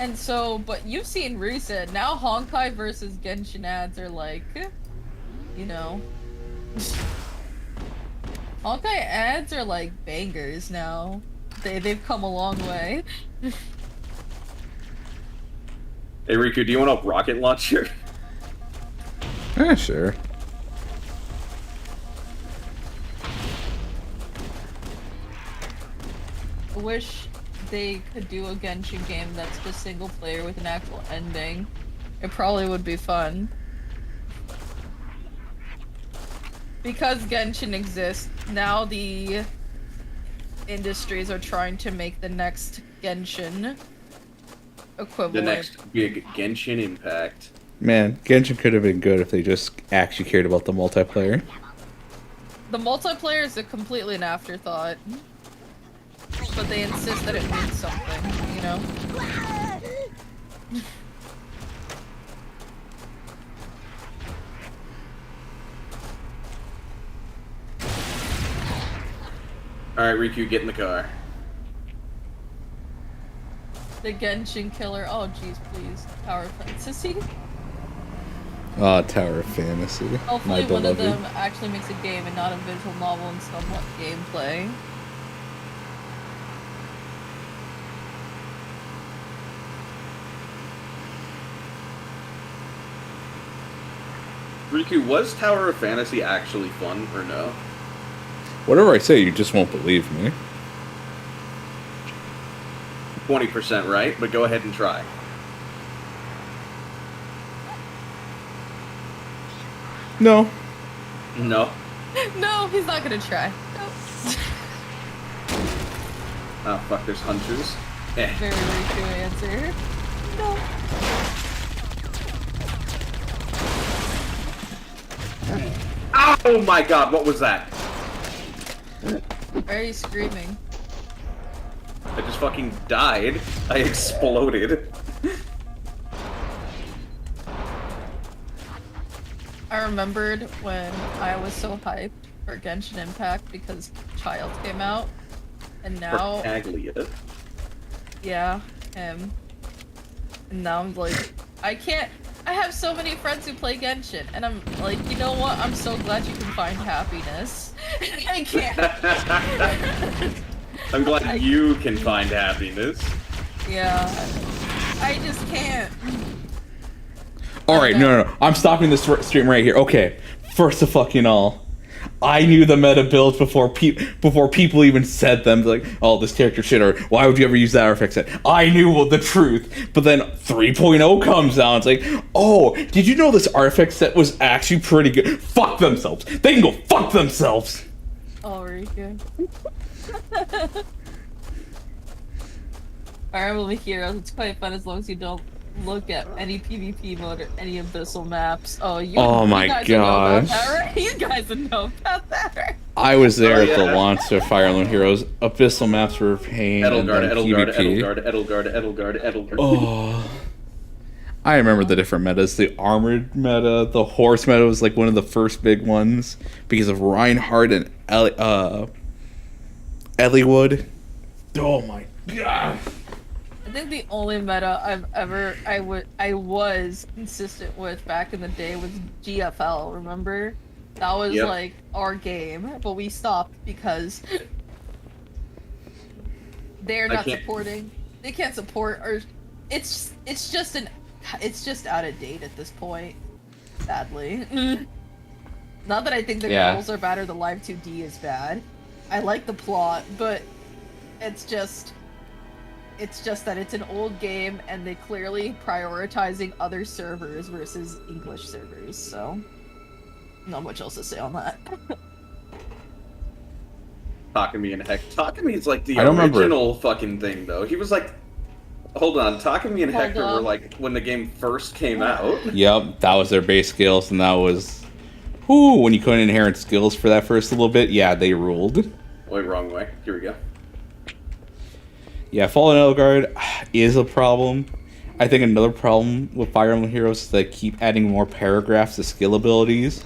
And so, but you've seen recent now Honkai versus Genshin ads are like, you know, Honkai ads are like bangers now. They've come a long way. Hey Rikku, do you want a rocket launcher? Sure. I wish they could do a Genshin game that's just single player with an actual ending. It probably would be fun. Because Genshin exists, now the industries are trying to make the next Genshin equivalent. The next big Genshin Impact. Man, Genshin could have been good if they just actually cared about the multiplayer. The multiplayer is completely an afterthought. But they insist that it means something, you know? Alright, Rikku, get in the car. The Genshin killer. Oh, jeez, please. Tower Fantasy. Ah, Tower of Fantasy. Hopefully My one of beloved. them actually makes a game and not a visual novel and somewhat gameplay. Rikku, was Tower of Fantasy actually fun or no? Whatever I say, you just won't believe me. 20% right, but go ahead and try. No. No. No, he's not gonna try. Nope. Oh fuck, there's hunters. Eh. Very Rikku answer. No. Oh my god, what was that? Why are you screaming? I just fucking died. I exploded. I remembered when I was so hyped for Genshin Impact because Child came out, and now, MacLeod. yeah, him. And now I'm like, I can't. I have so many friends who play Genshin, and I'm like, you know what? I'm so glad you can find happiness. I can't. I'm glad you can find happiness. Yeah, I just can't. All right, no. I'm stopping this stream right here. Okay, first of fucking all, I knew the meta builds before people even said them. Like, oh, this character shit, or why would you ever use that artifact set? I knew the truth, but then 3.0 comes out. It's like, oh, did you know this artifact set was actually pretty good? Fuck themselves. They can go fuck themselves. Oh, Rikku. Alright, heroes. It's quite fun as long as you don't look at any PvP mode or any abyssal maps. Oh, you my guys God. Know about that, right? You guys know about that, right? I was there at the launch of Fire Emblem Heroes. Abyssal maps were a pain. Edelgard, and then Edelgard. Oh. I remember the different metas. The armored meta, the horse meta was like one of the first big ones because of Reinhardt and Elliewood. Oh my god. I think the only meta I was consistent with back in the day was GFL, remember? That was like our game, but we stopped because they're not supporting. They can't support, or it's just out of date at this point, sadly. Not that I think the goals are bad or the live 2D is bad. I like the plot, but it's just that it's an old game and they clearly prioritizing other servers versus English servers, so not much else to say on that. Takumi and Heck. Takumi's like the original fucking thing, though. He was like, hold on, Takumi and Hector were like when the game first came out. Yep, that was their base skills, and that was, when you couldn't inherit skills for that first little bit, yeah, they ruled. Wait, wrong way. Here we go. Yeah, Fallen Edelgard is a problem. I think another problem with Fire Emblem Heroes is they keep adding more paragraphs to skill abilities,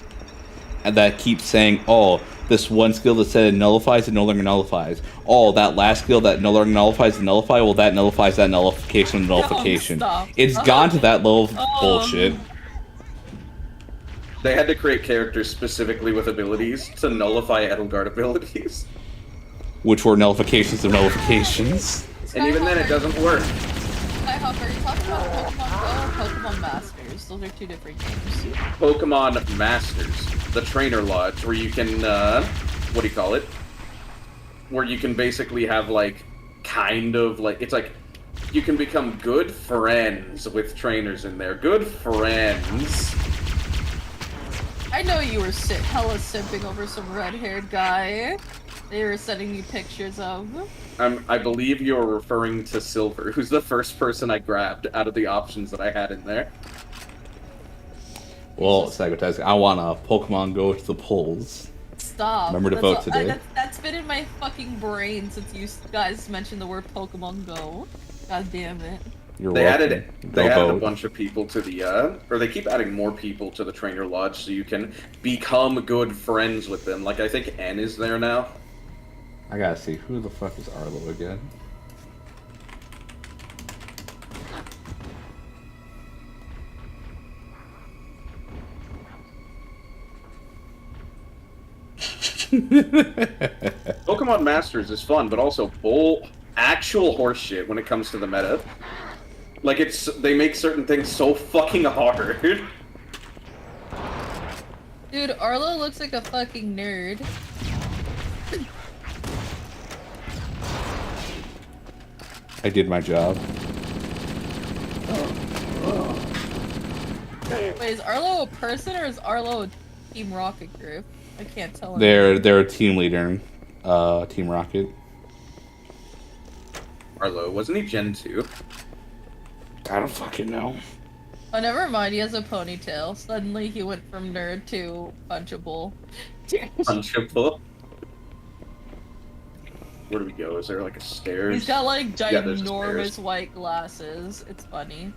and that keeps saying, oh, this one skill that said it nullifies, it no longer nullifies. Oh, that last skill that no longer nullifies the nullify, well, that nullifies that nullification and nullification. It's gone to that level of bullshit. They had to create characters specifically with abilities to nullify Edelgard abilities. Which were nullifications of nullifications. And even then, it doesn't work. Skyhawk, are you talking about Pokemon Go or Pokemon Masters? Those are two different games. Pokemon Masters, the Trainer Lodge, where you can, what do you call it? Where you can basically have, like, kind of, like, it's like, you can become good friends with trainers in there. Good friends. I know you were hella simping over some red-haired guy. They were sending me pictures of. I believe you're referring to Silver, who's the first person I grabbed out of the options that I had in there. Well, Sabotage, I want a Pokemon Go to the polls. Stop. Remember to vote today. That's been in my fucking brain since you guys mentioned the word Pokemon Go. God damn it. They added a bunch of people to the, or they keep adding more people to the Trainer Lodge so you can become good friends with them. Like, I think N is there now. I gotta see, who the fuck is Arlo again? Pokemon Masters is fun, but also actual horseshit when it comes to the meta. Like, they make certain things so fucking hard. Dude, Arlo looks like a fucking nerd. I did my job. Wait, is Arlo a person or is Arlo a Team Rocket group? I can't tell. They're a team leader in Team Rocket. Arlo, wasn't he Gen 2? I don't fucking know. Oh, never mind. He has a ponytail. Suddenly, he went from nerd to punchable. Punchable. Where do we go? Is there like a stairs? He's got like Yeah, there's ginormous stairs. white glasses. It's funny.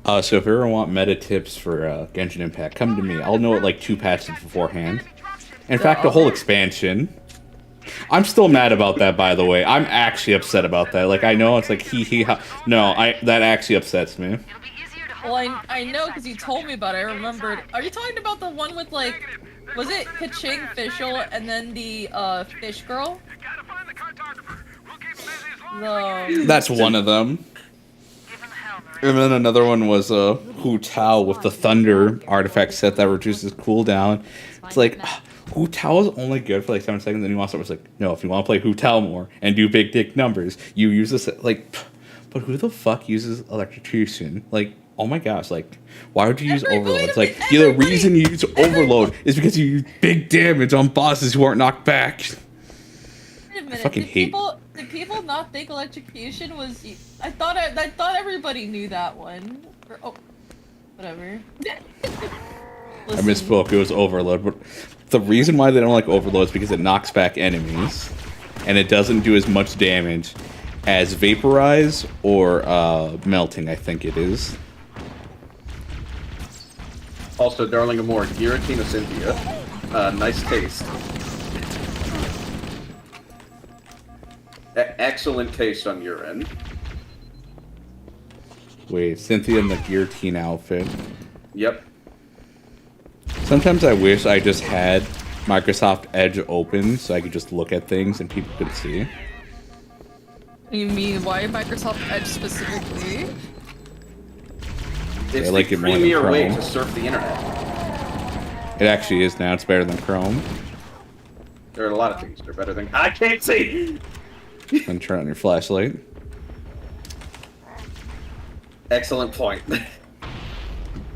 So if you ever want meta tips for Genshin Impact, come to me. I'll know it like 2 patches beforehand. In fact, a whole expansion. I'm still mad about that, by the way. I'm actually upset about that. Like, I know it's like hee ha. No, that actually upsets me. Well, I know because you told me about it. I remembered. Are you talking about the one with like, was it Kaching Fischl and then the fish girl? The That's one of them. And then another one was Hu Tao with the Thunder artifact set that reduces cooldown. It's like, Hu Tao is only good for like 7 seconds, and he wants to was like, no, if you want to play Hu Tao more and do big dick numbers, you use this. Like, but who the fuck uses electrocution? Like, oh my gosh, like, why would you use Overload? It's like, yeah, the reason you use Overload is because you use big damage on bosses who aren't knocked back. Wait a minute. fucking hate- Did people not think electrocution was? I thought everybody knew that one. Or, oh, whatever. I misspoke, it was Overload, but the reason why they don't like Overload is because it knocks back enemies, and it doesn't do as much damage as Vaporize or Melting, I think it is. Also, Darling Amore, Giratina Cynthia. Nice taste. Excellent taste on your end. Wait, Cynthia in the guillotine outfit. Yep. Sometimes I wish I just had Microsoft Edge open so I could just look at things and people could see. You mean why Microsoft Edge specifically? It's like the it more than premier way Chrome. to surf the internet. It actually is now, it's better than Chrome. There are a lot of things that are better than... I can't see! And turn on your flashlight. Excellent point.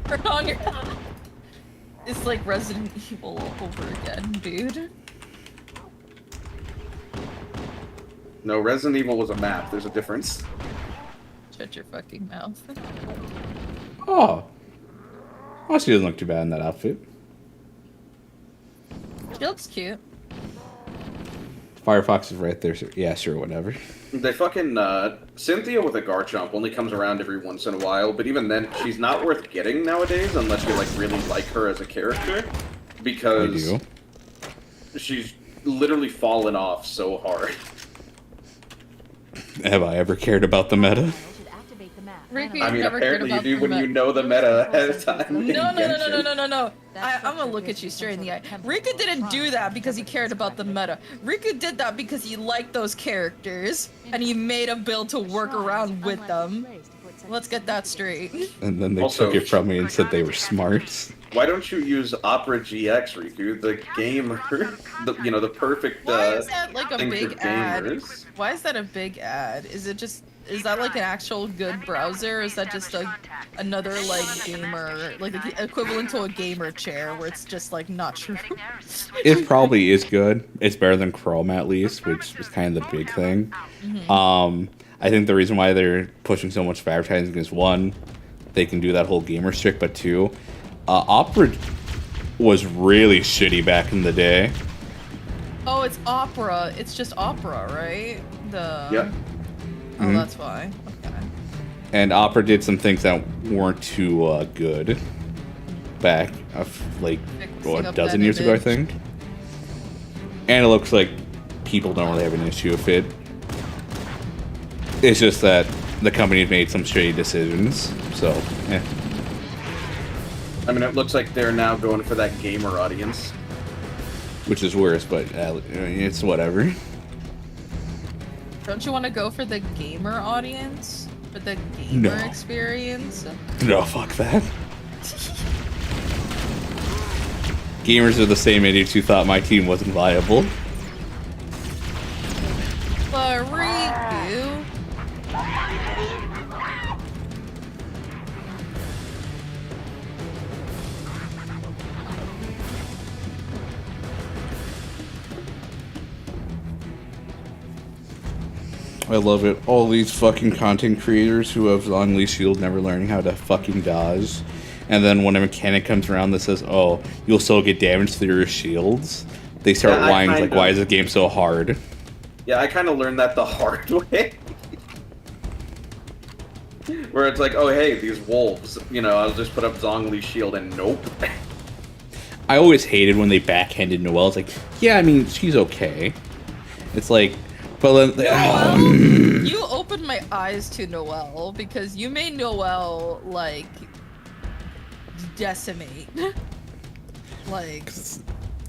Turn on your. It's like Resident Evil all over again, dude. No, Resident Evil was a map. There's a difference. Shut your fucking mouth. Oh. Oh, she doesn't look too bad in that outfit. She looks cute. Firefox is right there, so yeah, sure, whatever. They fucking, Cynthia with a Garchomp only comes around every once in a while, but even then, she's not worth getting nowadays unless you, like, really like her as a character. Because I she's literally fallen off so hard. Have I ever cared about the meta? Rikku, I mean, never cared apparently you about do the when you know the meta ahead of time. No. I'm gonna look at you straight in the eye. Rikku didn't do that because he cared about the meta. Rikku did that because he liked those characters, and he made a build to work around with them. Let's get that straight. And then they Also- took it from me and said they were smart. Why don't you use Opera GX, Rikku? The gamer, the perfect Why is that like a thing big for ad? gamers. Why is that a big ad? Is that like an actual good browser, or is that just another like gamer, like equivalent to a gamer chair where it's just like not true? It probably is good. It's better than Chrome at least, which is kind of the big thing. I think the reason why they're pushing so much for advertising is one, they can do that whole gamer trick, but two, Opera was really shitty back in the day. Oh, it's Opera. It's just Opera, right? Yep. Oh, that's why. Okay. And Opera did some things that weren't too good back, like, Fixing a up dozen that years ago, I image. think. And it looks like people don't really have an issue with it. It's just that the company made some shitty decisions, so, eh. I mean, it looks like they're now going for that gamer audience. Which is worse, but it's whatever. Don't you want to go for the gamer audience? For the gamer No. experience? No, fuck that. Gamers are the same idiots who thought my team wasn't viable. But Rikku. I love it. All these fucking content creators who have Unleashed Shield never learning how to fucking dodge. And then when a mechanic comes around that says, "Oh, you'll still get damage through your shields," they start Yeah, whining like, "Why is this game so hard?" Yeah, I kind of learned that the hard way. Where it's like, oh hey, these wolves, you know, I'll just put up Zhongli's shield and nope. I always hated when they backhanded Noelle. It's like, yeah, I mean, she's okay. It's like, but then, You opened my eyes to Noelle because you made Noelle like decimate. Like, because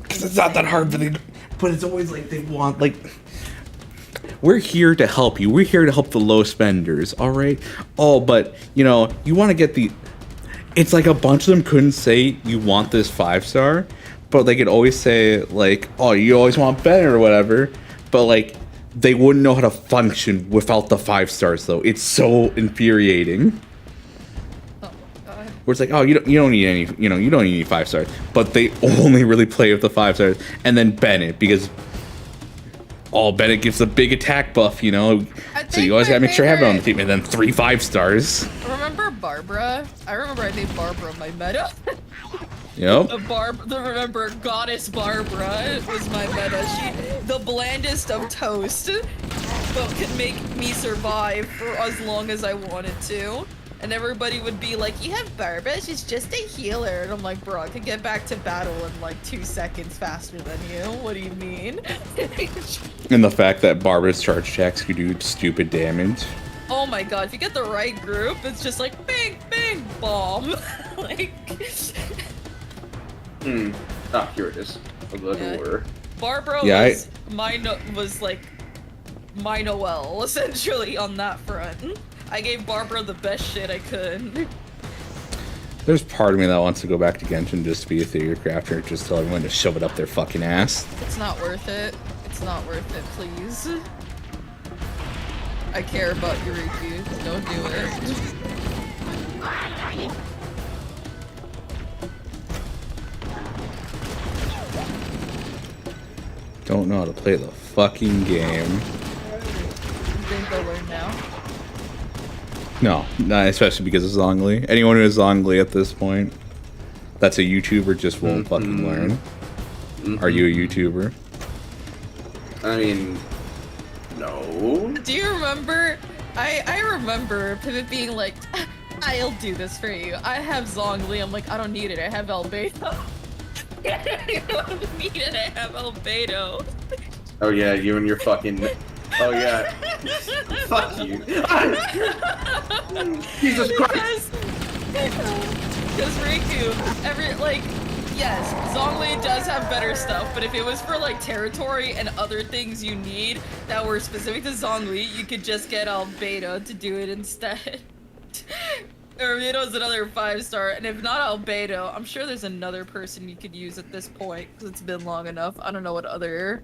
it's not that hard, but it's always like they want like. We're here to help you. We're here to help the low spenders, all right? Oh, but, you know, you want to get the... It's like a bunch of them couldn't say you want this 5-star, but they could always say, like, oh, you always want better or whatever, but, like, they wouldn't know how to function without the 5 stars, though. It's so infuriating. oh god. Where it's like, oh, you don't need any, you know, you don't need any 5 stars, but they only really play with the 5 stars, and then Bennett, because... Oh, Bennett gives a big attack buff, you know, so you always gotta make sure you have it on the team, and then 3 5-stars. Remember Barbara? I remember I made Barbara my meta. Yep. Remember Goddess Barbara was my meta. She, the blandest of toast, but could make me survive for as long as I wanted to. And everybody would be like, you have Barbara, she's just a healer. And I'm like, bro, I could get back to battle in like 2 seconds faster than you. What do you mean? And the fact that Barbara's charge attacks can do stupid damage. Oh my god, if you get the right group, it's just like, bang, bang, bomb. Like... Ah, here it is. A little order. Barbara was like my Noelle, essentially, on that front. I gave Barbara the best shit I could. There's part of me that wants to go back to Genshin just to be a theater crafter and just tell everyone to shove it up their fucking ass. It's not worth it. It's not worth it, please. I care about you, Rikku. Don't do it. Don't know how to play the fucking game. You think they'll learn now? No, not especially because of Zhongli. Anyone who has Zhongli at this point, that's a YouTuber, just won't fucking learn. Are you a YouTuber? I mean, no. Do you remember? I remember Pivot being like, I'll do this for you. I have Zhongli. I'm like, I don't need it. I have Albedo. I don't need it. I have Albedo. Oh yeah, you and your fucking... Oh yeah. Fuck you. Jesus Christ. Because Rikku, yes, Zhongli does have better stuff, but if it was for like territory and other things you need that were specific to Zhongli, you could just get Albedo to do it instead. Albedo's another 5-star, and if not Albedo, I'm sure there's another person you could use at this point, because it's been long enough. I don't know what other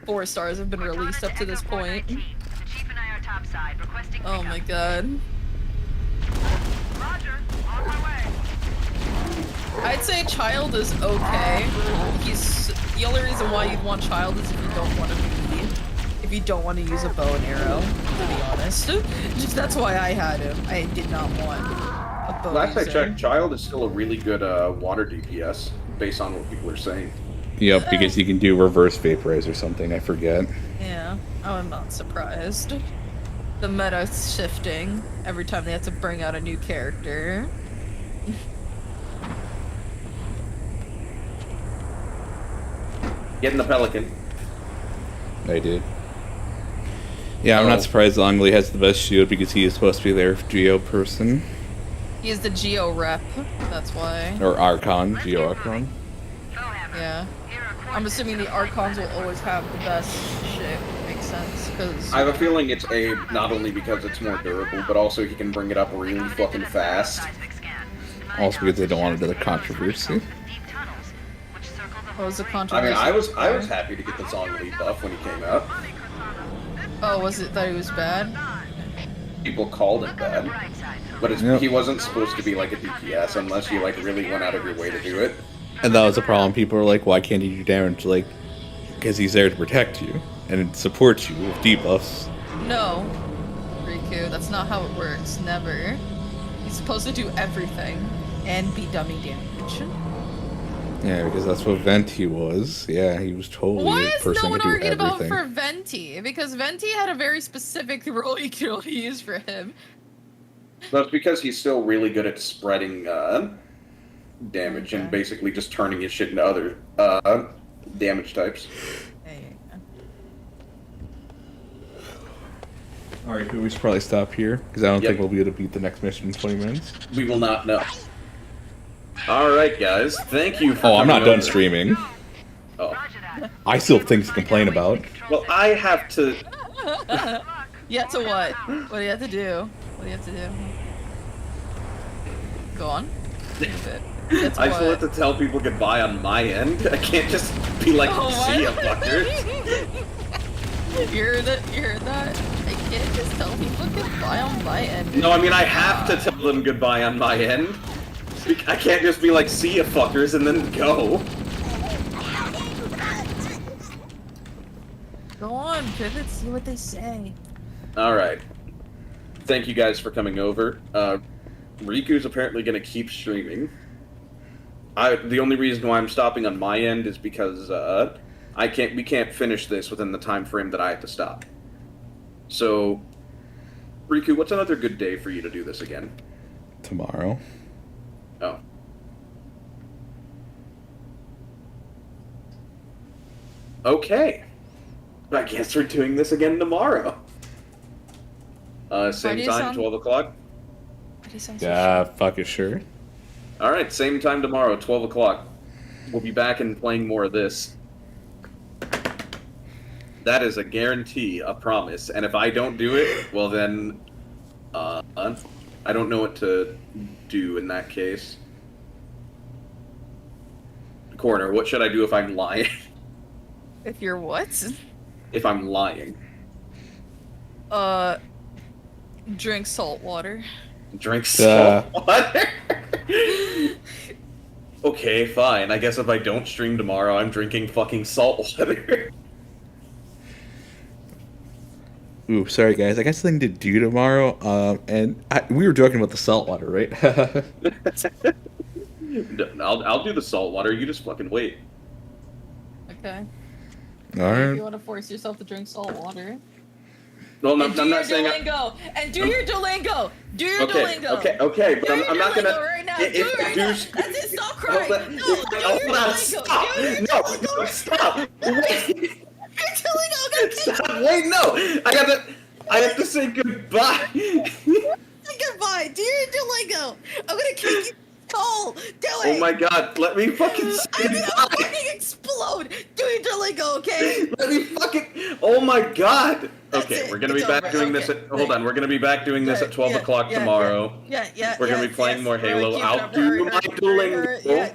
4 stars have been released up to this point. Oh my god. Roger, on my way. I'd say Child is okay. The only reason why you'd want Child is if you don't want to use a bow and arrow, to be honest. Just that's why I had him. I did not want a bow Last I user. checked, Child is still a really good water DPS, based on what people are saying. Yep, because you can do reverse vaporize or something, I forget. Yeah, I'm not surprised. The meta's shifting every time they have to bring out a new character. Getting the Pelican. I did. Yeah, I'm not surprised Zhongli has the best shield because he is supposed to be their Geo person. He is the Geo rep, that's why. Or Archon, Geo Archon. Yeah. I'm assuming the Archons will always have the best shit. Makes sense, because... I have a feeling it's A, not only because it's more durable, but also he can bring it up really fucking fast. Also because they don't want another controversy. What was the I controversy? mean, I was happy to get the Zhongli buff when he came out. Oh, was it that he was bad? People called him bad, but he wasn't supposed to be like a DPS unless you like really went out of your way to do it. And that was the problem. People were like, why can't he do damage? Like, because he's there to protect you and support you with debuffs. No, Rikku, that's not how it works. Never. He's supposed to do everything. and be dummy damage. Yeah, because that's what Venti was. Yeah, he was totally Why a is person no one that could do arguing about everything. for Venti? Because Venti had a very specific role you could only use for him. That's because he's still really good at spreading damage and basically just turning his shit into other damage types. Alright, we should probably stop here, because I don't think we'll be able to beat the next mission in 20 minutes. We will not know. Alright, guys. Thank you for I'm not coming done over. streaming. Oh. I still have things to complain about. Well, I have to... You have to what? What do you have to do? What do you have to do? Go on. That's I what? still have to tell people goodbye on my end. I can't just be like, see ya, fuckers. You heard that? I can't just tell people goodbye on my end. No, I mean, I have to tell them goodbye on my end. I can't just be like, see ya, fuckers, and then go. Go on, pivot, see what they say. Alright. Thank you guys for coming over. Riku's apparently gonna keep streaming. The only reason why I'm stopping on my end is because, we can't finish this within the time frame that I have to stop. So, Rikku, what's another good day for you to do this again? Tomorrow. Oh. Okay. I guess we're doing this again tomorrow. Same time, 12 o'clock? Yeah, fuck it, sure. Alright, same time tomorrow, 12 o'clock. We'll be back and playing more of this. That is a guarantee, a promise. And if I don't do it, well then, I don't know what to do in that case. Corner, what should I do if I'm lying? If you're what? If I'm lying. Drink salt water. Drink salt water? Okay, fine. I guess if I don't stream tomorrow, I'm drinking fucking salt water. Ooh, sorry guys, I got something to do tomorrow, and we were joking about the salt water, right? I'll do the salt water, you just fucking wait. Okay. Alright. If you want to force yourself to drink salt water. Well, I'm not saying Duolingo! And do your Duolingo! Do your Duolingo! Okay, but I'm not gonna... Right now. Do it right now! That's it, stop crying! No, Stop! No, stop! Wait! Stop! Wait, no! I have to say goodbye! Goodbye! Do your Duolingo! I'm gonna kick you cold! Do it! Oh my god, let me fucking say I'm gonna goodbye! fucking explode! Do your Duolingo, okay? Let me fucking... Oh my god! Okay, we're gonna be back doing this at... Hold on, we're gonna be back doing this at 12 o'clock tomorrow. Yeah. We're gonna be playing more Halo. I'll do my Duolingo. Yeah.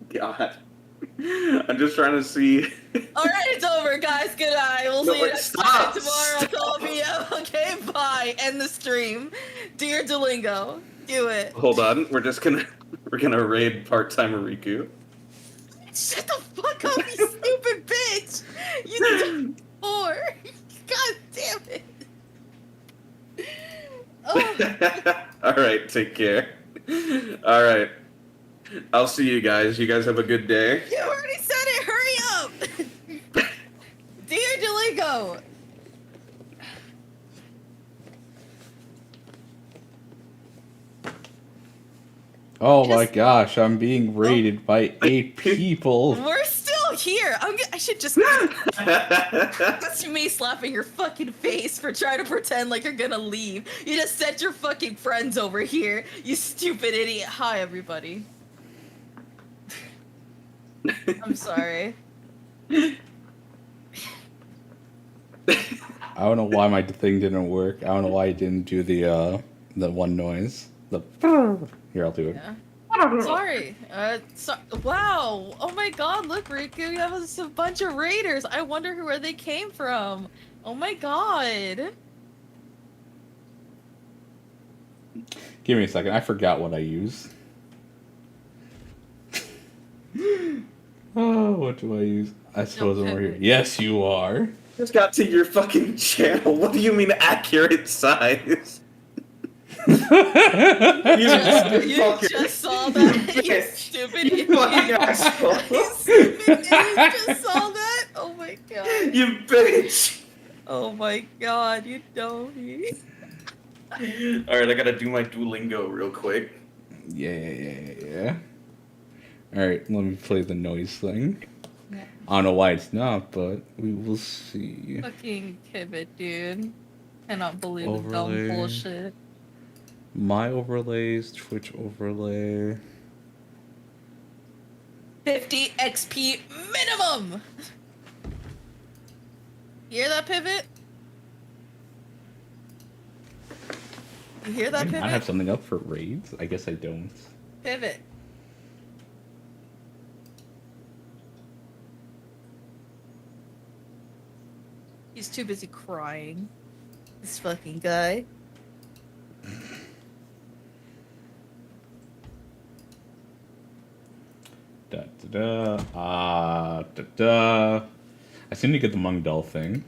God. I'm just trying to see... Alright, it's over, guys. Good night. We'll see you next time tomorrow, 12 p.m. Okay, bye. End the stream. Do your Duolingo. Do it. Hold on, we're gonna raid part-timer Rikku. Shut the fuck up, you stupid bitch! You did four. God damn it. Oh. Alright, take care. Alright. I'll see you guys. You guys have a good day. You already said it. Hurry up. Do your Duolingo. Oh my gosh, I'm being raided by 8 people. We're still here. I should just. That's me slapping your fucking face for trying to pretend like you're gonna leave. You just sent your fucking friends over here. You stupid idiot. Hi, everybody. I'm sorry. I don't know why my thing didn't work. I don't know why I didn't do the one noise. Here, I'll do it. Yeah. Sorry. Wow. Oh my god, look, Rikku, you have a bunch of raiders. I wonder where they came from. Oh my god. Give me a second. I forgot what I used. Oh, what do I use? I suppose I'm over here. Yes, you are. Just got to your fucking channel. What do you mean accurate size? You just saw that? You stupid idiot. fucking asshole. You stupid idiot just saw that? Oh my god. You bitch. Oh my god, you dummy. Alright, I gotta do my Duolingo real quick. Yeah. Alright, let me play the noise thing. Yeah. I don't know why it's not, but we will see. Fucking pivot, dude. Cannot believe the Overlay. dumb bullshit. My overlays, Twitch overlay. 50 XP minimum! You hear that, pivot? You hear that, pivot? I have something up for raids? I guess I don't. Pivot. He's too busy crying. This fucking guy. I seem to get the Mung Doll thing.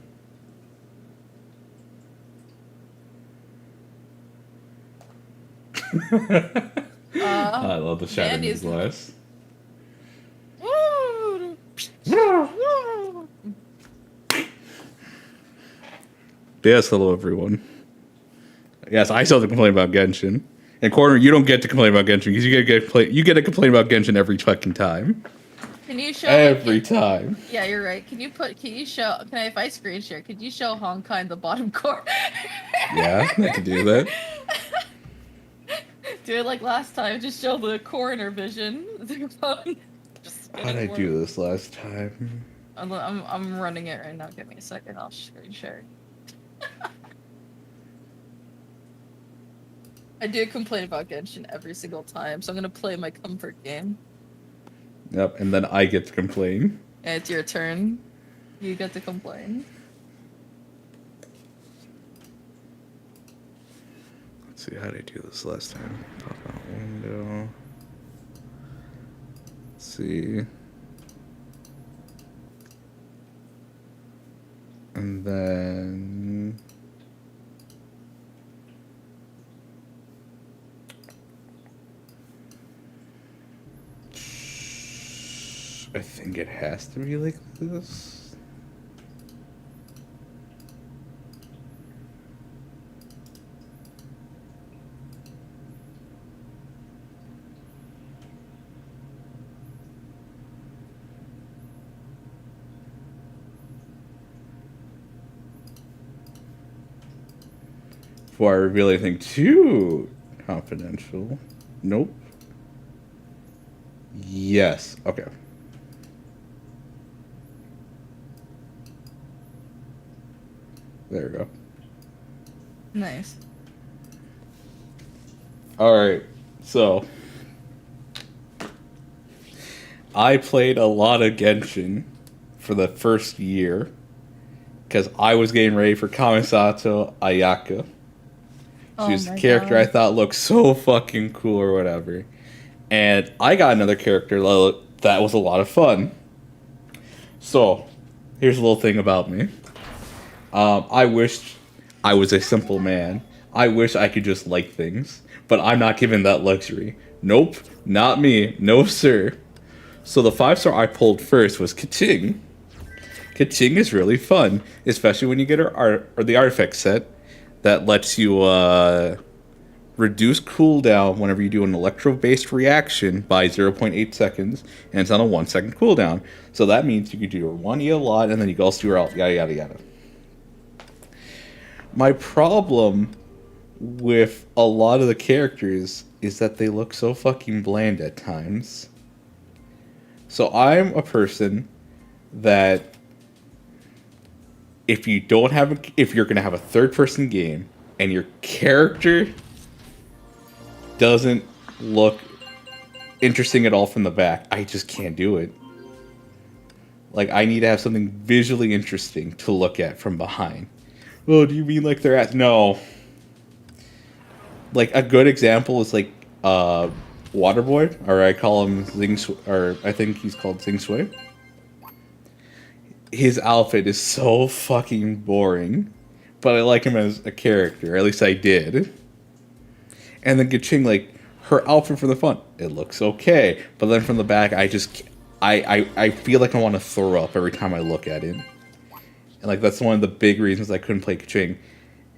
I love the Shadow News glass. Woo! Yes, hello everyone. Yes, I still have to complain about Genshin. And Corner, you don't get to complain about Genshin because you get to complain about Genshin every fucking time. Can you show Every time. Yeah, you're right. Can if I screen share, could you show Honkai in the bottom corner? Yeah, I can do that. Do it like last time. Just show the corner vision. Just How did I do this last time? I'm running it right now. Give me a second. I'll screen share. I do complain about Genshin every single time, so I'm gonna play my comfort game. Yep, and then I get to complain. And it's your turn. You get to complain. Let's see, how did I do this last time? Pop out window. Let's see. And then... I think it has to be like this. Before I reveal anything too confidential. Nope. Yes. Okay. There we go. Nice. Alright, so I played a lot of Genshin for the first year because I was getting ready for Kamisato Ayaka. She was a character I thought looked so fucking cool or whatever. And I got another character that was a lot of fun. So, here's a little thing about me. I wished I was a simple man. I wish I could just like things, but I'm not given that luxury. Nope, not me. No, sir. So the 5-star I pulled first was Kating. Kating is really fun, especially when you get the artifact set that lets you reduce cooldown whenever you do an electro-based reaction by 0.8 seconds, and it's on a 1-second cooldown. So that means you can do your 1E a lot, and then you can also do your alt, yada yada yada. My problem with a lot of the characters is that they look so fucking bland at times. So I'm a person that if you're gonna have a third-person game and your character doesn't look interesting at all from the back, I just can't do it. Like, I need to have something visually interesting to look at from behind. Oh, do you mean like they're at... No. Like, a good example is, like, Waterboy, or I call him or I think he's called Zing Sui. His outfit is so fucking boring, but I like him as a character, or at least I did. And then Kaching, like, her outfit from the front, it looks okay. But then from the back, I feel like I want to throw up every time I look at it. And, like, that's one of the big reasons I couldn't play Kaching.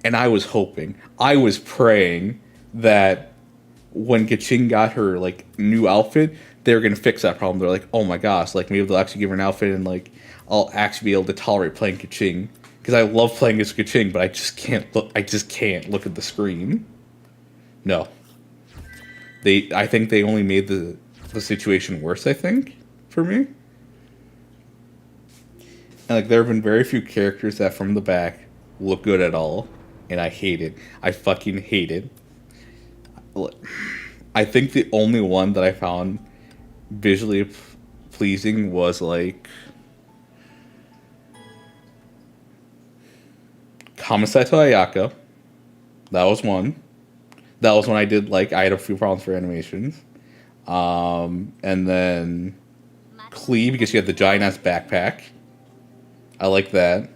And I was hoping, I was praying that when Kaching got her, like, new outfit, they were going to fix that problem. They're like, oh my gosh, like, maybe they'll actually give her an outfit and, like, I'll actually be able to tolerate playing Kaching. Because I love playing as Kaching, but I just can't look at the screen. No. I think they only made the situation worse, I think, for me. And, like, there have been very few characters that from the back look good at all. And I hate it. I fucking hate it. I think the only one that I found visually pleasing was, like, Kamisato Ayaka. That was one. That was when I did, like, I had a few problems for animations. And then Klee, because she had the giant-ass backpack. I like that.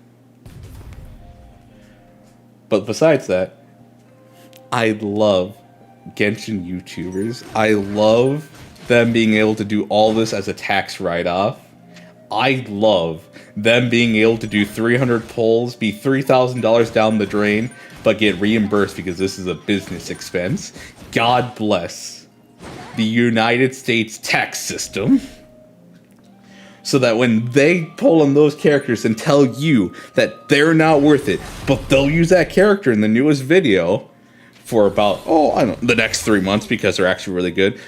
But besides that, I love Genshin YouTubers. I love them being able to do all this as a tax write-off. I love them being able to do 300 pulls, be $3,000 down the drain, but get reimbursed because this is a business expense. God bless the United States tax system. So that when they pull on those characters and tell you that they're not worth it, but they'll use that character in the newest video for about, I don't know, the next 3 months because they're actually really good,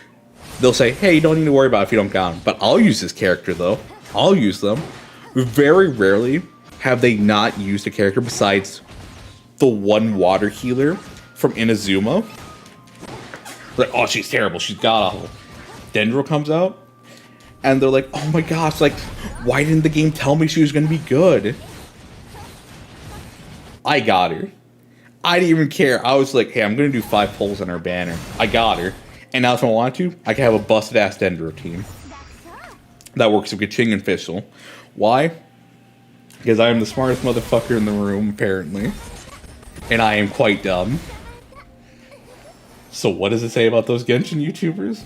they'll say, hey, you don't need to worry about it if you don't got them. But I'll use this character, though. I'll use them. Very rarely have they not used a character besides the one water healer from Inazuma. Like, oh, she's terrible. She's god-awful. Dendro comes out, and they're like, oh my gosh, like, why didn't the game tell me she was going to be good? I got her. I didn't even care. I was like, hey, I'm going to do 5 pulls on her banner. I got her. And now if I want to, I can have a busted-ass Dendro team. That works with Kaching and Fischl. Why? Because I am the smartest motherfucker in the room, apparently. And I am quite dumb. So what does it say about those Genshin YouTubers?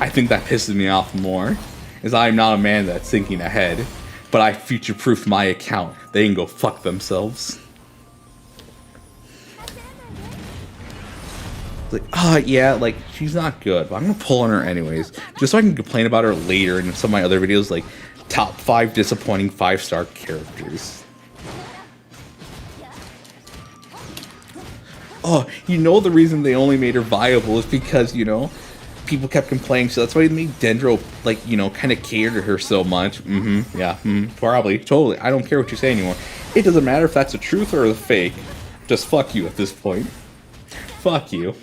I think that pisses me off more. Is I am not a man that's thinking ahead. But I future-proof my account. They can go fuck themselves. Like, yeah, like, she's not good, but I'm gonna pull on her anyways. Just so I can complain about her later in some of my other videos, like, top 5 disappointing 5-star characters. Oh, you know the reason they only made her viable is because, you know, people kept complaining, so that's why they made Dendro, like, you know, kind of cater to her so much. Probably, totally. I don't care what you say anymore. It doesn't matter if that's the truth or the fake. Just fuck you at this point. Fuck you.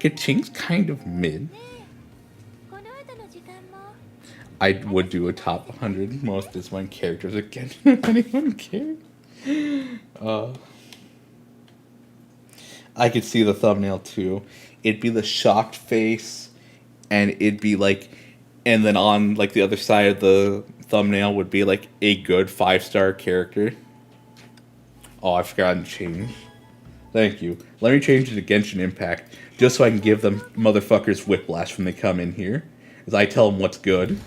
Kaching's kind of mid. I would do a top 100 most disappointing characters again. Anyone care? I could see the thumbnail too. It'd be the shocked face, and it'd be like, and then on like the other side of the thumbnail would be like a good 5-star character. Oh, I forgot to change. Thank you. Let me change it to Genshin Impact, just so I can give them motherfuckers whiplash when they come in here, as I tell them what's good.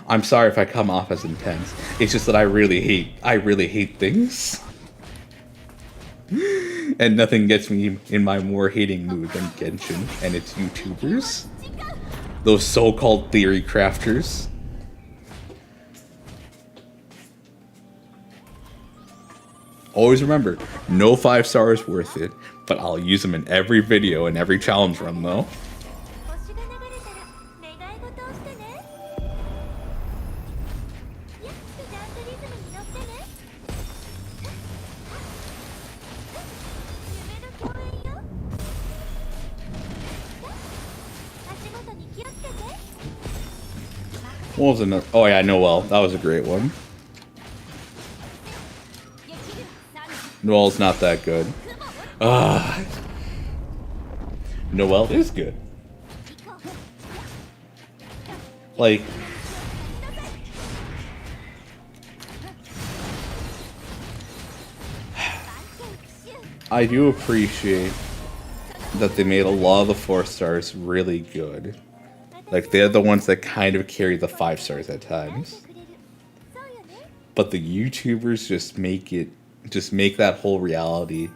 I'm sorry if I come off as intense. It's just that I really hate things. And nothing gets me in my more hating mood than Genshin and its YouTubers. Those so-called theory crafters. Always remember, no 5-star is worth it, but I'll use them in every video and every challenge run though. What was another? Oh yeah, Noelle. That was a great one. Noelle's not that good. Noelle is good. Like, I do appreciate that they made a lot of the 4 stars really good. Like, they're the ones that kind of carry the 5 stars at times. But the YouTubers just make that whole reality.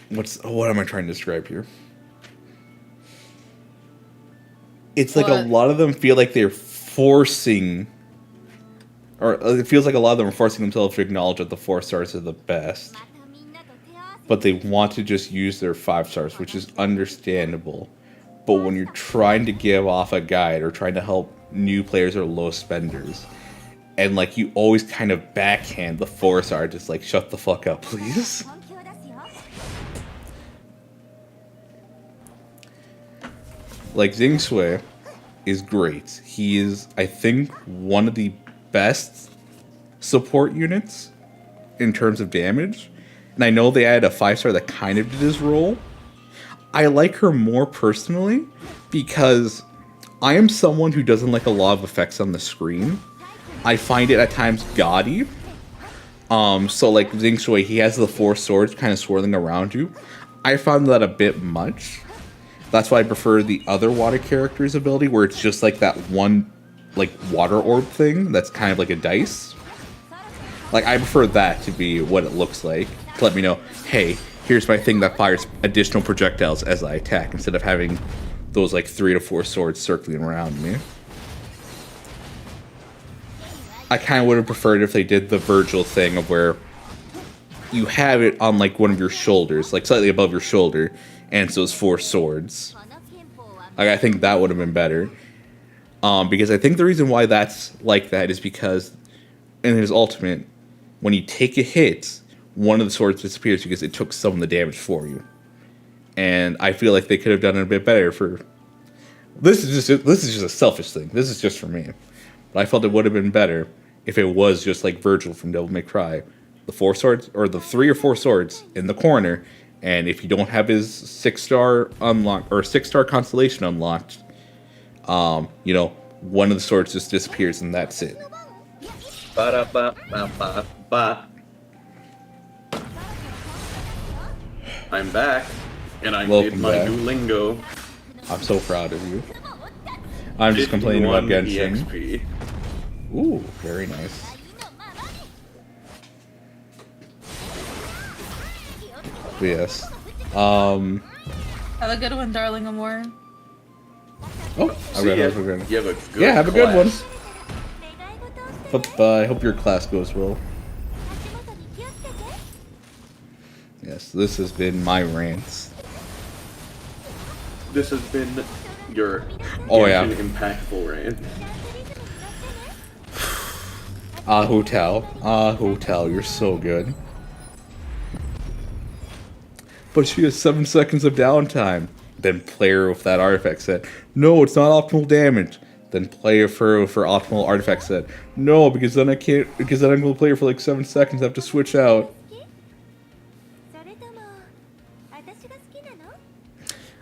What am I trying to describe here? It's like a lot of them feel like they're forcing, or it feels like a lot of them are forcing themselves to acknowledge that the 4 stars are the best. But they want to just use their 5 stars, which is understandable. But when you're trying to give off a guide or trying to help new players or low spenders, and like you always kind of backhand the 4 star, just like shut the fuck up, please. Like Zencha is great. He is, I think, one of the best support units in terms of damage. And I know they added a 5 star that kind of did his role. I like her more personally because I am someone who doesn't like a lot of effects on the screen. I find it at times gaudy. So like Zencha, he has the 4 swords kind of swirling around you. I found that a bit much. That's why I prefer the other water character's ability, where it's just like that one like water orb thing that's kind of like a dice. Like, I prefer that to be what it looks like, to let me know, hey, here's my thing that fires additional projectiles as I attack, instead of having those like 3 to 4 swords circling around me. I kind of would have preferred if they did the Virgil thing of where you have it on like one of your shoulders, like slightly above your shoulder, and it's those 4 swords. Like, I think that would have been better. Because I think the reason why that's like that is because in his ultimate, when you take a hit, one of the swords disappears because it took some of the damage for you. And I feel like they could have done it a bit better for... This is just a selfish thing. This is just for me. But I felt it would have been better if it was just like Virgil from Devil May Cry. The 4 swords, or the 3 or 4 swords in the corner, and if you don't have his 6-star unlocked, or 6-star constellation unlocked, you know, one of the swords just disappears and that's it. Ba-da-ba-ba-ba-ba. I'm back, and I did my Duolingo. I'm so proud of you. I'm just complaining about Genshin. EXP. Ooh, very nice. Yes. Have a good one, darling Amor. Oh, have a good yeah, have a good one. class. Bye-bye. I hope your class goes well. Yes, this has been my rants. This has been your impactful rant. Hotel, you're so good. But she has 7 seconds of downtime. Then play her with that artifact set. No, it's not optimal damage. Then play her for optimal artifact set. No, because then I can't. Because then I'm gonna play her for like 7 seconds. I have to switch out.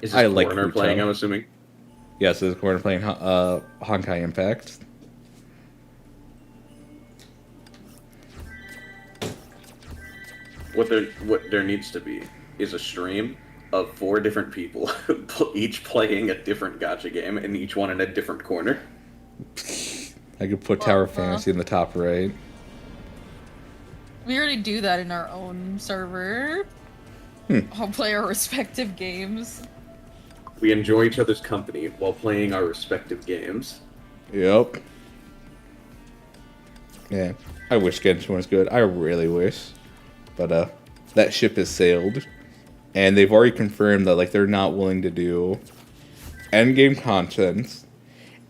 Is this I like Corner playing, I'm assuming? Yes, this is Corner playing Honkai Impact. What there needs to be is a stream of 4 different people, each playing a different gacha game, and each one in a different corner. I could put Tower Fantasy in the top right. We already do that in our own server. I'll play our respective games. We enjoy each other's company while playing our respective games. Yep. Yeah, I wish Genshin was good. I really wish. But that ship has sailed. And they've already confirmed that like they're not willing to do endgame content.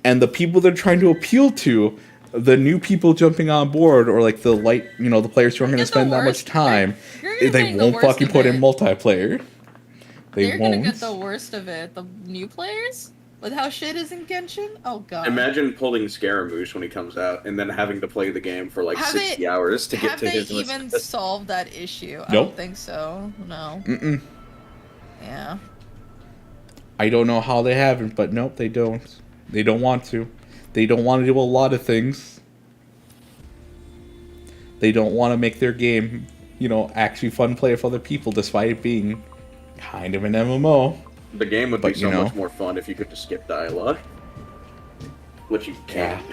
And the people they're trying to appeal to, the new people jumping on board, or like the the players who aren't going to spend that much time, they won't fucking put in multiplayer. They're gonna get the worst of it. The new players? With how shit is in Genshin? Oh god. Imagine pulling Scaramouche when he comes out, and then having to play the game for like 60 hours to get to his... Have they even solved that issue? Nope. I don't think so. No. Mm-mm. Yeah. I don't know how they haven't, but nope, they don't. They don't want to. They don't want to do a lot of things. They don't want to make their game, actually fun play with other people, despite it being kind of an MMO. The game would be so much more fun if you could just skip dialogue. Which you can't.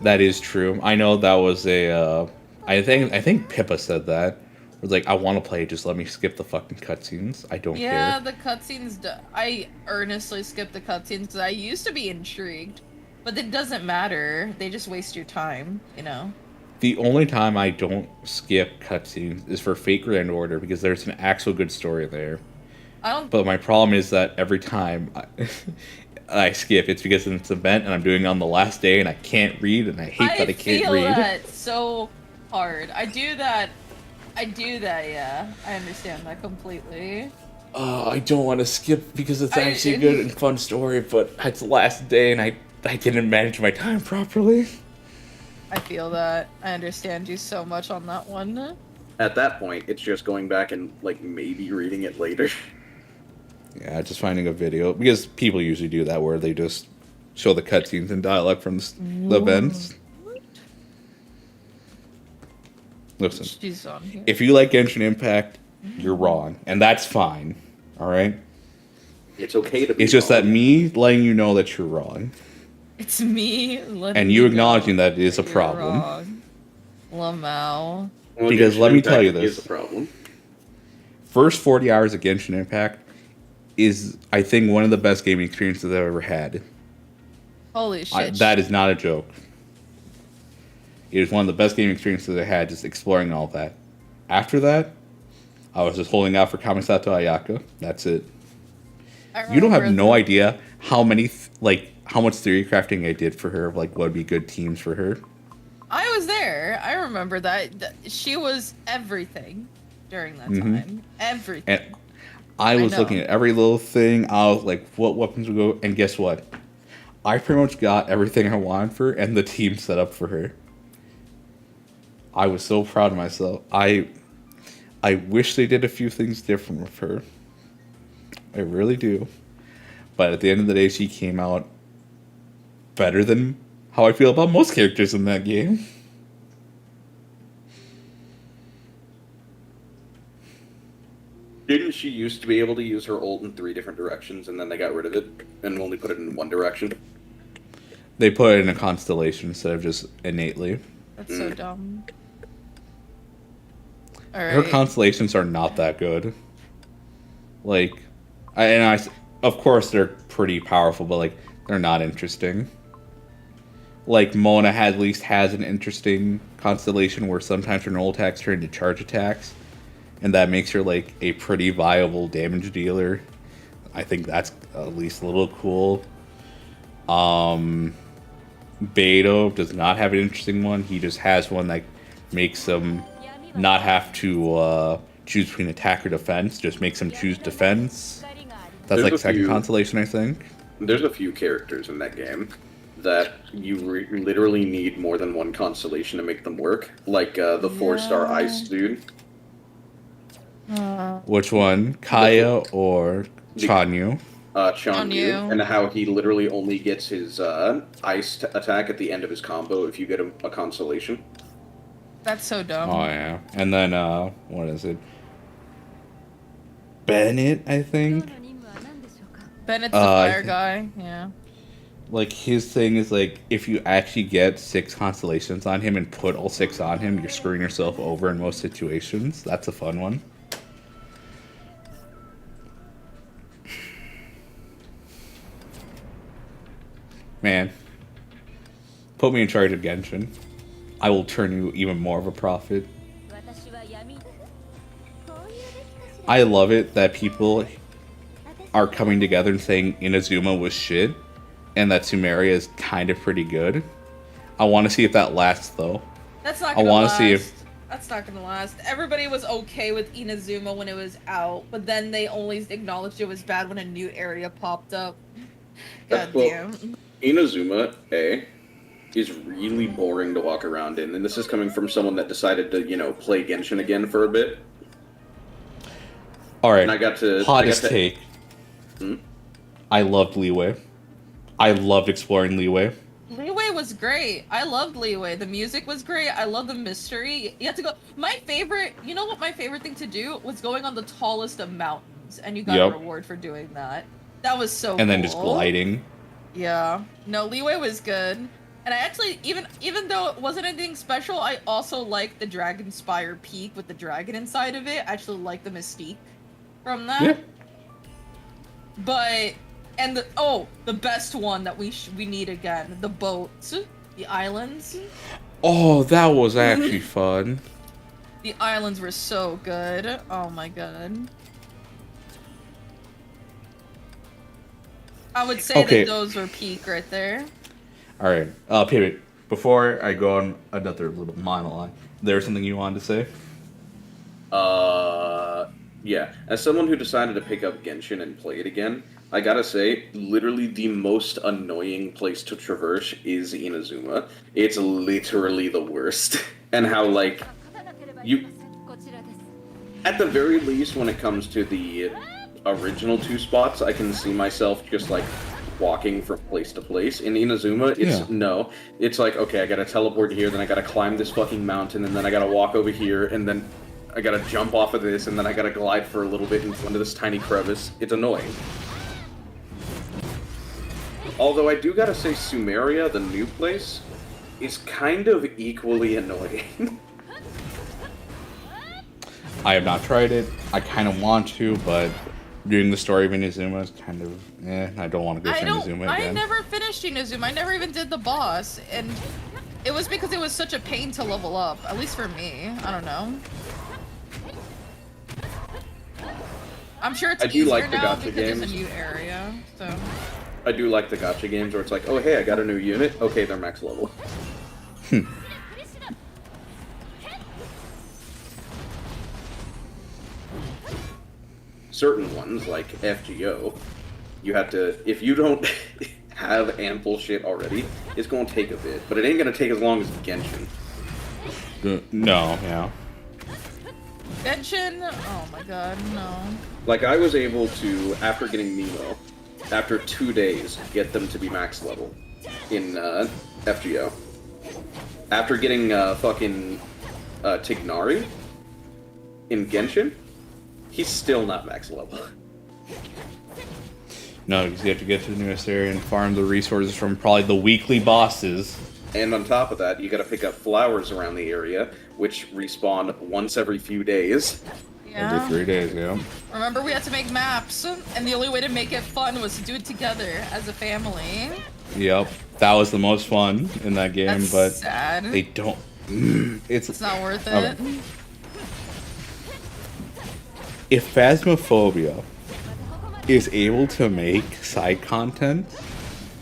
That is true. I know that was I think Pippa said that. It was like, I want to play, just let me skip the fucking cutscenes. I don't care. Yeah, the cutscenes, I earnestly skip the cutscenes because I used to be intrigued. But it doesn't matter. They just waste your time, The only time I don't skip cutscenes is for Fate Grand Order, because there's an actual good story there. But my problem is that every time I skip, it's because it's an event and I'm doing it on the last day and I can't read, and I hate that I can't read. I feel that so hard. I do that, yeah. I understand that completely. I don't want to skip because it's actually a good and fun story, but it's the last day and I didn't manage my time properly. I feel that. I understand you so much on that one. At that point, it's just going back and, maybe reading it later. Yeah, just finding a video, because people usually do that where they just show the cutscenes and dialogue from the events. Listen, if you like Genshin Impact, you're wrong, and that's fine. All right. It's okay to be It's just that me letting you know that you're wrong. It's me letting and you acknowledging that it is a problem. Lamau. Well, because let me tell you this. Is a problem. First 40 hours of Genshin Impact is, I think, one of the best gaming experiences I've ever had. Holy shit. That is not a joke. It is one of the best gaming experiences I had, just exploring all that. After that, I was just holding out for Kamisato Ayaka. That's it. You don't have no idea how many, how much theory crafting I did for her, what would be good teams for her. I was there. I remember that. She was everything during that time. Everything. And I was looking at every little thing. I was like, what weapons would go? And guess what? I pretty much got everything I wanted for her and the team set up for her. I was so proud of myself. I wish they did a few things different with her. I really do. But at the end of the day, she came out better than how I feel about most characters in that game. Didn't she used to be able to use her ult in 3 different directions, and then they got rid of it and only put it in one direction? They put it in a constellation instead of just innately. That's so dumb. Her constellations are not that good. Of course they're pretty powerful, but they're not interesting. Mona at least has an interesting constellation where sometimes her null attacks turn into charge attacks, and that makes her a pretty viable damage dealer. I think that's at least a little cool. Beto does not have an interesting one. He just has one that makes him not have to choose between attack or defense. Just makes him choose defense. That's second constellation, I think. There's a few characters in that game that you literally need more than one constellation to make them work. The 4-star ice dude. Which one? Kaya or Chanyu? Chanyu. And how he literally only gets his ice attack at the end of his combo if you get him a constellation. That's so dumb. Oh, yeah. And then, what is it? Bennett, I think? Bennett's the fire guy, yeah. His thing is, if you actually get 6 constellations on him and put all 6 on him, you're screwing yourself over in most situations. That's a fun one. Man. Put me in charge of Genshin. I will turn you even more of a prophet. I love it that people are coming together and saying Inazuma was shit, and that Sumeria is kind of pretty good. I want to see if that lasts, though. That's not gonna last. That's not gonna last. Everybody was okay with Inazuma when it was out, but then they only acknowledged it was bad when a new area popped up. God damn. Inazuma, is really boring to walk around in, and this is coming from someone that decided to, play Genshin again for a bit. Alright, and I got to hottest take. I loved Leeway. I loved exploring Leeway. Leeway was great. I loved Leeway. The music was great. I love the mystery. You have to go. My favorite, you know what my favorite thing to do was going on the tallest of mountains, and you got a reward for doing that. That was so cool. And then just gliding. Yeah. No, Leeway was good. And I actually, even though it wasn't anything special, I also liked the Dragon Spire Peak with the dragon inside of it. I actually liked the mystique from that. Yeah. But, and the best one that we need again, the boats, the islands. Oh, that was actually fun. The islands were so good. Oh my god. I would say that those were peak right there. Alright, Pivot, before I go on another little monologue, there's something you wanted to say? Yeah. As someone who decided to pick up Genshin and play it again, I gotta say, literally the most annoying place to traverse is Inazuma. It's literally the worst. And how, like, you... At the very least, when it comes to the original 2 spots, I can see myself just, like, walking from place to place. In Inazuma, it's like, okay, I gotta teleport here, then I gotta climb this fucking mountain, and then I gotta walk over here, and then I gotta jump off of this, and then I gotta glide for a little bit into this tiny crevice. It's annoying. Although I do gotta say, Sumeria, the new place, is kind of equally annoying. I have not tried it. I kind of want to, but doing the story of Inazuma is kind of, I don't want to go through Inazuma again. I never finished Inazuma. I never even did the boss, and it was because it was such a pain to level up. At least for me. I don't know. I'm sure it's easier now because there's a new area. So. I do like the gacha games where it's like, oh hey, I got a new unit. Okay, they're max level. Certain ones, like FGO, you have to, if you don't have ample shit already, it's going to take a bit. But it ain't going to take as long as Genshin. No, yeah. Genshin? Oh my god, no. Like, I was able to, after getting Nemo, after 2 days, get them to be max level in FGO. After getting fucking Tignari in Genshin, he's still not max level. No, because you have to get to the newest area and farm the resources from probably the weekly bosses. And on top of that, you gotta pick up flowers around the area, which respawn once every few days. Yeah. Every 3 days, yeah. Remember, we had to make maps, and the only way to make it fun was to do it together as a family. Yep, that was the most fun in that game, That's but sad. they don't. It's not worth it. If Phasmophobia is able to make side content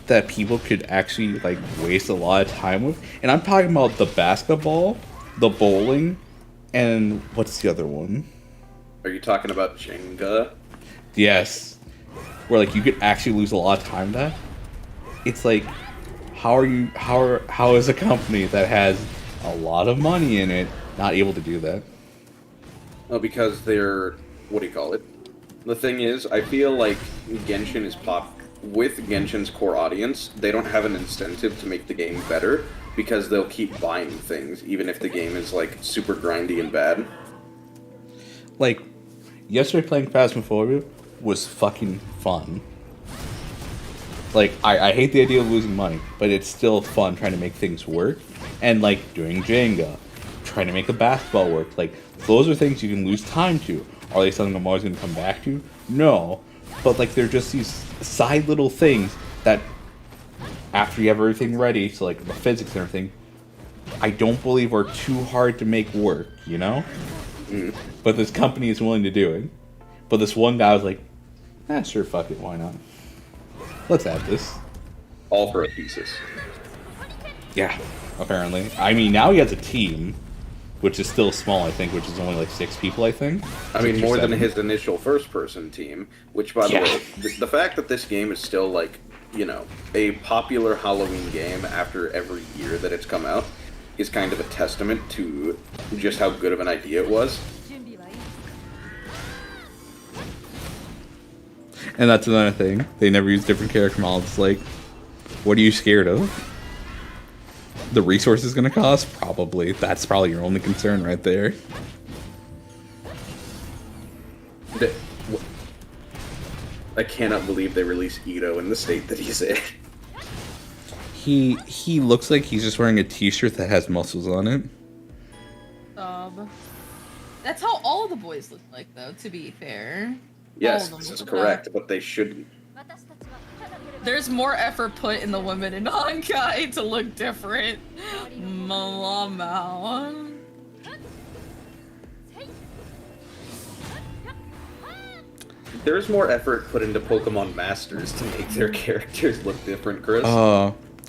that people could actually like waste a lot of time with, and I'm talking about the basketball, the bowling, and what's the other one? Are you talking about Jenga? Yes, where like you could actually lose a lot of time to that. It's like, how is a company that has a lot of money in it not able to do that? Well, because they're, what do you call it? The thing is, I feel like Genshin is with Genshin's core audience, they don't have an incentive to make the game better because they'll keep buying things, even if the game is like super grindy and bad. Like, yesterday playing Phasmophobia was fucking fun. Like, I hate the idea of losing money, but it's still fun trying to make things work. And like doing Jenga, trying to make the basketball work. Like, those are things you can lose time to. Are they something I'm always going to come back to? No. But like, they're just these side little things that, after you have everything ready, so like the physics and everything, I don't believe are too hard to make work, you know? But this company is willing to do it. But this one guy was like, sure, fuck it, why not? Let's add this. All for a thesis. Yeah, apparently. I mean, now he has a team, which is still small, I think, which is only like 6 people, I think. I mean, more than his initial first-person team, which, by the way, the fact that this game is still, like, you know, a popular Halloween game after every year that it's come out is kind of a testament to just how good of an idea it was. And that's another thing. They never use different character models. Like, What are you scared of? The resources gonna cost? Probably. That's probably your only concern right there. I cannot believe they released Ito in the state that he's in. He looks like he's just wearing a t-shirt that has muscles on it. That's how all of the boys look like, though, to be fair. Yes, this is correct, but they shouldn't. There's more effort put in the women in Honkai to look different. Mama. There's more effort put into Pokemon Masters to make their characters look different, Chris.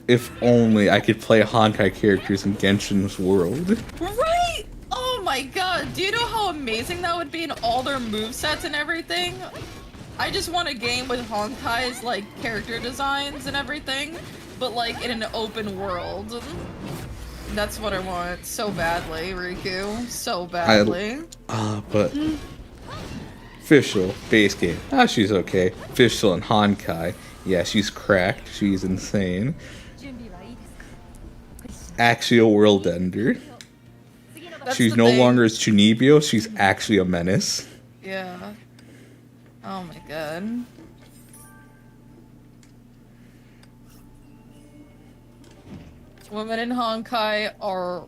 If only I could play Honkai characters in Genshin's world. Right? Oh my god, do you know how amazing that would be in all their movesets and everything? I just want a game with Honkai's, like, character designs and everything, but, like, in an open world. That's what I want so badly, Rikku. So badly. But... Fischl, base game. She's okay. Fischl and Honkai. Yeah, she's cracked. She's insane. Axial World Ender. She's no longer as Chunibyo, she's actually a menace. Yeah. Oh my god. Women in Honkai are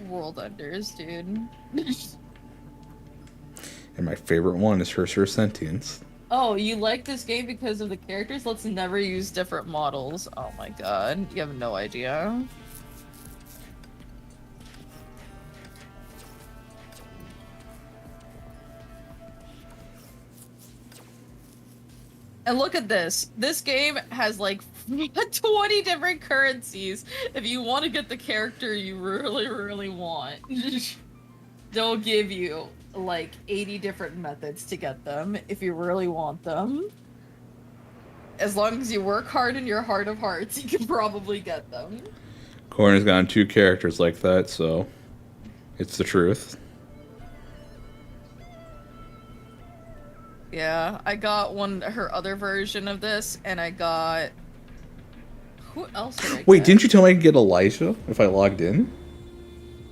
world enders, dude. And my favorite one is Her Sentience. Oh, you like this game because of the characters? Let's never use different models. Oh my god, you have no idea. And look at this. This game has like 20 different currencies if you want to get the character you really, really want. They'll give you like 80 different methods to get them if you really want them. As long as you work hard in your heart of hearts, you can probably get them. Corner's gotten 2 characters like that, so it's the truth. Yeah, I got her other version of this, and I got... Who else did I get? Wait, didn't you tell me I could get Elijah if I logged in?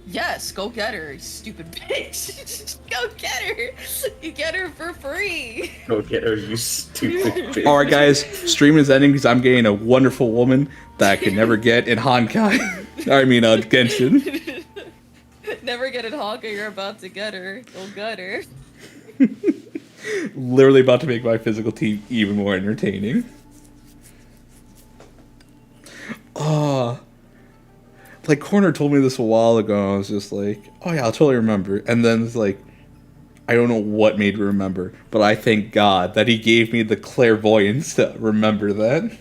Yes, go get her, you stupid bitch. Go get her. You get her for free. Go get her, you stupid bitch. Alright guys, stream is ending because I'm getting a wonderful woman that I could never get in Honkai. I mean, Genshin. Never get in Honkai, you're about to get her. Go get her. Literally about to make my physical team even more entertaining. Like, Corner told me this a while ago, and I was just like, oh yeah, I'll totally remember. And then it's like, I don't know what made me remember, but I thank God that he gave me the clairvoyance to remember that.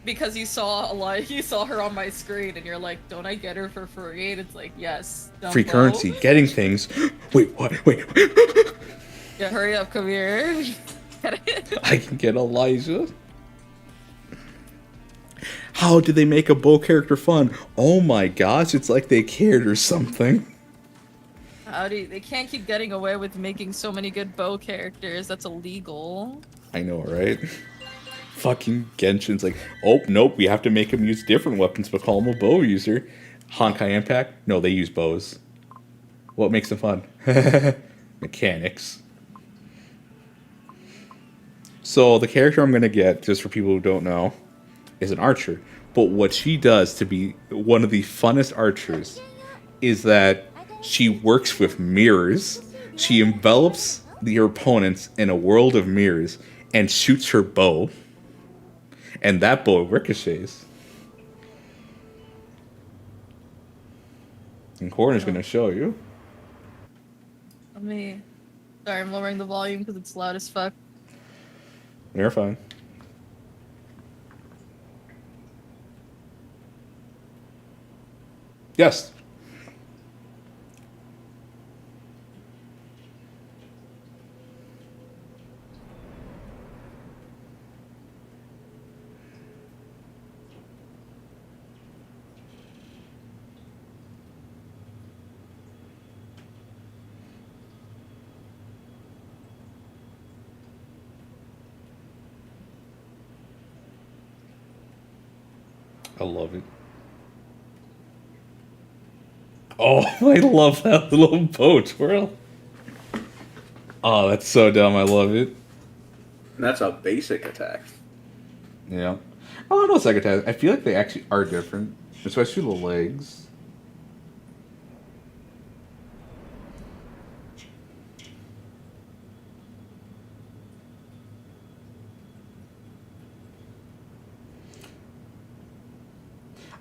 Because you saw her on my screen, and you're like, don't I get her for free? And it's like, yes. Dumbo. Free currency, getting things. Wait, what? Wait. Yeah, hurry up, come here. I can get Elijah. How did they make a bow character fun? Oh my gosh, it's like they cared or something. They can't keep getting away with making so many good bow characters. That's illegal. I know, right? Fucking Genshin's like, oh, nope, we have to make him use different weapons, but call him a bow user. Honkai Impact? No, they use bows. What makes them fun? Mechanics. So the character I'm going to get, just for people who don't know, is an archer. But what she does to be one of the funnest archers is that she works with mirrors. She envelops her opponents in a world of mirrors and shoots her bow. And that bow ricochets. And Corner's going to show you. Sorry, I'm lowering the volume because it's loud as fuck. You're fine. Yes. I love it. Oh, I love that little boat twirl. Oh, that's so dumb. I love it. That's a basic attack. Yeah. Oh, no, second attack. I feel like they actually are different, especially the legs.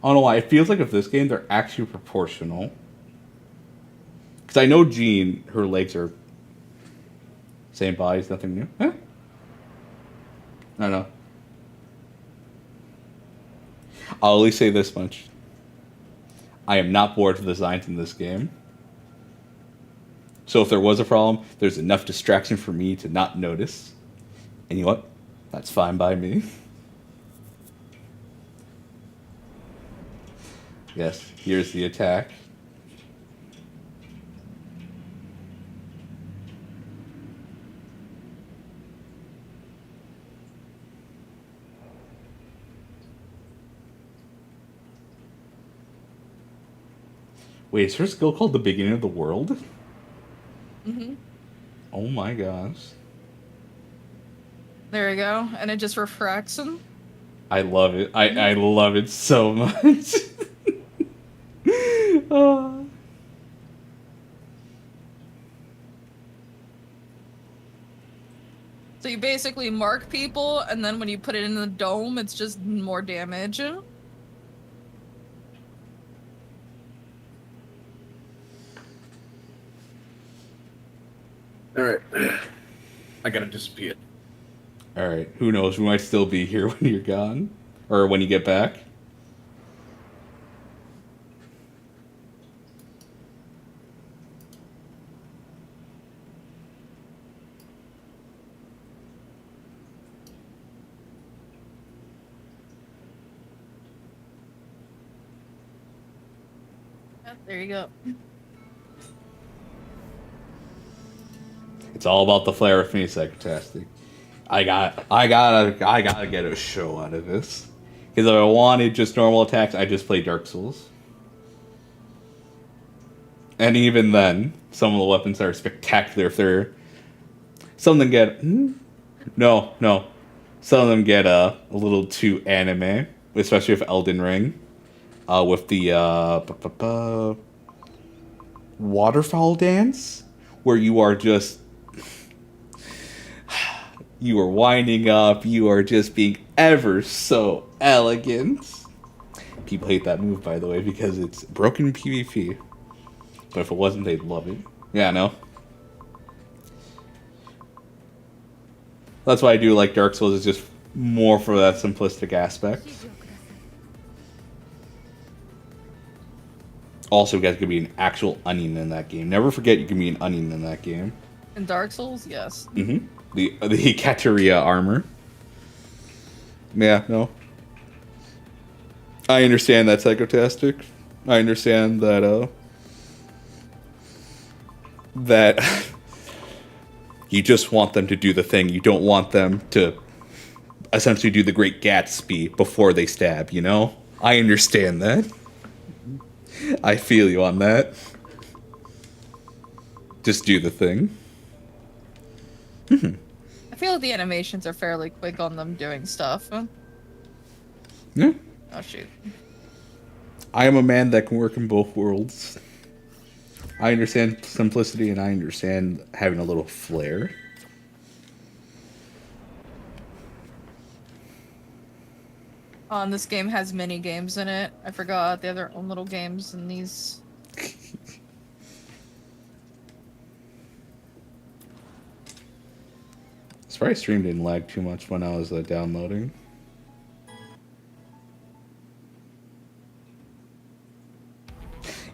I don't know why. It feels like if this game, they're actually proportional. Because I know Jean, her legs are same bodies, nothing new. Huh? I don't know. I'll at least say this much. I am not bored with the designs in this game. So if there was a problem, there's enough distraction for me to not notice. And you know what? That's fine by me. Yes, here's the attack. Wait, is her skill called the beginning of the world? Mm-hmm. Oh my gosh. There you go. And it just refracts them. I love it. I love it so much. Oh. So you basically mark people, and then when you put it in the dome, it's just more damage. Alright. I gotta disappear. Alright, who knows? We might still be here when you're gone. Or when you get back. There you go. It's all about the flair with me, Psychotastic. I gotta get a show out of this. Because if I wanted just normal attacks, I just play Dark Souls. And even then, some of the weapons are spectacular if they're... Some of them get... No. Some of them get a little too anime. Especially with Elden Ring. With the waterfowl dance, where you are just... You are winding up, you are just being ever so elegant. People hate that move, by the way, because it's broken PvP. But if it wasn't, they'd love it. Yeah, no. That's why I do like Dark Souls, is just more for that simplistic aspect. Also, you guys can be an actual onion in that game. Never forget you can be an onion in that game. In Dark Souls, yes. Mm-hmm. The Kateria armor. Yeah, no. I understand that, Psychotastic. I understand that, that you just want them to do the thing. You don't want them to essentially do the Great Gatsby before they stab, you know? I understand that. I feel you on that. Just do the thing. I feel like the animations are fairly quick on them doing stuff. Yeah. Oh, shoot. I am a man that can work in both worlds. I understand simplicity and I understand having a little flair. And this game has mini games in it. I forgot they have their own little games in these. Sprite stream didn't lag too much when I was downloading.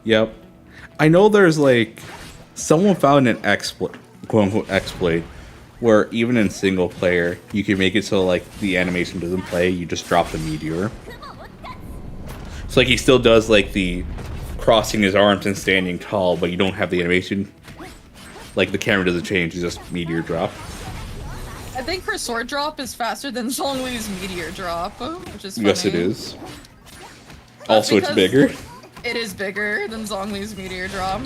Yep. I know there's like... Someone found an exploit, quote-unquote exploit, where even in single player, you can make it so like the animation doesn't play, you just drop the meteor. So like he still does like the crossing his arms and standing tall, but you don't have the animation. Like the camera doesn't change, it's just meteor drop. I think her sword drop is faster than Zhonglu's meteor drop, which is funny. Yes, it is. Also, it's because bigger. It is bigger than Zhongli's meteor drop.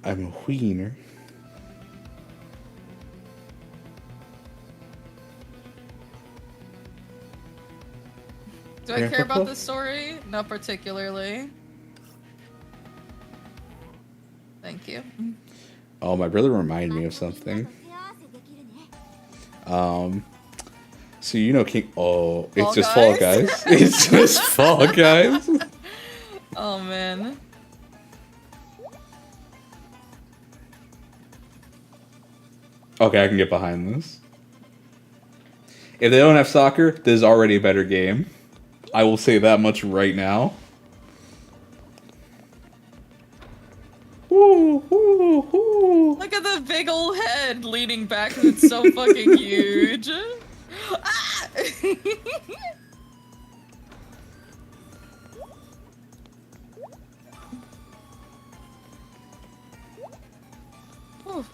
I'm a wiener. Do I care about this story? Not particularly. Thank you. Oh, my brother reminded me of something. So you know King. Oh, it's Fall just Fall Guys? Guys. It's just Fall Guys. Oh man. Okay, I can get behind this. If they don't have soccer, this is already a better game. I will say that much right now. Woo, woo, woo. Look at the big old head leaning back and it's so fucking huge. Ah! Whew.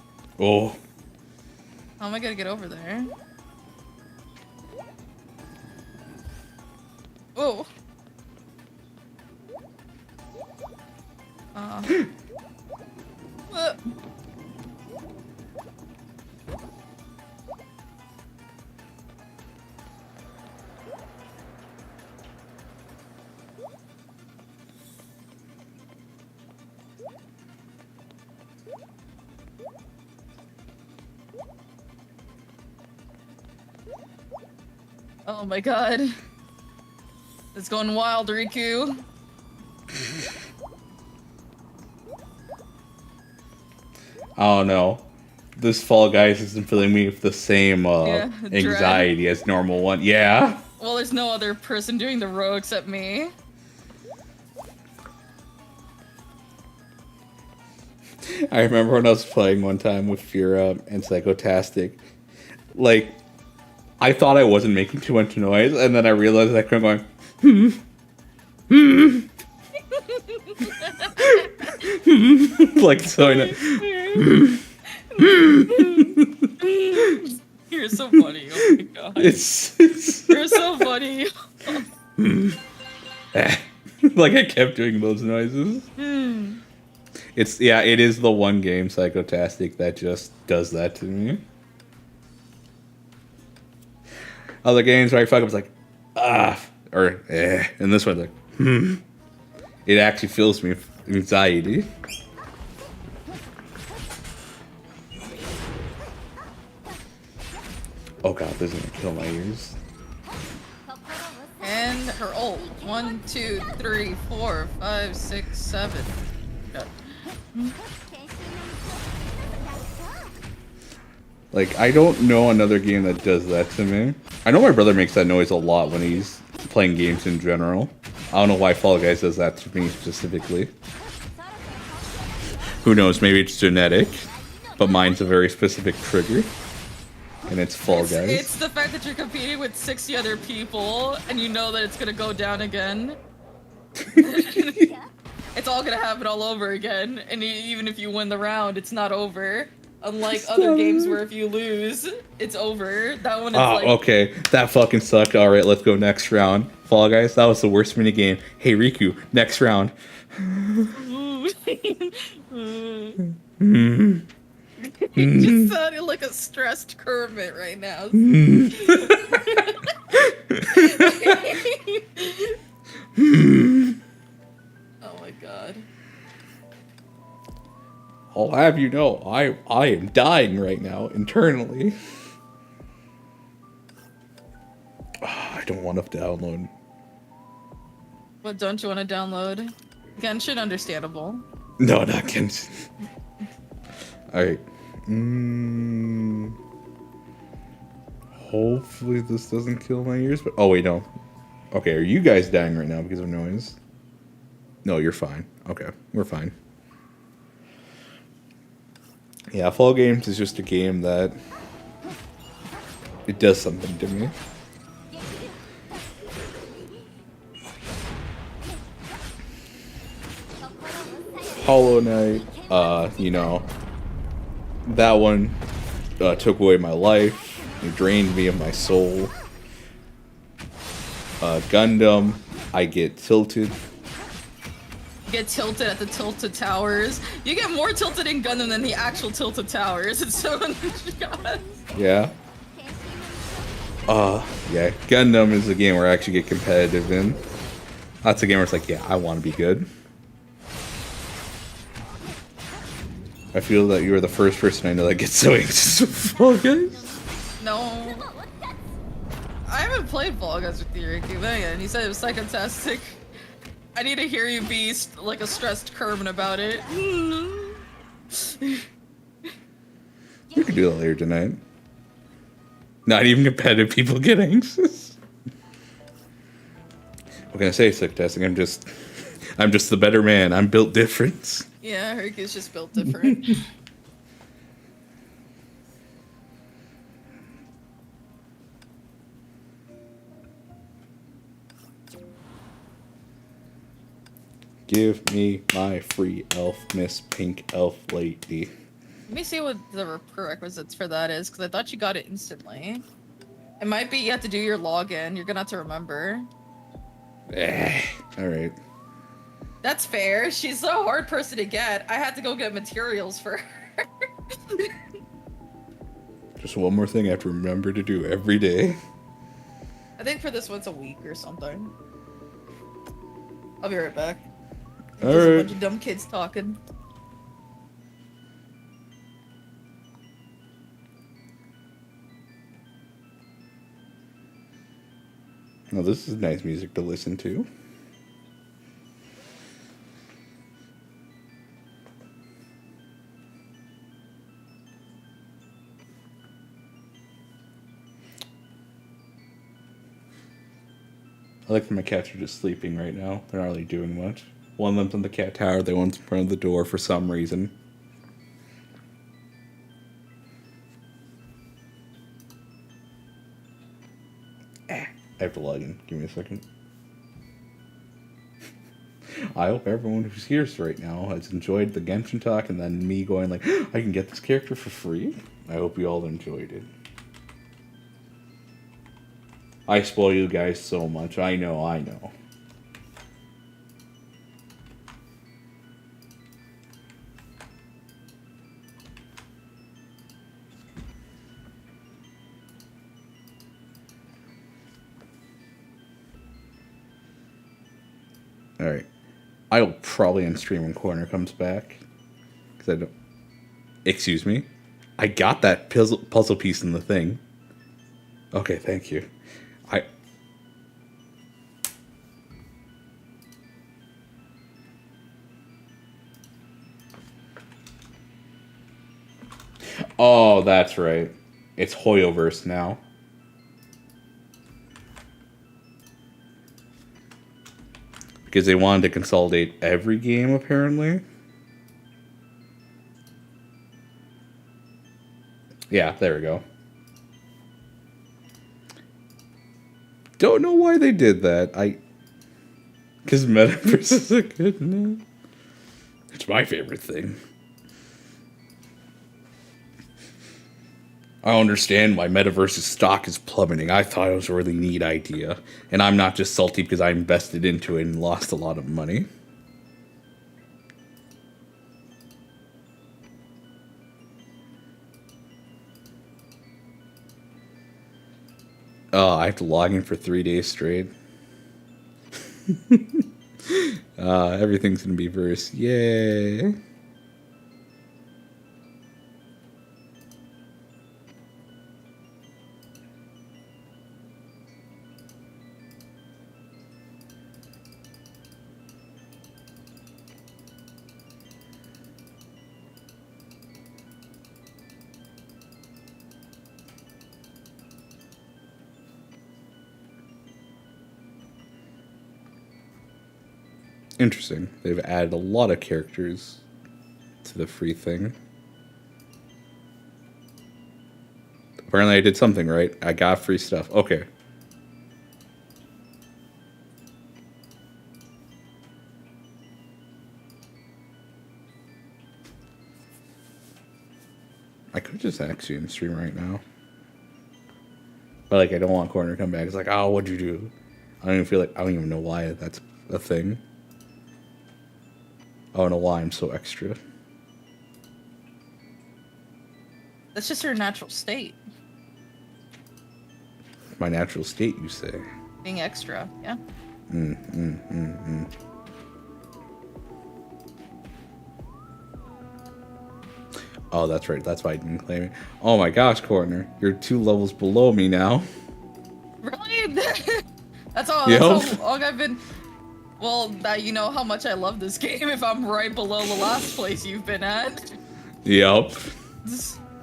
Oh. How am I gonna get over there? Oh. Oh my god. It's going wild, Rikku. Oh no. This Fall Guys isn't filling me with the same Yeah, anxiety as normal one. Yeah. Well, there's no other person doing the row except me. I remember when I was playing one time with Fira and Psychotastic. Like, I thought I wasn't making too much noise, and then I realized I kept going, like, so I know. You're so funny, oh my god. It's You're so funny. like, I kept doing those noises. It is the one game, Psychotastic, that just does that to me. Other games where I fuck up, it's like, or and this one's like, It actually fills me with anxiety. Oh god, this is gonna kill my ears. And her ult. 1, 2, 3, 4, 5, 6, 7. God. Like, I don't know another game that does that to me. I know my brother makes that noise a lot when he's playing games in general. I don't know why Fall Guys does that to me specifically. Who knows, maybe it's genetic. But mine's a very specific trigger. And it's Fall Guys. It's the fact that you're competing with 60 other people and you know that it's gonna go down again. It's all gonna happen all over again. And even if you win the round, it's not over. Unlike other games where if you lose, it's over. That one is like... okay. That fucking sucked. Alright, let's go next round. Fall Guys, that was the worst minigame. Hey, Rikku, next round. You just sounded like a stressed Kermit right now. Oh my god. I'll have you know, I am dying right now, internally. I don't want to download. What don't you want to download? Genshin, understandable. No, not Genshin. Alright. Hopefully this doesn't kill my ears, but... Oh, wait, no. Okay, are you guys dying right now because of noise? No, you're fine. Okay, we're fine. Yeah, Fall Games is just a game that... It does something to me. Hollow Knight, you know, that one took away my life. It drained me of my soul. Gundam, I get tilted. You get tilted at the Tilted Towers. You get more tilted in Gundam than the actual Tilted Towers. It's so God. Yeah. Yeah, Gundam is a game where I actually get competitive in. That's a game where it's like, yeah, I want to be good. I feel that you are the first person I know that gets so anxious with Fall Guys. No. I haven't played Fall Guys with you, Rikku, but yeah, and you said it was fantastic. I need to hear you be like a stressed Kermit about it. We could do that later tonight. Not even competitive people get anxious. What can I say, sick testing? I'm just the better man. I'm built different. Yeah, Rikku's just built different. Give me my free elf, Miss Pink Elf Lady. Let me see what the prerequisites for that is, because I thought you got it instantly. It might be you have to do your login. You're gonna have to remember. Alright. That's fair. She's a hard person to get. I had to go get materials for her. Just one more thing I have to remember to do every day. I think for this one's a week or something. I'll be right back. There's a bunch of dumb kids talking. Well, this is nice music to listen to. I like that my cats are just sleeping right now. They're not really doing much. One of them's on the cat tower, the one's in front of the door for some reason. I have to log in. Give me a second. I hope everyone who's here right now has enjoyed the Genshin talk and then me going like, I can get this character for free. I hope you all enjoyed it. I spoil you guys so much. I know. Alright. I'll probably end stream when Corner comes back. Because I don't... Excuse me? I got that puzzle piece in the thing. Okay, thank you. Oh, that's right. It's Hoyoverse now. Because they wanted to consolidate every game, apparently. Yeah, there we go. Don't know why they did that. Because Metaverse is a good name. It's my favorite thing. I don't understand why Metaverse's stock is plummeting. I thought it was a really neat idea. And I'm not just salty because I invested into it and lost a lot of money. Oh, I have to log in for 3 days straight. Everything's gonna be verse. Yay. Interesting. They've added a lot of characters to the free thing. Apparently I did something right. I got free stuff. Okay. could just actually in stream right now. But like, I don't want Corner to come back. It's like, oh, what'd you do? I don't even know why that's a thing. I don't know why I'm so extra. That's just your natural state. My natural state, you say? Being extra, yeah. Oh, that's right. That's why I didn't claim it. Oh my gosh, Corner. You're 2 levels below me now. Really? That's all. Yep. That's all I've been. Well, that you know how much I love this game. If I'm right below the last place you've been at. Yep.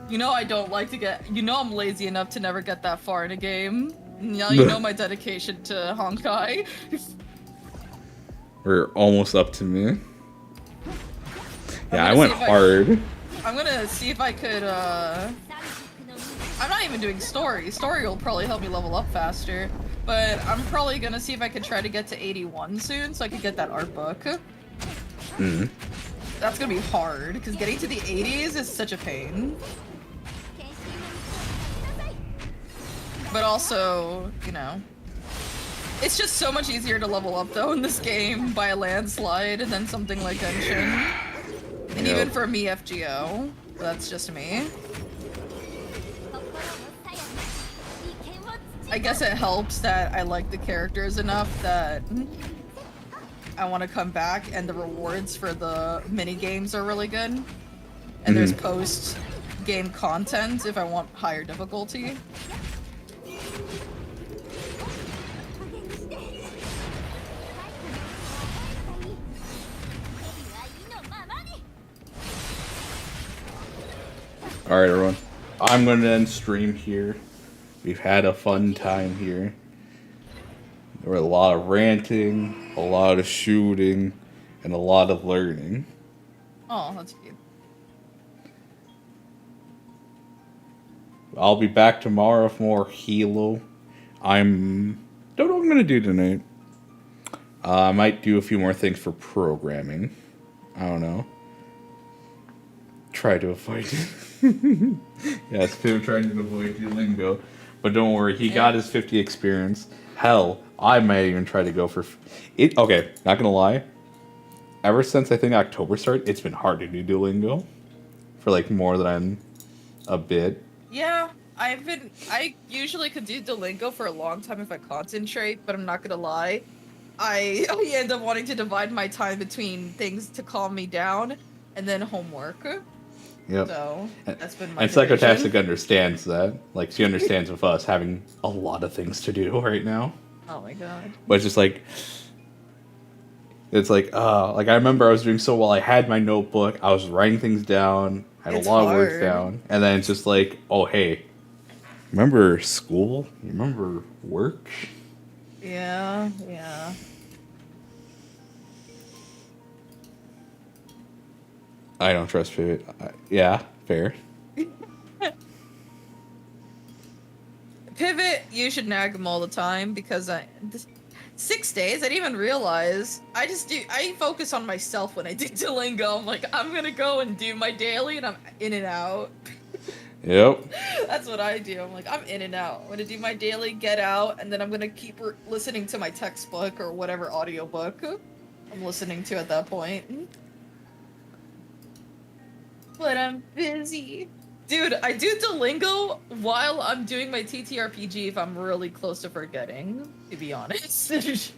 You know I don't like to get. You know I'm lazy enough to never get that far in a game. Now you know my dedication to Honkai. We're almost up to me. Yeah, I went hard. I'm gonna see if I could. I'm not even doing story. Story will probably help me level up faster. But I'm probably gonna see if I could try to get to 81 soon, so I could get that art book. That's gonna be hard, because getting to the 80s is such a pain. But also, you know, it's just so much easier to level up though in this game by a landslide than something like Genshin. And even for me, FGO, that's just me. I guess it helps that I like the characters enough that I want to come back, and the rewards for the mini games are really good. And there's post-game content if I want higher difficulty. Alright, everyone. I'm going to end stream here. We've had a fun time here. There were a lot of ranting, a lot of shooting, and a lot of learning. Oh, that's cute. I'll be back tomorrow with more Halo. Don't know what I'm going to do tonight. I might do a few more things for programming. I don't know. Try to avoid it. Yes, Tim trying to avoid Duolingo. But don't worry, he got his 50 experience. Hell, I might even try to go for it. Okay, not gonna lie. Ever since I think October started, it's been hard to do Duolingo. For like more than a bit. Yeah, I usually could do Duolingo for a long time if I concentrate, but I'm not gonna lie. I end up wanting to divide my time between things to calm me down and then homework. Yep. So that's been my And Psychotastic understands that. Like, she understands with us having a lot of things to do right now. Oh my god. But it's just like, like I remember I was doing so well. I had my notebook. I was writing things down. I had It's a lot of words hard. down. And then it's just like, oh, hey, remember school? You remember work? Yeah. I don't trust Pivot. Yeah, fair. Pivot, you should nag him all the time because 6 days, I didn't even realize. I focus on myself when I do Duolingo. I'm like, I'm gonna go and do my daily and I'm in and out. Yep. That's what I do. I'm like, I'm in and out. I'm gonna do my daily, get out, and then I'm gonna keep listening to my textbook or whatever audiobook I'm listening to at that point. But I'm busy. Dude, I do Duolingo while I'm doing my TTRPG if I'm really close to forgetting, to be honest. If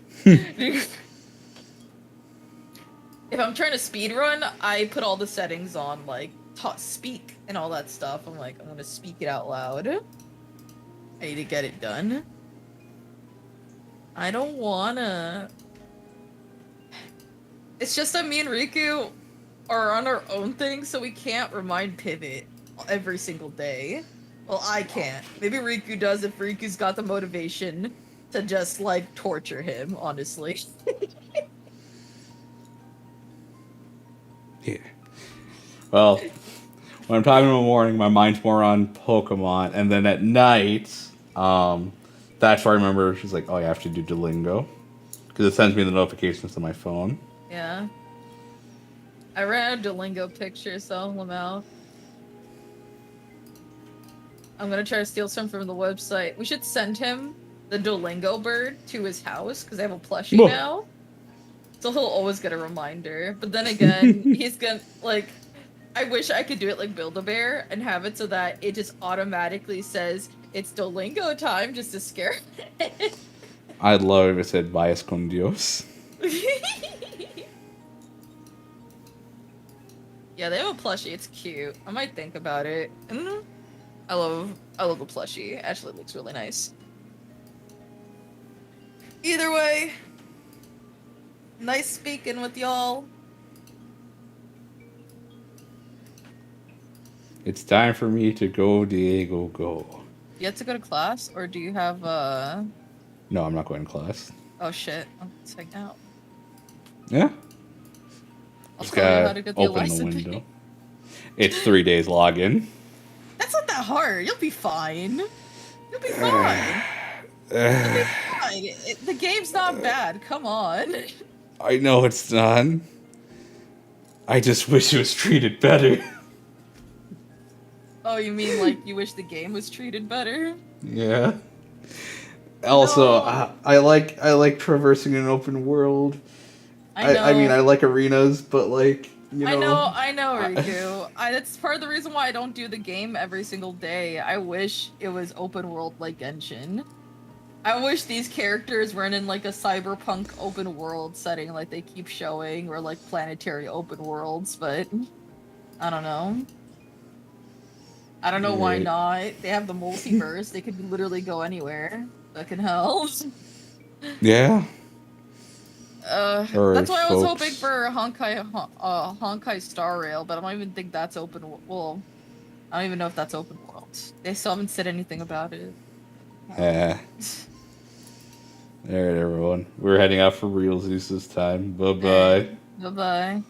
I'm trying to speedrun, I put all the settings on, like, speak and all that stuff. I'm like, I'm gonna speak it out loud. I need to get it done. I don't wanna... It's just that me and Rikku are on our own thing, so we can't remind Pivot every single day. Well, I can't. Maybe Rikku does if Riku's got the motivation to just, like, torture him, honestly. Yeah. Well, when I'm talking in the morning, my mind's more on Pokemon, and then at night, that's where I remember she's like, oh, you have to do Duolingo. Because it sends me the notifications to my phone. Yeah. I ran a Duolingo picture, so Lamau. I'm gonna try to steal some from the website. We should send him the Duolingo bird to his house because they have a plushie Whoa. now. So he'll always get a reminder. But then again, he's gonna like. I wish I could do it like Build-A-Bear and have it so that it just automatically says it's Duolingo time just to scare it. I'd love if it said Bias con Dios. Yeah, they have a plushie. It's cute. I might think about it. I love the plushie. It actually looks really nice. Either way, nice speaking with y'all. It's time for me to go, Diego, go. You have to go to class, or do you have No, I'm not going to class. Oh shit! Let's hang out. Yeah. I'll Just tell you how gotta to get the open the Eliza window. thing. It's 3 days login. That's not that hard. You'll be fine. You'll be fine. You'll be fine. The game's not bad. Come on. I know it's not. I just wish it was treated better. Oh, you mean like you wish the game was treated better? Yeah. Also, No. I like traversing an open world. I know. I mean, I like arenas, but like, you know. I know, Rikku. That's part of the reason why I don't do the game every single day. I wish it was open world like Genshin. I wish these characters weren't in like a cyberpunk open world setting like they keep showing, or like planetary open worlds, but I don't know. I don't know why Right. not. They have the multiverse. They could literally go anywhere. Fucking hell. Yeah. That's why I was hoping folks. for Honkai Star Rail, but I don't even think that's open. Well, I don't even know if that's open world. They still haven't said anything about it. Yeah. Alright, everyone. We're heading out for realsies this time. Bye bye. Bye bye.